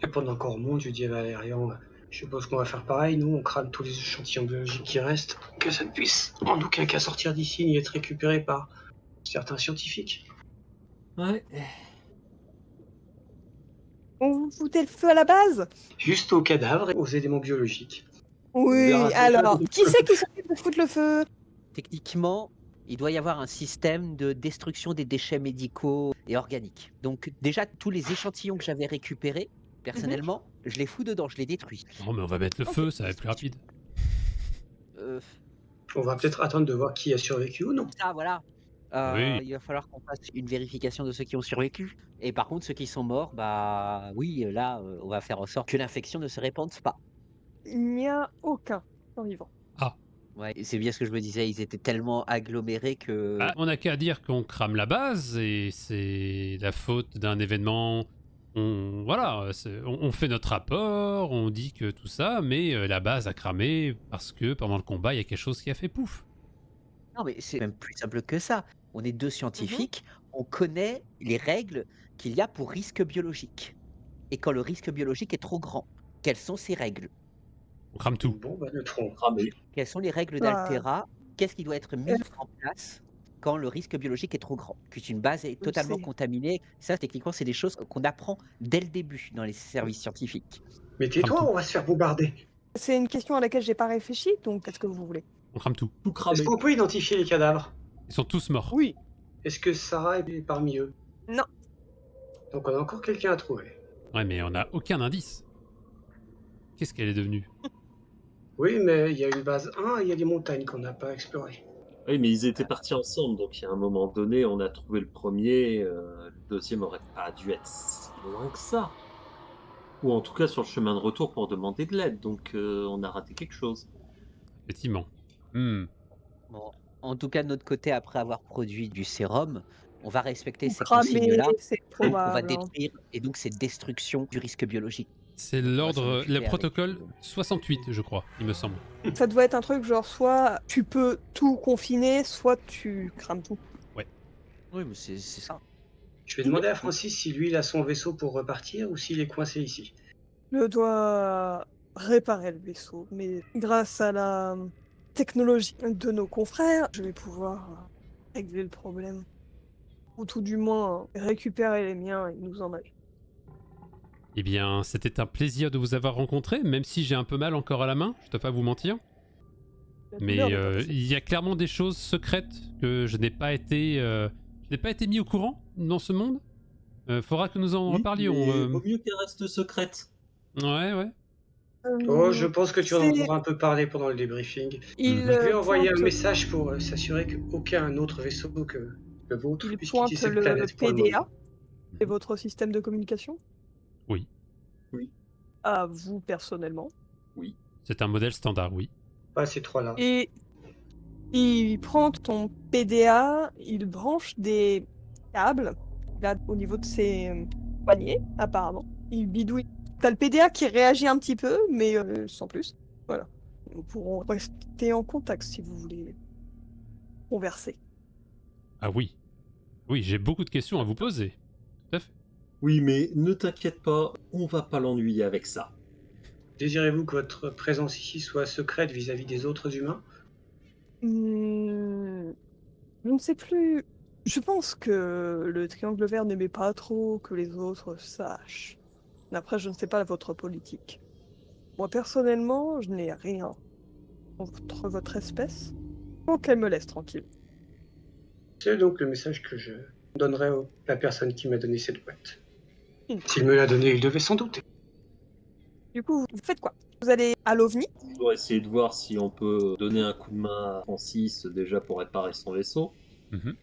Et pendant qu'on remonte, je dis à Valérian, je suppose qu'on va faire pareil, nous, on crame tous les échantillons biologiques qui restent, que ça ne puisse en aucun cas sortir d'ici ni être récupéré par certains scientifiques. Ouais. On vous foutait le feu à la base? Juste aux cadavres et aux éléments biologiques. Oui, verra ça alors, jamais. qui c'est qui s'occupe de foutre le feu? Techniquement, il doit y avoir un système de destruction des déchets médicaux et organiques. Donc déjà, tous les échantillons que j'avais récupérés, personnellement, je les fous dedans, je les détruis. Non, mais on va mettre le Ok. feu, ça va être plus rapide. Euh, On va peut-être attendre de voir qui a survécu ou non. ça, voilà. Oui. Il va falloir qu'on fasse une vérification de ceux qui ont survécu. Et par contre, ceux qui sont morts, bah oui, là, on va faire en sorte que l'infection ne se répande pas. Il n'y a aucun survivant. Ah, Ouais, et c'est bien ce que je me disais, ils étaient tellement agglomérés que... bah, on n'a qu'à dire qu'on crame la base et c'est la faute d'un événement. Voilà, on fait notre rapport, on dit que tout ça, mais la base a cramé parce que pendant le combat, il y a quelque chose qui a fait pouf. Non, mais c'est même plus simple que ça. On est 2 scientifiques, on connaît les règles qu'il y a pour risque biologique. Et quand le risque biologique est trop grand, quelles sont ces règles? On crame tout. Bon, bah, neutrons. Cramé. Quelles sont les règles Bah, d'Altera? Qu'est-ce qui doit être mis en place quand le risque biologique est trop grand? Qu'une base est totalement c'est- contaminée, ça techniquement c'est des choses qu'on apprend dès le début dans les services scientifiques. Mais tais-toi, Crame tout. on va se faire bombarder. C'est une question à laquelle j'ai pas réfléchi, donc qu'est-ce que vous voulez? On crame tout. Tout cramé. Est-ce qu'on peut identifier les cadavres? Ils sont tous morts. Oui. Est-ce que Sarah est parmi eux? Non. Donc on a encore quelqu'un à trouver. Ouais, mais on n'a aucun indice. Qu'est-ce qu'elle est devenue? Oui, mais il y a une base 1 et il y a des montagnes qu'on n'a pas explorées. Oui, mais ils étaient partis ensemble, donc il y a un moment donné, on a trouvé le premier, le deuxième aurait pas dû être si loin que ça. Ou en tout cas sur le chemin de retour pour demander de l'aide, donc on a raté quelque chose. Effectivement. Hmm. Bon, en tout cas de notre côté, après avoir produit du sérum, on va respecter Ou ces cramer, consignes-là. c'est Donc on va probable. hein. détruire, et donc c'est destruction du risque biologique. C'est s'en l'ordre, occuper le avec, protocole 68, je crois, il me semble. Ça doit être un truc genre soit tu peux tout confiner, soit tu crames tout. Oui, mais c'est ça. Je vais demander à Francis si lui il a son vaisseau pour repartir ou s'il est coincé ici. Je dois réparer le vaisseau, mais grâce à la technologie de nos confrères, je vais pouvoir régler le problème. Ou tout du moins récupérer les miens et nous en aller. Eh bien, c'était un plaisir de vous avoir rencontré, même si j'ai un peu mal encore à la main, je dois pas vous mentir. La Mais douleur n'est pas facile. il y a clairement des choses secrètes que je n'ai pas été mis au courant dans ce monde. Faudra que nous en Oui, reparlions. mais vaut mieux qu'elle reste secrète. Ouais. Oh, je pense que tu en c'est- auras un peu parlé pendant le débriefing. Il Mhm. Je vais envoyer un pointe- message pour s'assurer qu'aucun autre vaisseau que le vôtre Il puisse pointe quitter cette le planète pour le PDA. moment. C'est votre système de communication? Oui. Oui. À vous personnellement. C'est un modèle standard, oui. Pas ces trois-là. Et il prend ton PDA, il branche des câbles là au niveau de ses poignets, apparemment. Il bidouille. T'as le PDA qui réagit un petit peu, mais sans plus. Voilà. Nous pourrons rester en contact si vous voulez converser. Ah oui. Oui, j'ai beaucoup de questions à vous poser. Tout à fait. Oui, mais ne t'inquiète pas, on va pas l'ennuyer avec ça. Désirez-vous que votre présence ici soit secrète vis-à-vis des autres humains? Je ne sais plus. Je pense que le triangle vert n'aimait pas trop que les autres sachent. Après, je ne sais pas votre politique. Moi, personnellement, je n'ai rien contre votre espèce. Faut qu'elle me laisse tranquille. C'est donc le message que je donnerai à la personne qui m'a donné cette boîte. Hmm. S'il me l'a donnée, il devait s'en douter. Du coup, vous faites quoi? Vous allez à l'OVNI? On doit essayer de voir si on peut donner un coup de main à Francis déjà pour réparer son vaisseau. Mhm.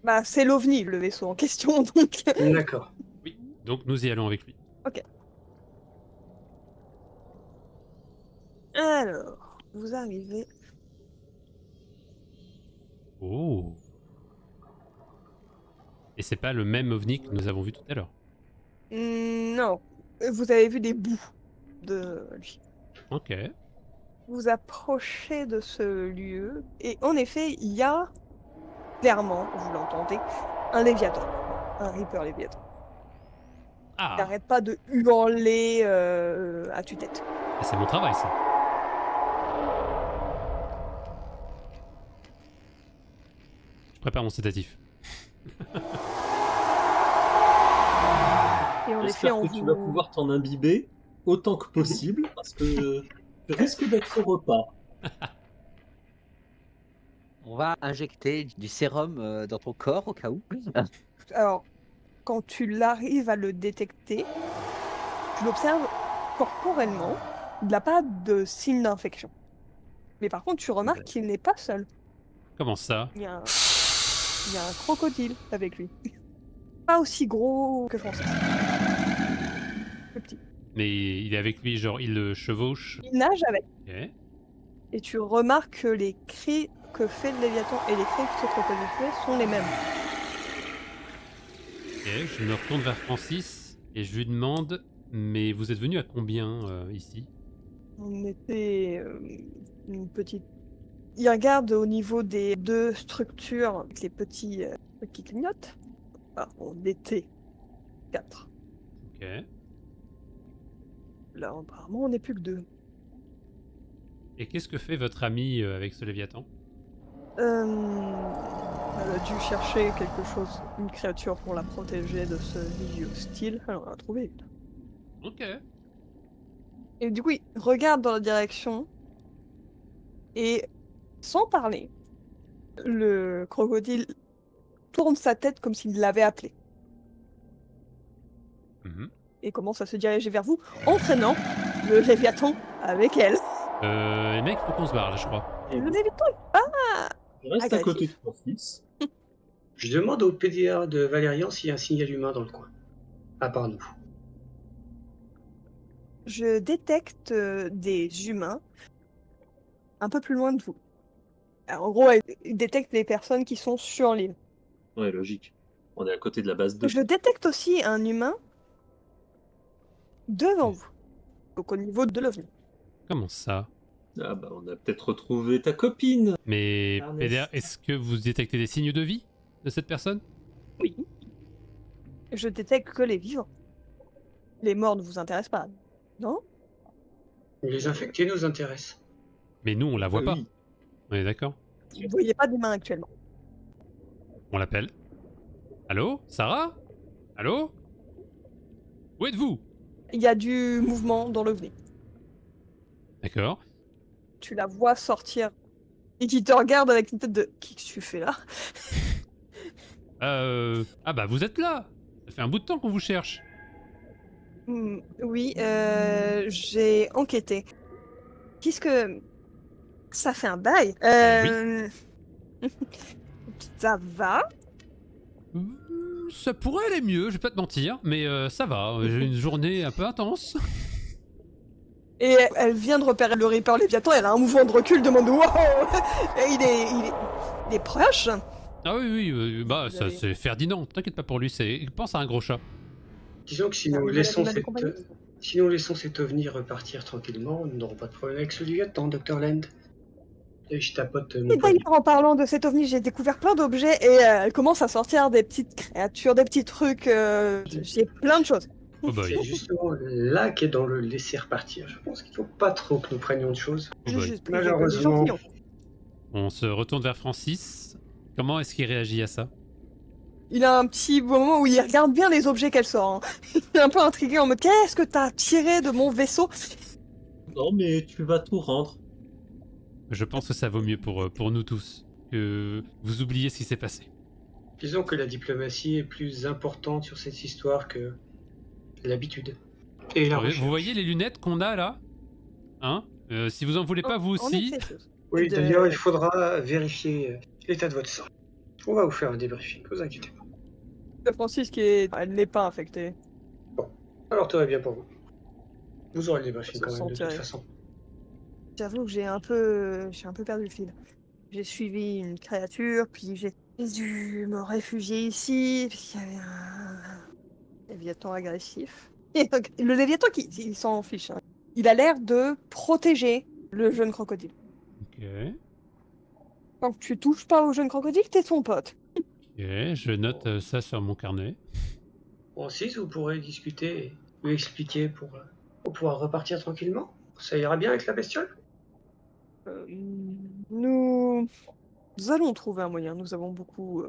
Bah, c'est l'OVNI, le vaisseau en question, donc... D'accord. Oui, donc nous y allons avec lui. Alors, vous arrivez... Oh. Et c'est pas le même ovni que nous avons vu tout à l'heure. Non, vous avez vu des bouts de lui. Ok. Vous approchez de ce lieu, et en effet, il y a, clairement, vous l'entendez, un Léviathan. Un Reaper Léviathan. Il Ah, n'arrête pas de hurler à tue-tête. c'est mon travail ça. Je prépare mon sédatif. Et en effet, J'espère que tu vas pouvoir t'en imbiber autant que possible parce que tu risques d'être au repas. On va injecter du sérum dans ton corps au cas où. Alors, quand tu l'arrives à le détecter, tu l'observes corporellement, il n'a pas de signe d'infection. Mais par contre, tu remarques qu'il n'est pas seul. Comment ça? Il y a un crocodile avec lui. Pas aussi gros que Francis. Plus petit. Mais il est avec lui, genre il le chevauche. Il nage avec. Ok. Et tu remarques que les cris que fait le Léviathan et les cris que ce crocodile fait sont les mêmes. Ok, je me retourne vers Francis et je lui demande, mais vous êtes venu à combien ici? On était une petite... Il regarde au niveau des deux structures, avec les petits trucs qui clignotent. Ah, on était 4. Ok. Là, apparemment, on n'est plus que 2. Et qu'est-ce que fait votre ami avec ce Léviathan? Elle a dû chercher quelque chose, une créature pour la protéger de ce milieu hostile. Elle en a trouvé une. Ok. Et du coup, il regarde dans la direction et, sans parler, le crocodile tourne sa tête comme s'il l'avait appelé Mhm. et commence à se diriger vers vous, entraînant le Léviathan avec elle. Les mecs, faut qu'on se barre là, je crois. Et le Léviathan, Je reste à Agressif. côté de Francis. Je demande au PDA de Valérian s'il y a un signal humain dans le coin. À part nous. je détecte des humains un peu plus loin de vous. Alors, en gros, il détecte les personnes qui sont sur l'île. Ouais, logique. On est à côté de la base 2. Je détecte aussi un humain devant vous, donc au niveau de l'OVNI. Comment ça? Ah bah on a peut-être retrouvé ta copine. Mais Ernest. PDA, est-ce que vous détectez des signes de vie de cette personne? Oui. Je détecte que les vivants. Les morts ne vous intéressent pas, non? Les infectés nous intéressent. Mais nous, on la voit Ah pas. oui. On est d'accord? Vous ne voyez pas d'humains actuellement. On l'appelle. Allô? Sarah? Allô? Où êtes-vous? Il y a du mouvement dans l'OVNI. D'accord. Tu la vois sortir et qui te regarde avec une tête de « Qu'est-ce que tu fais là ?» Ah bah vous êtes là! Ça fait un bout de temps qu'on vous cherche. Oui, j'ai enquêté. Puisque ça fait un bail. Ça va. Ça pourrait aller mieux, je vais pas te mentir, mais ça va. J'ai une journée un peu intense. Et elle vient de repérer le Reaper Léviathan, elle a un mouvement de recul, demande wow. Et il est proche. Ah oui, oui, bah Vous ça avez- c'est Ferdinand, t'inquiète pas pour lui, il pense à un gros chat. Disons que si Ah, nous vous laissons avez la cette... compagnie Si nous laissons cet ovni repartir tranquillement, nous n'aurons pas de problème avec ce Léviathan, Dr. Land. Et je tapote mon Et poignet. d'ailleurs, en parlant de cet ovni, j'ai découvert plein d'objets et elle commence à sortir des petites créatures, des petits trucs. J'ai plein de choses. Oh boy, C'est justement là qu'est dans le laisser repartir. Je pense qu'il faut pas trop que nous prenions de choses. oh J'ai boy. juste pris quelques Malheureusement. échantillons. On se retourne vers Francis. Comment est-ce qu'il réagit à ça? Il a un petit moment où il regarde bien les objets qu'elle sort. Hein. Il est un peu intrigué en mode qu'est-ce que t'as tiré de mon vaisseau? Non, mais tu vas tout rendre. Je pense que ça vaut mieux pour nous tous que vous oubliez ce qui s'est passé. Disons que la diplomatie est plus importante sur cette histoire que l'habitude. Et la Vous recherche. voyez les lunettes qu'on a là? Hein? Si vous en voulez pas vous En aussi, effet, Oui, de- d'ailleurs, il faudra vérifier l'état de votre sang. On va vous faire un débriefing, ne vous inquiétez pas. Francis elle n'est pas infectée. Alors tout va bien pour vous. Vous aurez le débriefing Ça quand même de toute sentirait. façon. J'avoue que j'ai un peu perdu le fil. J'ai suivi une créature, puis j'ai dû me réfugier ici, parce qu'il y avait un léviathan agressif. Et le léviathan, il s'en fiche. Hein. Il a l'air de protéger le jeune crocodile. ok, Tant que tu touches pas au jeune crocodile, t'es son pote. ok, je note ça sur mon carnet. Francis, vous pourrez discuter et lui expliquer pour pouvoir repartir tranquillement. Ça ira bien avec la bestiole? Nous allons trouver un moyen. Nous avons beaucoup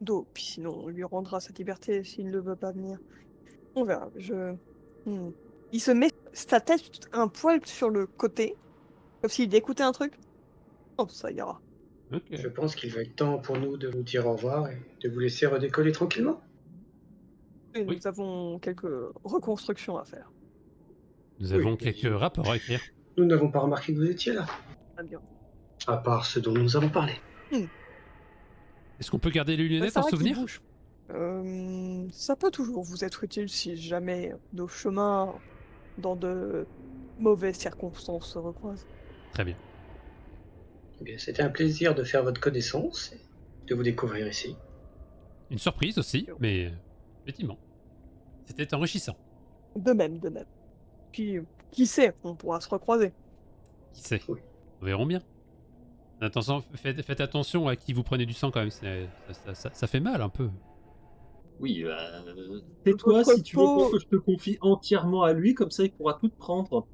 d'eau. Puis sinon, on lui rendra sa liberté s'il ne veut pas venir. On verra. Il se met sa tête un poil sur le côté, comme s'il écoutait un truc. Oh, ça ira. Ok. Je pense qu'il va être temps pour nous de vous dire au revoir et de vous laisser redécoller tranquillement. Et Oui. nous avons quelques reconstructions à faire. Nous Oui, avons mais- quelques rapports à écrire. Nous n'avons pas remarqué que vous étiez là, Très bien. à part ce dont nous avons parlé. Est-ce qu'on peut garder les lunettes C'est en vrai qu'il souvenir? bouge. Ça peut toujours vous être utile si jamais nos chemins, dans de mauvaises circonstances, se recroisent. Très bien. Eh bien, c'était un plaisir de faire votre connaissance et de vous découvrir ici. Une surprise aussi, mais effectivement. C'était enrichissant. De même, de même. Puis, qui sait, on pourra se recroiser. Qui sait? Oui. Nous verrons bien. Attention, faites attention à qui vous prenez du sang quand même. Ça fait mal un peu. Oui, tais-toi Votre si tu veux pas peau- que je te confie entièrement à lui, comme ça il pourra tout te prendre.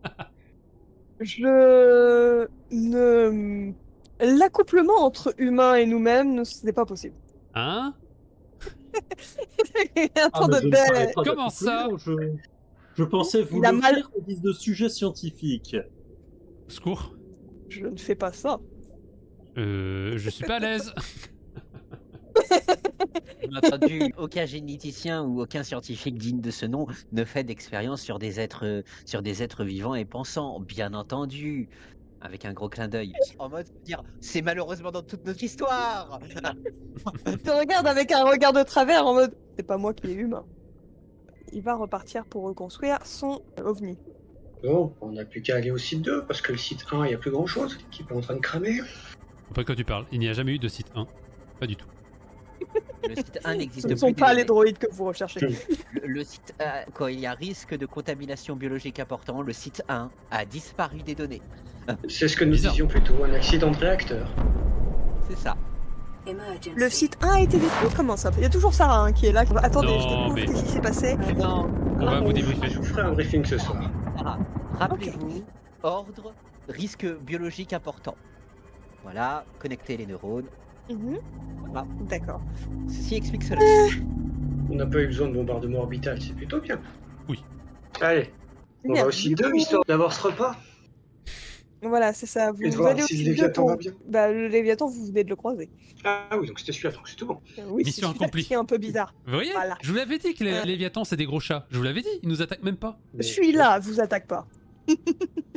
L'accouplement entre humains et nous-mêmes, ce n'est pas possible. Hein? Attends mais de je ne belle. parlais pas Comment ça? d'accouplement, Je pensais vous Il a mal- l'offrir au guise de sujet scientifique. Au secours. Je ne fais pas ça. Je suis pas à l'aise. Bien entendu, aucun généticien ou aucun scientifique digne de ce nom ne fait d'expérience sur des êtres vivants et pensants, bien entendu. Avec un gros clin d'œil. En mode dire, c'est malheureusement dans toute notre histoire. Il te regarde avec un regard de travers en mode c'est pas moi qui est humain. Il va repartir pour reconstruire son ovni. Bon, on n'a plus qu'à aller au site 2, parce que le site 1, il n'y a plus grand-chose. L'équipe est en train de cramer. Après quoi tu parles? Il n'y a jamais eu de site 1. Pas du tout. Le site 1 Ce n'existe ne plus. sont pas les désolé. droïdes que vous recherchez. Le site 1, quand il y a risque de contamination biologique important, le site 1 a disparu des données. C'est ce que nous Bizarre. disions plutôt, un accident de réacteur. C'est ça. Le site 1 a été détruit. Comment ça? Il y a toujours Sarah hein, qui est là. Attendez, Non, je découvre mais- qu'est-ce qui s'est passé. Non. On va vous débriefer. Je vous ferai un briefing ce soir. Sarah, rappelez-vous, ordre, risque biologique important. Voilà, connecter les neurones. Mhm. Voilà. D'accord. Ceci explique cela. On n'a pas eu besoin de bombardement orbital, c'est plutôt bien. Oui. Allez, on Bien, va au site du 2, coup- histoire d'avoir ce repas. Voilà, c'est ça. Vous Et de voir allez au si le site 2 Léviathan pour... va bien. Bah, le Léviathan, vous venez de le croiser. Ah oui, donc c'était celui-là, donc c'est tout bon. Oui, Mission c'est celui-là accomplie. qui est un peu bizarre. Vous voyez? Voilà. Je vous l'avais dit que les Léviathans c'est des gros chats. Je vous l'avais dit, ils nous attaquent même pas. Mais- Celui-là vous attaque pas.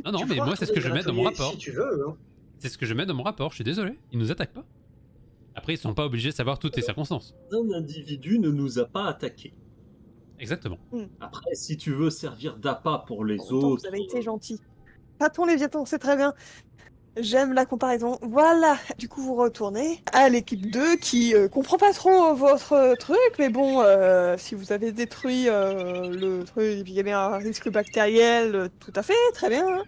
Non, non, Tu mais pourras moi c'est ce que je trouver mets dans mon gratouiller rapport. Si tu veux, hein. C'est ce que je mets dans mon rapport, je suis désolé. Ils nous attaquent pas. Après, ils sont pas obligés de savoir toutes les circonstances. Un individu ne nous a pas attaqués. Exactement. Après, si tu veux servir d'appât pour les Pourtant, autres... vous avez été gentil. Pas ton Léviathan, c'est très bien. J'aime la comparaison. Voilà, du coup vous retournez à l'équipe 2 qui comprend pas trop votre truc, mais bon, si vous avez détruit le truc, et puis il y avait un risque bactériel, tout à fait, très bien. Hein.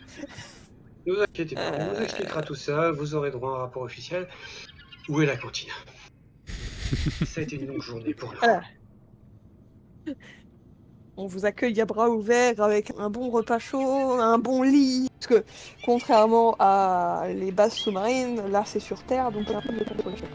Ne vous inquiétez pas, on vous expliquera tout ça, vous aurez droit à un rapport officiel. Où est la cantine? Ça a été une longue journée pour nous. Voilà. On vous accueille à bras ouverts avec un bon repas chaud, un bon lit. Parce que contrairement à les bases sous-marines, là c'est sur Terre, donc il y a un peu de température.